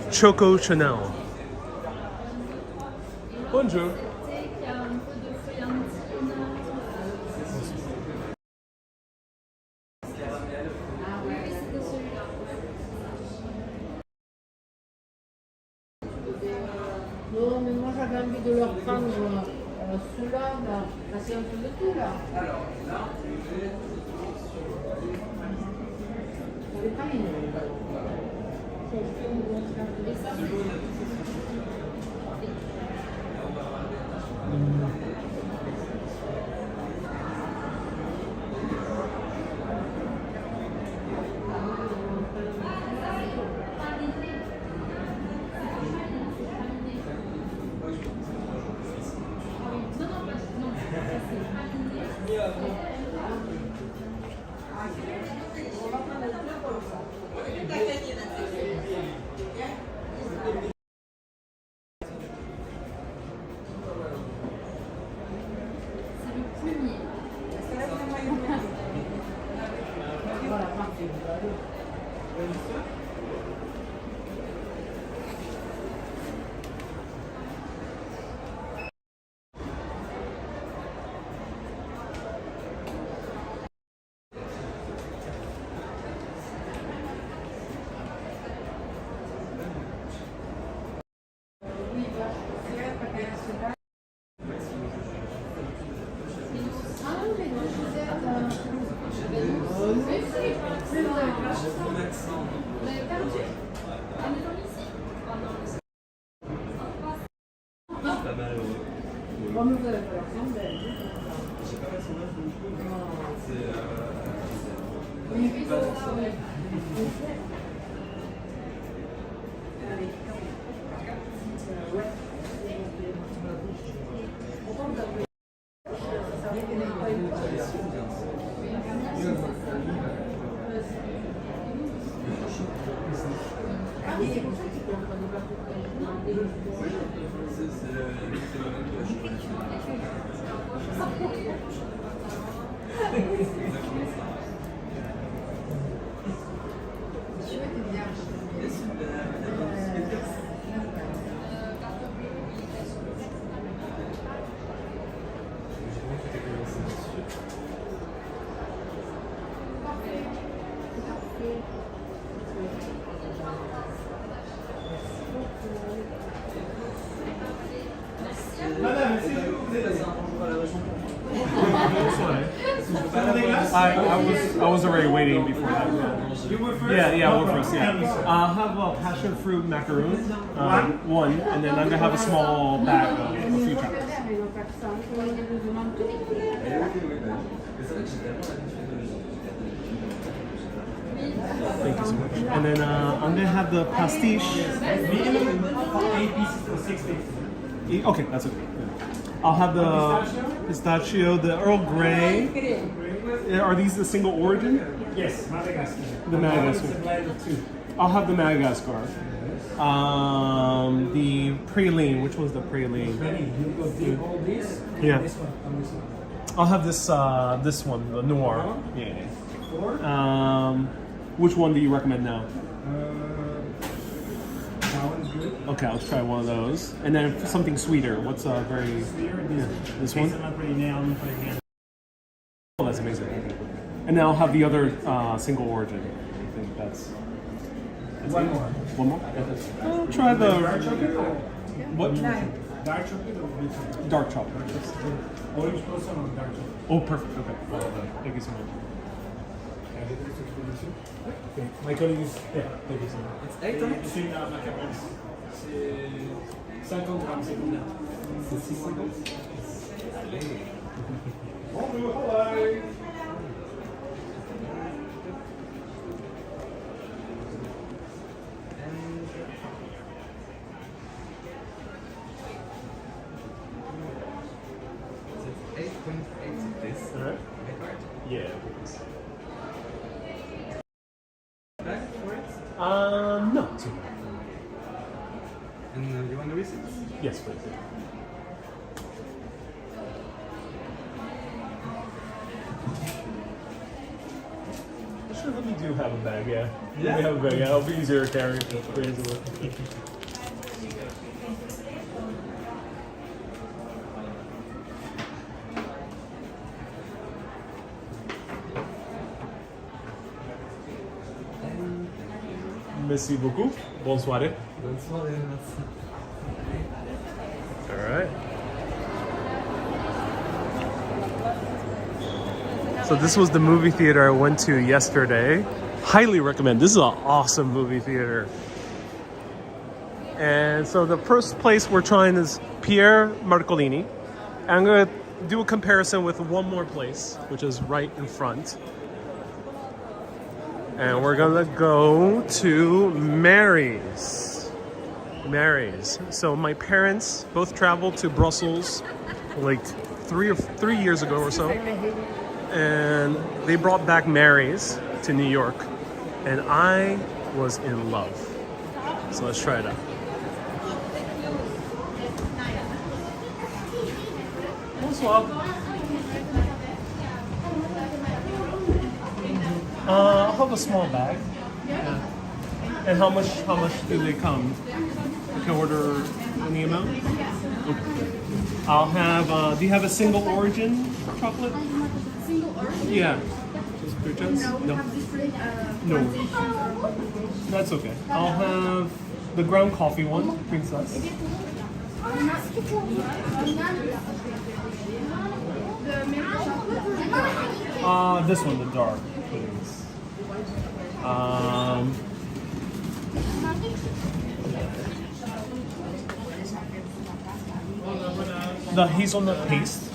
[SPEAKER 1] Choco Chanel. Bonjour.
[SPEAKER 5] Non, mais moi j'avais envie de leur prendre ceux-là, là. Là, c'est un peu de tout, là. J'avais pas les noms. Et ça,
[SPEAKER 1] I was already waiting before that. Yeah, waffles. Yeah. I'll have a passion fruit macaroon, one, and then I'm gonna have a small bag of a few chocolate. Thank you so much. And then I'm gonna have the pastiche.
[SPEAKER 2] Minimum 8 pieces for 6 days.
[SPEAKER 1] Okay, that's okay. Yeah. I'll have the pistachio, the Earl Grey. Are these the single origin?
[SPEAKER 2] Yes, Madagascar.
[SPEAKER 1] The Madagascar.
[SPEAKER 2] It's a blend of 2.
[SPEAKER 1] I'll have the Madagascar. The praline. Which one's the praline?
[SPEAKER 2] You got all this.
[SPEAKER 1] Yeah.
[SPEAKER 2] This one. And this one.
[SPEAKER 1] I'll have this one, the noir. Yeah.
[SPEAKER 2] 4.
[SPEAKER 1] Which one do you recommend now?
[SPEAKER 2] That one's good.
[SPEAKER 1] Okay, I'll try one of those. And then something sweeter. What's very? This one. Oh, that's amazing. Okay. And then I'll have the other single origin. I think that's
[SPEAKER 2] One
[SPEAKER 1] it.
[SPEAKER 2] more.
[SPEAKER 1] One more? I'll try the
[SPEAKER 2] Dark chocolate?
[SPEAKER 1] what?
[SPEAKER 2] Dark chocolate or blue chocolate?
[SPEAKER 1] Dark chocolate.
[SPEAKER 2] Orange person or dark chocolate?
[SPEAKER 1] Oh, perfect. Okay. Thank you so much.
[SPEAKER 2] Okay. My colleague is... Yeah, thank you so much.
[SPEAKER 8] It's 8 hein?
[SPEAKER 2] C'est la macarons. C'est 50 grammes, c'est combien?
[SPEAKER 8] C'est 6,50. Allez.
[SPEAKER 2] Bonjour, hello.
[SPEAKER 8] So it's 8.8 this.
[SPEAKER 1] Alright.
[SPEAKER 8] Right.
[SPEAKER 1] Yeah.
[SPEAKER 8] Back for it?
[SPEAKER 1] No. It's okay.
[SPEAKER 8] And you want the receipts?
[SPEAKER 1] Yes, please. Sure, we do have a bag, yeah.
[SPEAKER 8] Yeah?
[SPEAKER 1] We have a bag, yeah. It'll be easier to carry. Merci beaucoup. Bonne soirée.
[SPEAKER 8] Bonne soirée, merci.
[SPEAKER 1] All right. So this was the movie theater I went to yesterday. Highly recommend. This is an awesome movie theater. And so the first place we're trying is Pierre Marcolini. I'm going to do a comparison with one more place, which is right in front. And we're going to go to Mary's. Mary's. So my parents both traveled to Brussels like three years ago or so. And they brought back Mary's to New York. And I was in love. So let's try it out. Bonsoir. I'll have a small bag. Yeah. And how much do they come? I can order any amount? Okay. I'll have, do you have a single origin chocolate?
[SPEAKER 3] Single origin?
[SPEAKER 1] Yeah. Just Bruchas? No. No. That's okay. I'll have the ground coffee one, princess.
[SPEAKER 3] The milk chocolate?
[SPEAKER 1] This one, the dark, please. The hazelnut paste.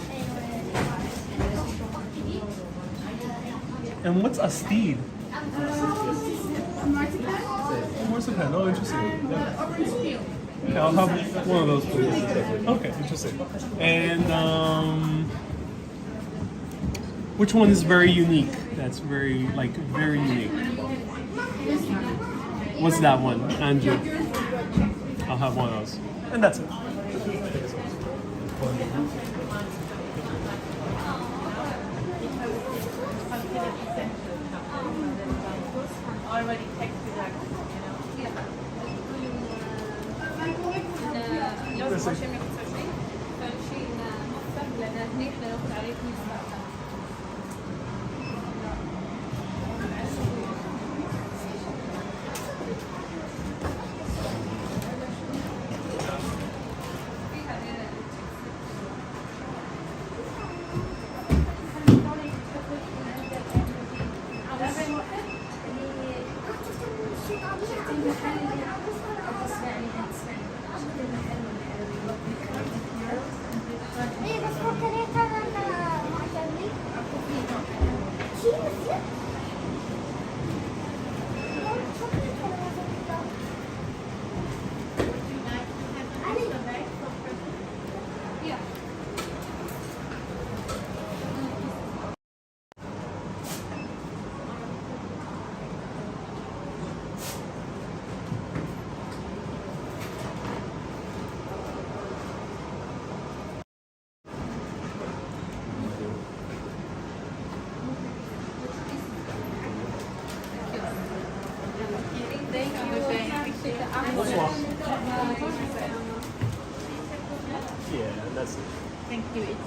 [SPEAKER 1] And what's a steed? Marzipan. Oh, interesting. Okay, I'll have one of those, please. Okay, interesting. And which one is very unique? That's very unique. What's that one, Andrew? I'll have one of those. And that's it.
[SPEAKER 5] Already texted her,
[SPEAKER 3] لو تخشي من التسجيل فنمشي نحسب لنا هناك ناخذ عليه نسبة.
[SPEAKER 1] Yeah, that's it.
[SPEAKER 5] Thank you. It's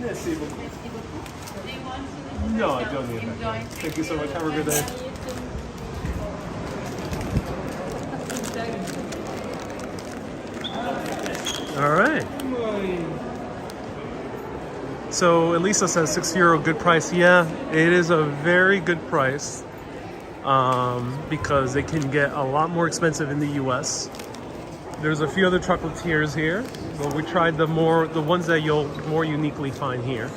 [SPEAKER 1] Merci beaucoup. No, I don't need that. Thank you so much. Have a good day. All right. So Elisa says €6, good price. Yeah, it is a very good price because they can get a lot more expensive in the US. There's a few other chocolatiers here, but we tried the ones that you'll more uniquely find here.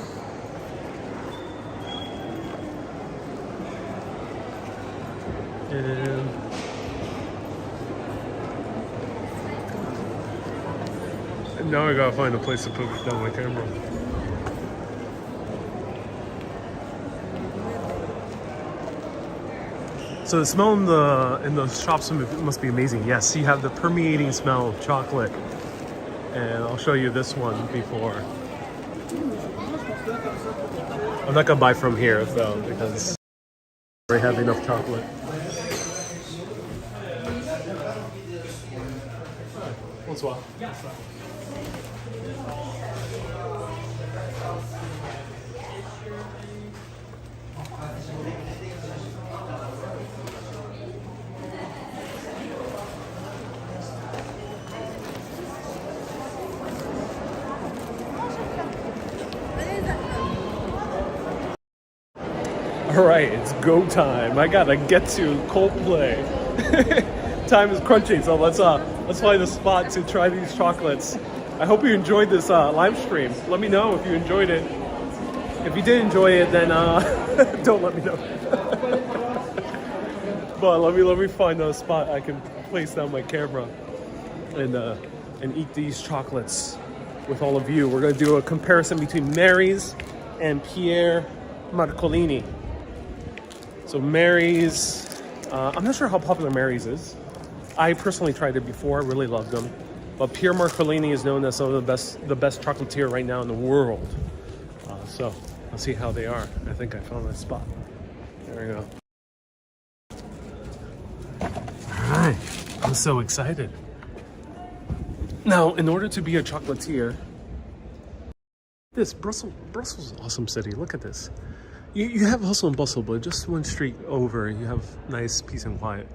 [SPEAKER 1] And now I gotta find a place to put down my camera. So the smell in the shops must be amazing. Yes, you have the permeating smell of chocolate. And I'll show you this one before. I'm not gonna buy from here though because I already have enough chocolate. Bonsoir. All right, it's go time. I gotta get to Coldplay. Time is crunching, so let's find a spot to try these chocolates. I hope you enjoyed this live stream. Let me know if you enjoyed it. If you did enjoy it, then don't let me know. But let me find a spot I can place down my camera and eat these chocolates with all of you. We're gonna do a comparison between Mary's and Pierre Marcolini. So Mary's I'm not sure how popular Mary's is. I personally tried it before. I really loved them. But Pierre Marcolini is known as some of the best chocolatier right now in the world. So let's see how they are. I think I found my spot. There we go. All right, I'm so excited. Now, in order to be a chocolatier, Brussels is an awesome city. Look at this. You have hustle and bustle, but just one street over, you have nice peace and quiet.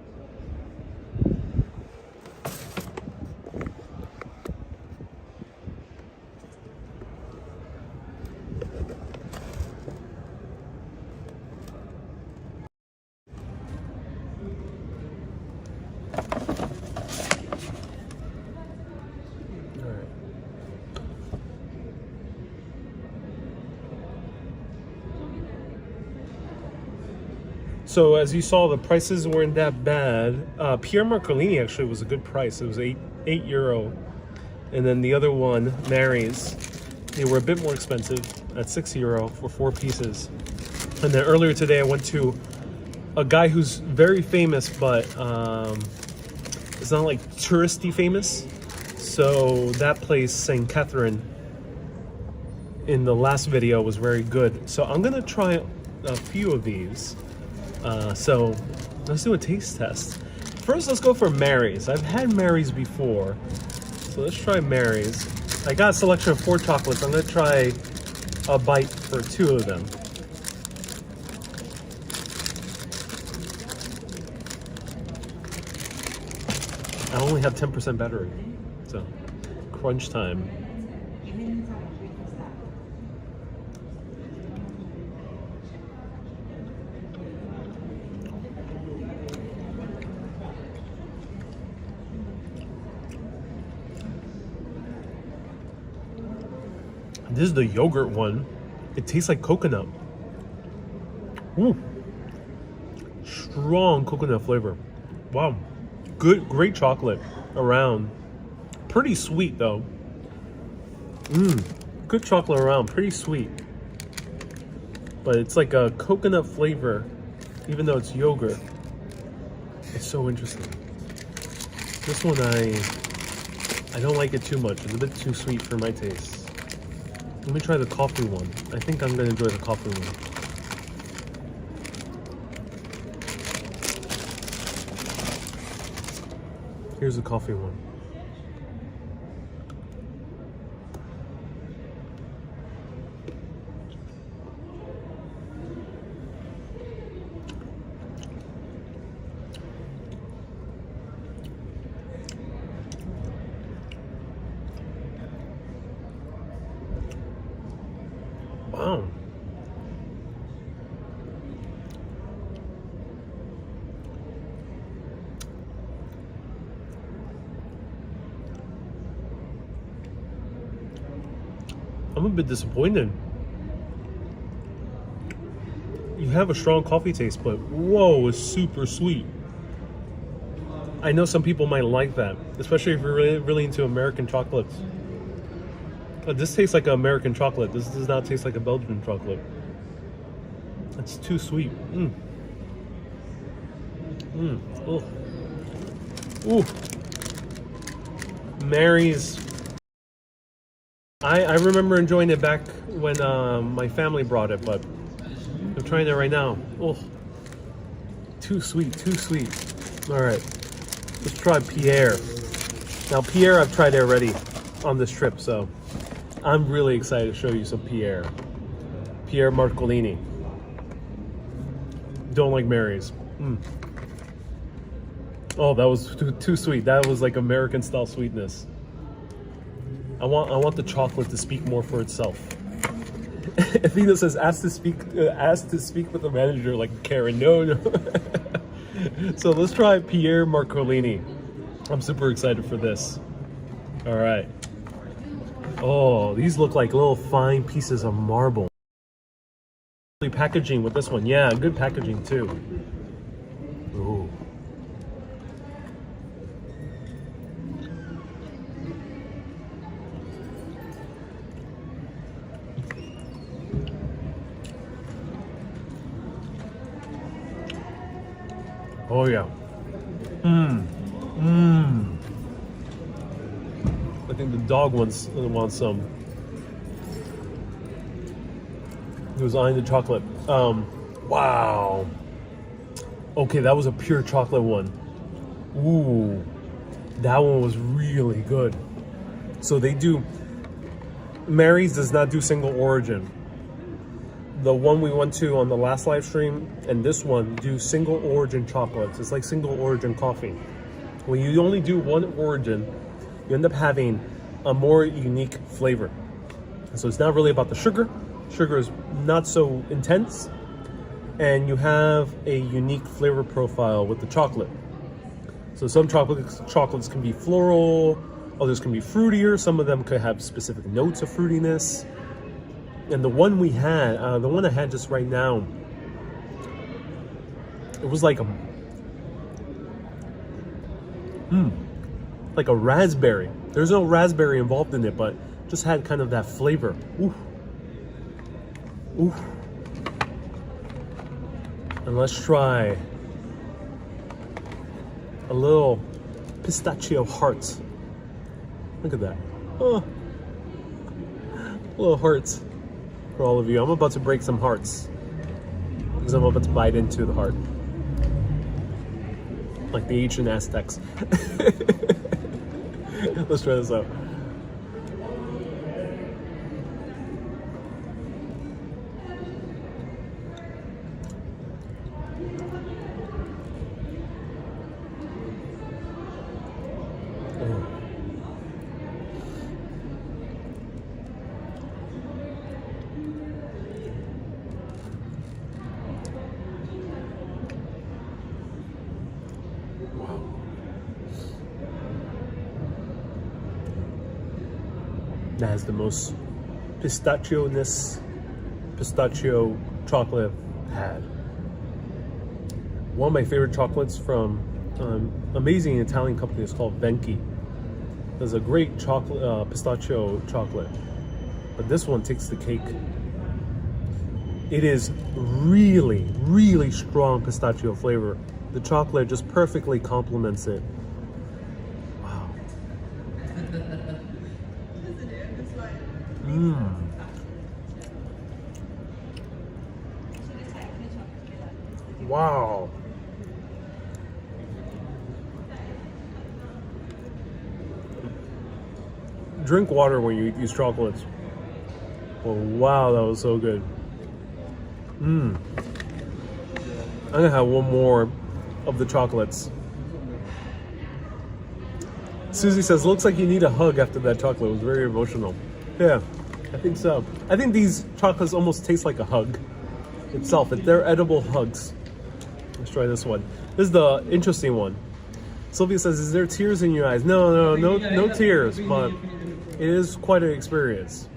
[SPEAKER 1] So as you saw, the prices weren't that bad. Pierre Marcolini actually was a good price. It was €8. And then the other one, Mary's, they were a bit more expensive at €6 for 4 pieces. And then earlier today I went to a guy who's very famous, but it's not like touristy famous. So that place, St. Catherine, in the last video was very good. So I'm gonna try a few of these. So let's do a taste test. First, let's go for Mary's. I've had Mary's before, so let's try Mary's. I got a selection of 4 chocolates. I'm gonna try a bite for 2 of them. I only have 10% battery, so crunch time. This is the yogurt one. It tastes like coconut. Ooh. Strong coconut flavor. Wow. Great chocolate around. Pretty sweet though. Good chocolate around, pretty sweet. But it's like a coconut flavor, even though it's yogurt. It's so interesting. This one I don't like it too much. It's a bit too sweet for my taste. Let me try the coffee one. I think I'm gonna enjoy the coffee one. Here's the coffee one. Wow. I'm a bit disappointed. You have a strong coffee taste, but whoa, it's super sweet. I know some people might like that, especially if you're really into American chocolates. This tastes like an American chocolate. This does not taste like a Belgian chocolate. It's too sweet. Oh. Ooh. Mary's. I remember enjoying it back when my family brought it, but I'm trying it right now. Oh. Too sweet, too sweet. All right. Let's try Pierre. Now Pierre I've tried it already on this trip, so I'm really excited to show you some Pierre Marcolini. Don't like Mary's. Oh, that was too sweet. That was like American style sweetness. I want the chocolate to speak more for itself. Athena says, ask to speak with the manager like Karen. No. So let's try Pierre Marcolini. I'm super excited for this. All right. Oh, these look like little fine pieces of marble. Packaging with this one. Yeah, good packaging too. Ooh. Oh yeah. I think the dog wants some. He was eyeing the chocolate. Wow. Okay, that was a pure chocolate one. Ooh, that one was really good. So they do, Mary's does not do single origin. The one we went to on the last live stream and this one do single origin chocolates. It's like single origin coffee. When you only do one origin, you end up having a more unique flavor. So it's not really about the sugar. Sugar is not so intense. And you have a unique flavor profile with the chocolate. So some chocolates can be floral, others can be fruitier. Some of them could have specific notes of fruitiness. And the one we had, the one I had just right now, it was like a raspberry. There's no raspberry involved in it, but just had kind of that flavor. Ooh. Ooh. And let's try a little pistachio heart. Look at that. Oh. Little hearts for all of you. I'm about to break some hearts because I'm about to bite into the heart. Like the ancient Aztecs. Let's try this out. That has the most pistachio chocolate I've had. One of my favorite chocolates from amazing Italian company is called Venchi. There's a great chocolate, pistachio chocolate, but this one takes the cake. It is really, really strong pistachio flavor. The chocolate just perfectly complements it. Wow. Wow. Drink water when you eat these chocolates. Oh, wow, that was so good. I'm gonna have one more of the chocolates. Susie says, looks like you need a hug after that chocolate. It was very emotional. Yeah, I think so. I think these chocolates almost taste like a hug itself. They're edible hugs. Let's try this one. This is the interesting one. Sylvia says, is there tears in your eyes? No tears, but it is quite an experience.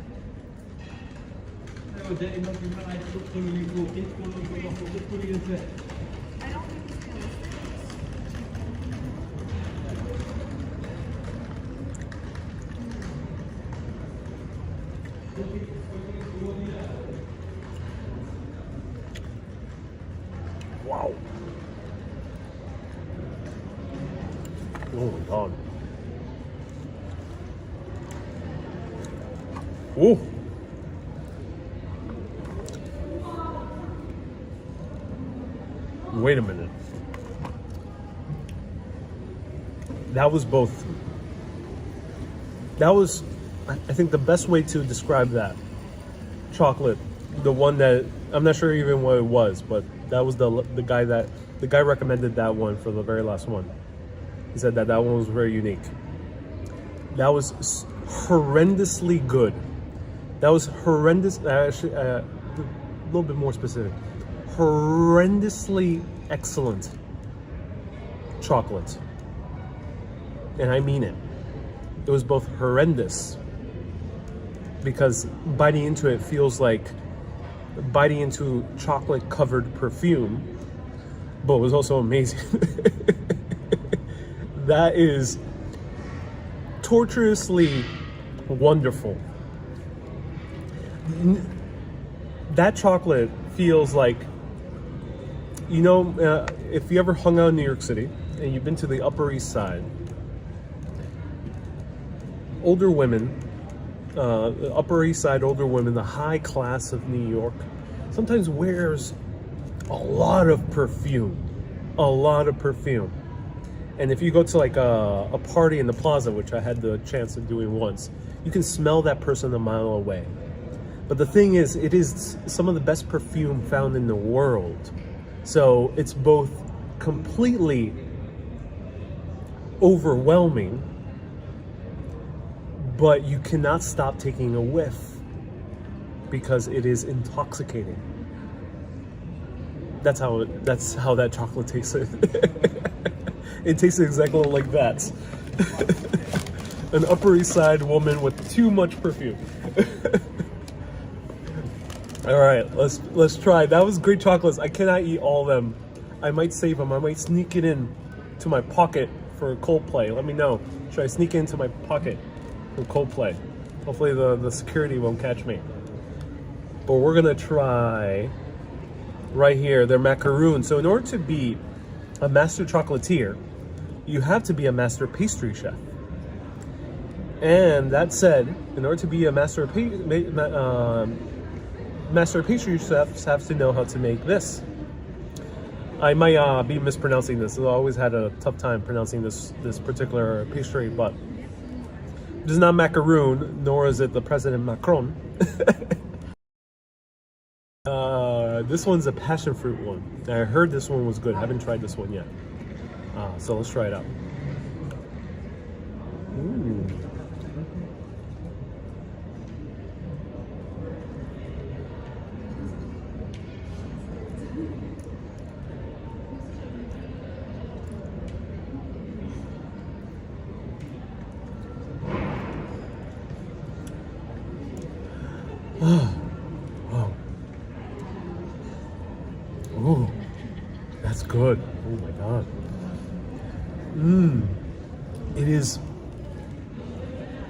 [SPEAKER 1] Wow. Oh my God. Ooh. Wait a minute. That was both. That was, I think, the best way to describe that chocolate. The one that, I'm not sure even what it was, but that was the guy recommended that one for the very last one. He said that one was very unique. That was horrendously good. That was horrendous. Actually, a little bit more specific. Horrendously excellent chocolate. And I mean it. It was both horrendous because biting into it feels like biting into chocolate covered perfume, but it was also amazing. That is torturously wonderful. That chocolate feels like, you know, if you ever hung out in New York City and you've been to the Upper East Side, older women, Upper East Side older women, the high class of New York, sometimes wears a lot of perfume. And if you go to like a party in the plaza, which I had the chance of doing once, you can smell that person a mile away. But the thing is, it is some of the best perfume found in the world. So it's both completely overwhelming, but you cannot stop taking a whiff because it is intoxicating. That's how that chocolate tasted. It tasted exactly like that. An Upper East Side woman with too much perfume. All right, let's try. That was great chocolates. I cannot eat all of them. I might save them. I might sneak it in to my pocket for Coldplay. Let me know. Should I sneak it into my pocket for Coldplay? Hopefully the security won't catch me. But we're gonna try right here their macaroons. So in order to be a master chocolatier, you have to be a master pastry chef. And that said, in order to be a master pastry chefs have to know how to make this. I might be mispronouncing this. I always had a tough time pronouncing this particular pastry, but it is not macaroon, nor is it the President Macron. This one's a passion fruit one. I heard this one was good. I haven't tried this one yet. So let's try it out. Ooh. Wow. Ooh, that's good. Oh my god.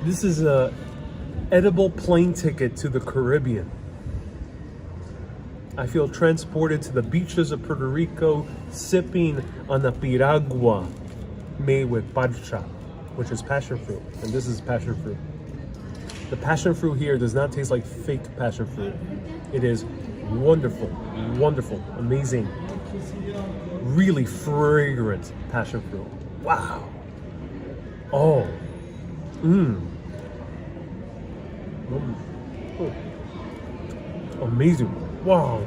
[SPEAKER 1] This is a edible plane ticket to the Caribbean. I feel transported to the beaches of Puerto Rico, sipping on a piragua made with parcha, which is passion fruit, and this is passion fruit. The passion fruit here does not taste like fake passion fruit. It is wonderful, wonderful, amazing, really fragrant passion fruit. Wow. Oh. Oh. Amazing. Wow.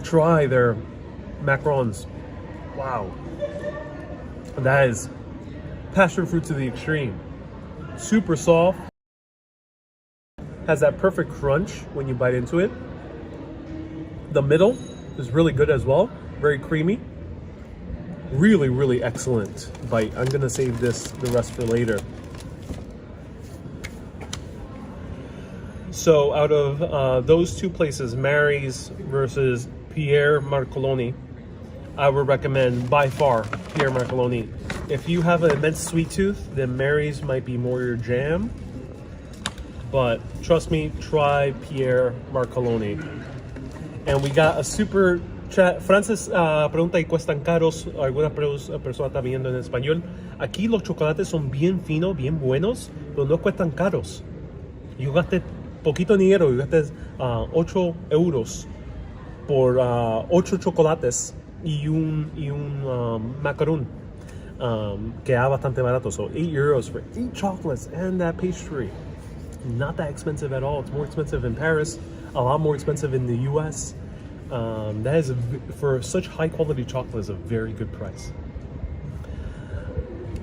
[SPEAKER 1] Try their macarons. Wow. That is passion fruit to the extreme. Super soft. Has that perfect crunch when you bite into it. The middle is really good as well. Very creamy. Really, really excellent bite. I'm gonna save the rest for later. So out of those two places, Mary's versus Pierre Marcoloni, I would recommend by far Pierre Marcoloni. If you have an immense sweet tooth, then Mary's might be more your jam. But trust me, try Pierre Marcoloni. And we got a super chat. Francis pregunta, ¿y cuestan caros? Algunas personas están viendo en español. Aquí los chocolates son bien finos, bien buenos, pero no cuestan caros. Yo gasté poquito dinero, yo gasté 8 euros por 8 chocolates y un macaron que era bastante barato. So 8 euros for 8 chocolates and that pastry. Not that expensive at all. It's more expensive in Paris, a lot more expensive in the US. That is, for such high quality chocolate, is a very good price.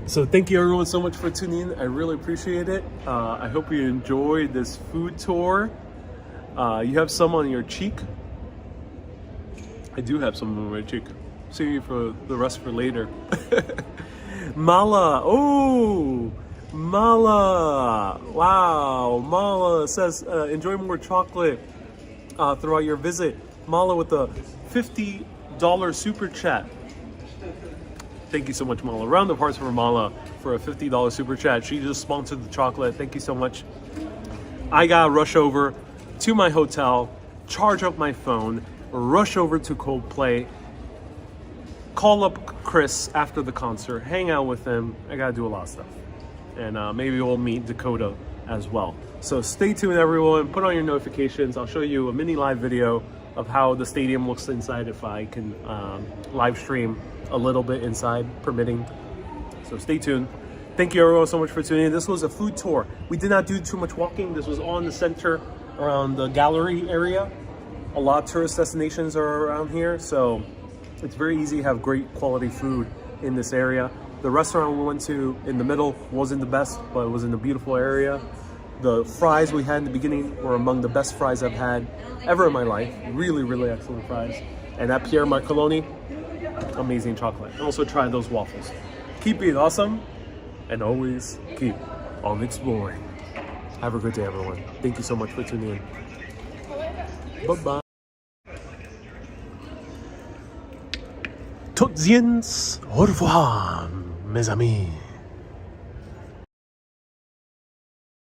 [SPEAKER 1] So thank you everyone so much for tuning in. I really appreciate it. I hope you enjoyed this food tour. You have some on your cheek. I do have some on my cheek. Save you for the rest for later. Mala, oh, Mala, wow. Mala says, enjoy more chocolate throughout your visit. Mala with a $50 super chat. Thank you so much, Mala. Round of hearts for Mala for a $50 super chat. She just sponsored the chocolate. Thank you so much. I gotta rush over to my hotel, charge up my phone, rush over to Coldplay, call up Chris after the concert, hang out with him. I gotta do a lot of stuff. And maybe we'll meet Dakota as well. So stay tuned, everyone. Put on your notifications. I'll show you a mini live video of how the stadium looks inside if I can live stream a little bit inside, permitting. So stay tuned. Thank you everyone so much for tuning in. This was a food tour. We did not do too much walking. This was all in the center around the gallery area. A lot of tourist destinations are around here, so it's very easy to have great quality food in this area. The restaurant we went to in the middle wasn't the best, but it was in a beautiful area. The fries we had in the beginning were among the best fries I've had ever in my life. Really, really excellent fries. And that Pierre Marcoloni, amazing chocolate. And also try those waffles. Keep being awesome, and always keep on exploring. Have a good day, everyone. Thank you so much for tuning in. Bye-bye. Toutes au revoir, mes amis.